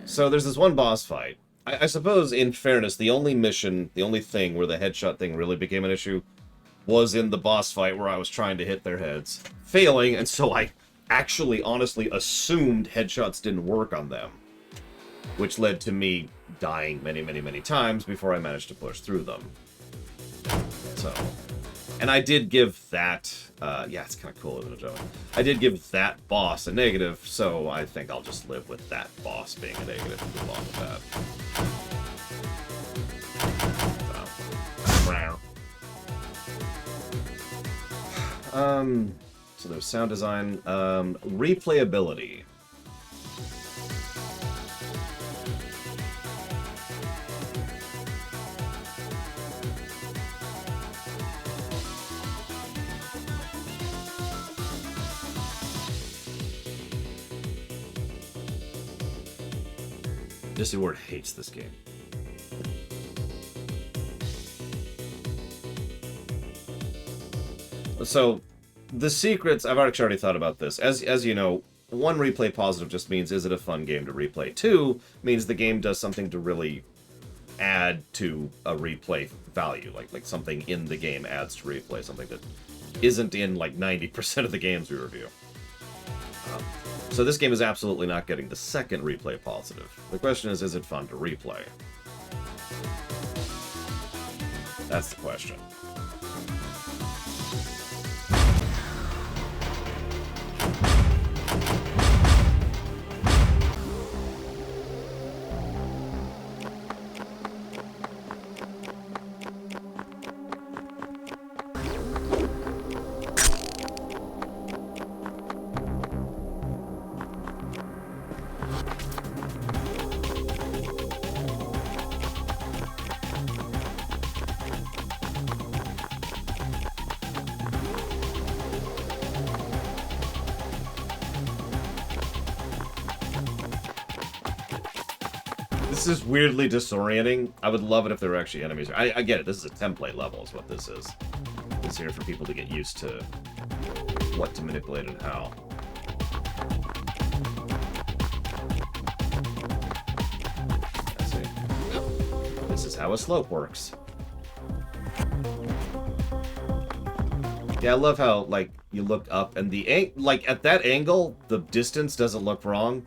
So there's this one boss fight. I suppose, in fairness, the only mission, the only thing where the headshot thing really became an issue was in the boss fight where I was trying to hit their heads, failing, and so I actually honestly assumed headshots didn't work on them, which led to me dying many times before I managed to push through them. So, and I did give that, yeah, it's kind of cool, isn't it, Joe? I did give that boss a negative, so I think I'll just live with that boss being a negative and move on with that. So there's sound design, replayability. Jesse Ward hates this game. So, the secrets, I've already thought about this. As you know, one, replay positive just means, is it a fun game to replay? Two, means the game does something to really add to a replay value. Like something in the game adds to replay, something that isn't in like 90% of the games we review. So this game is absolutely not getting the second replay positive. The question is it fun to replay? That's the question. This is weirdly disorienting. I would love it if there were actually enemies. I get it. This is a template level is what this is. It's here for people to get used to what to manipulate and how. Let's see. This is how a slope works. Yeah, I love how, like, you look up and like, at that angle, the distance doesn't look wrong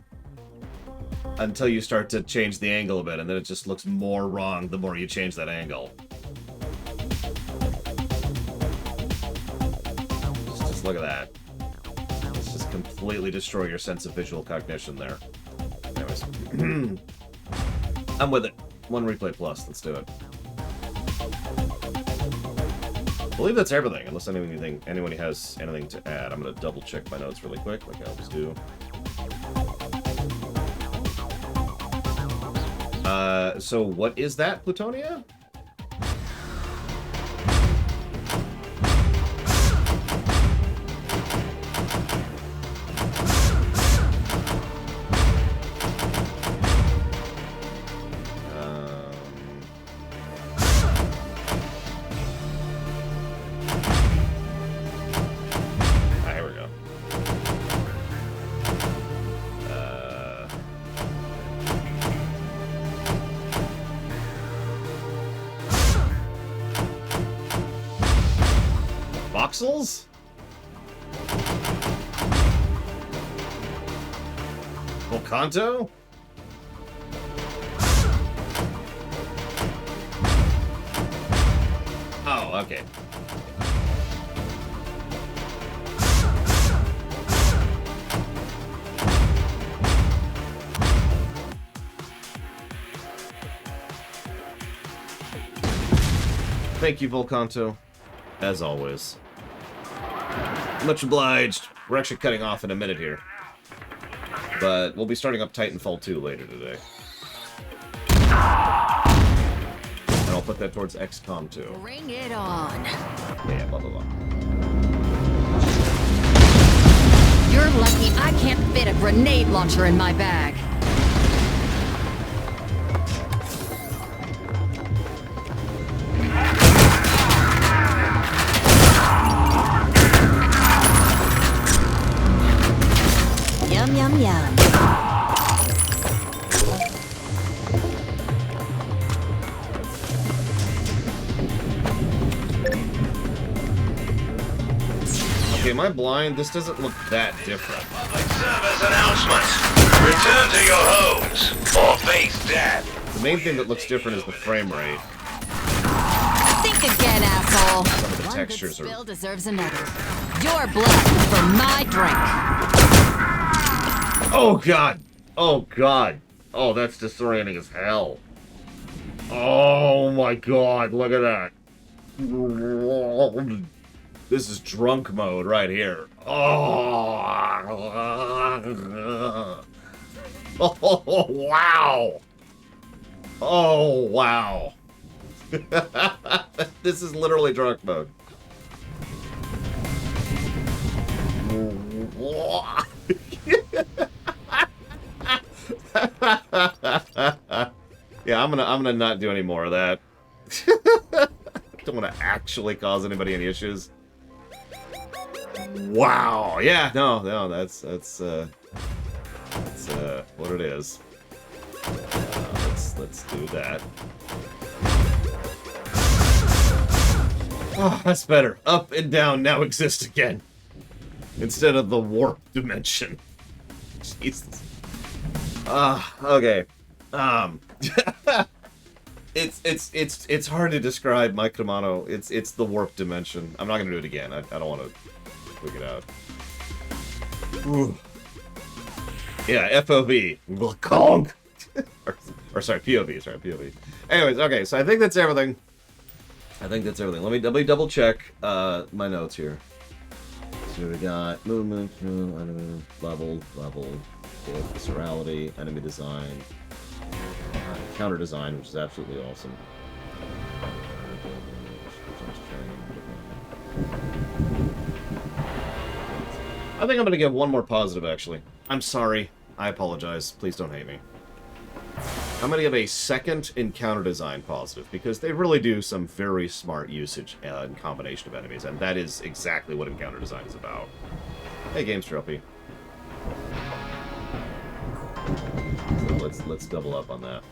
until you start to change the angle a bit, and then it just looks more wrong the more you change that angle. Just look at that. Let's just completely destroy your sense of visual cognition there. Anyways. I'm with it. One replay plus. Let's do it. I believe that's everything, unless anyone has anything to add. I'm going to double check my notes really quick, like I always do. So what is that, Plutonia? Here we go. Voxels? Volcanto? Oh, okay. Thank you, Volcanto. As always. Much obliged. We're actually cutting off in a minute here. But we'll be starting up Titanfall 2 later today. And I'll put that towards XCOM 2. Bring it on. Yeah, blah, blah, blah. You're lucky I can't fit a grenade launcher in my bag. Yum, yum, yum. Okay, am I blind? This doesn't look that different. Service announcements. Return to your homes or face death. The main thing that looks different is the frame rate. Think again, asshole. Some of the One textures good are... spill deserves another. Your blood for my drink. Oh, God! Oh, God! Oh, that's disorienting as hell. Oh, my God, look at that. This is drunk mode right here. Oh, oh wow. Oh, wow. This is literally drunk mode. Yeah, I'm gonna not do any more of that. Don't want to actually cause anybody any issues. Wow. Yeah. No. That's what it is. Let's do that. Oh, that's better. Up and down now exist again, instead of the warp dimension. Jesus. Okay. It's hard to describe my Kamano. It's the warp dimension. I'm not gonna do it again. I don't want to tweak it out. Ooh. Yeah, FOV. Kong. or sorry, POV. Sorry, POV. Anyways, okay. So I think that's everything. Let me double check my notes here. So we got movement, enemy, level, viscerality, enemy design, counter design, which is absolutely awesome. I think I'm going to give one more positive, actually. I'm sorry. I apologize. Please don't hate me. I'm going to give a second encounter design positive, because they really do some very smart usage and combination of enemies, and that is exactly what encounter design is about. Hey, Games Trophy. So let's double up on that.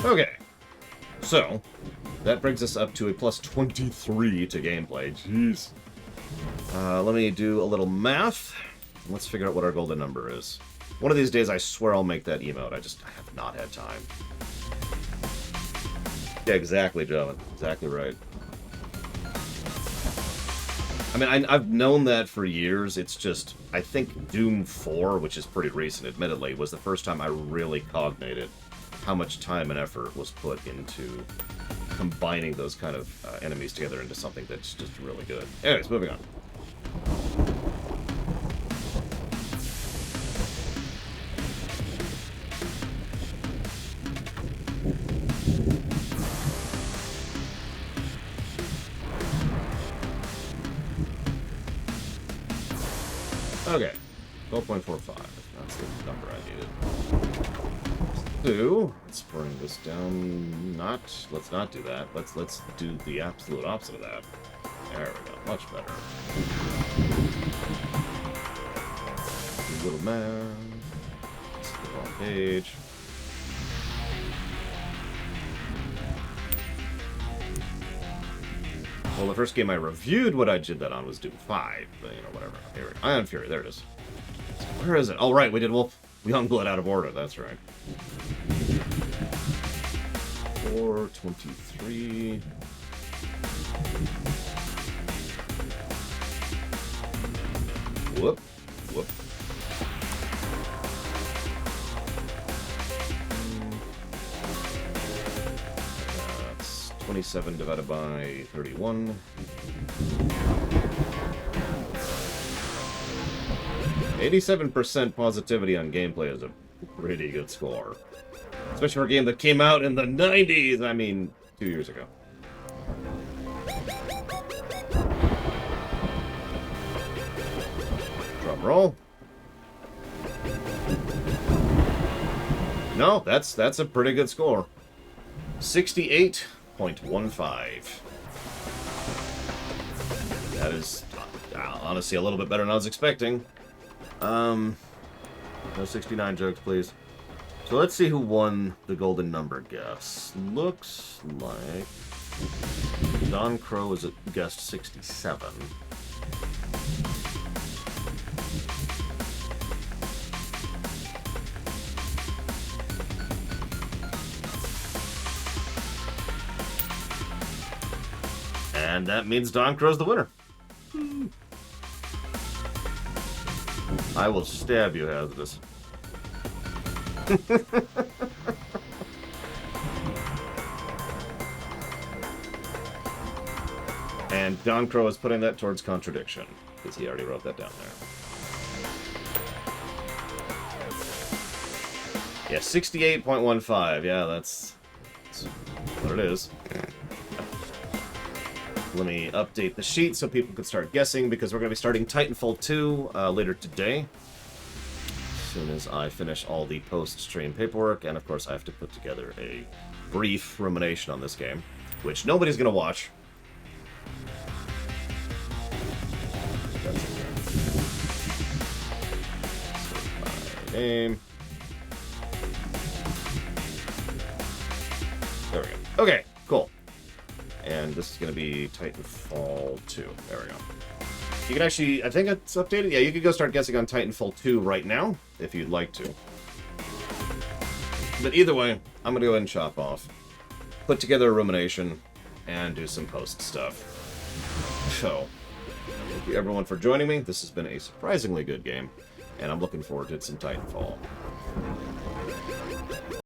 Okay. So, that brings us up to a plus 23 to gameplay. Jeez. Let me do a little math. Let's figure out what our golden number is. One of these days, I swear I'll make that emote. I have not had time. Yeah, exactly, Joe. Exactly right. I mean, I've known that for years. It's just, I think Doom 4, which is pretty recent, admittedly, was the first time I really cognated how much time and effort was put into combining those kind of enemies together into something that's just really good. Anyways, moving on. Okay, 12.45. That's the number I needed. So, let's bring this down. Let's not do that. Let's do the absolute opposite of that. There we go. Much better. Little man. This is the wrong page. Well, the first game I reviewed what I did that on was Doom 5, but, you know, whatever. Here we go. Ion Fury, there it is. Where is it? Oh, right, we did Youngblood out of order, that's right. 423. Whoop. 27 divided by 31. 87% positivity on gameplay is a pretty good score. Especially for a game that came out in the 90s! I mean, 2 years ago. Drum roll. No, that's a pretty good score. 68.15. That is honestly a little bit better than I was expecting. No 69 jokes, please. So let's see who won the golden number guess. Looks like Don Crow is at guessed 67. And that means Don Crow's the winner. I will stab you, Hazardous. And Don Crow is putting that towards contradiction, because he already wrote that down there. Yeah, 68.15. Yeah, that's what it is. Let me update the sheet so people can start guessing, because we're going to be starting Titanfall 2 later today. As soon as I finish all the post-stream paperwork, and of course I have to put together a brief rumination on this game, which nobody's going to watch. That's name. There we go. Okay, cool. And this is going to be Titanfall 2. There we go. You can actually, I think it's updated. Yeah, you could go start guessing on Titanfall 2 right now, if you'd like to. But either way, I'm going to go ahead and chop off, put together a rumination, and do some post stuff. So, thank you everyone for joining me. This has been a surprisingly good game, and I'm looking forward to some Titanfall.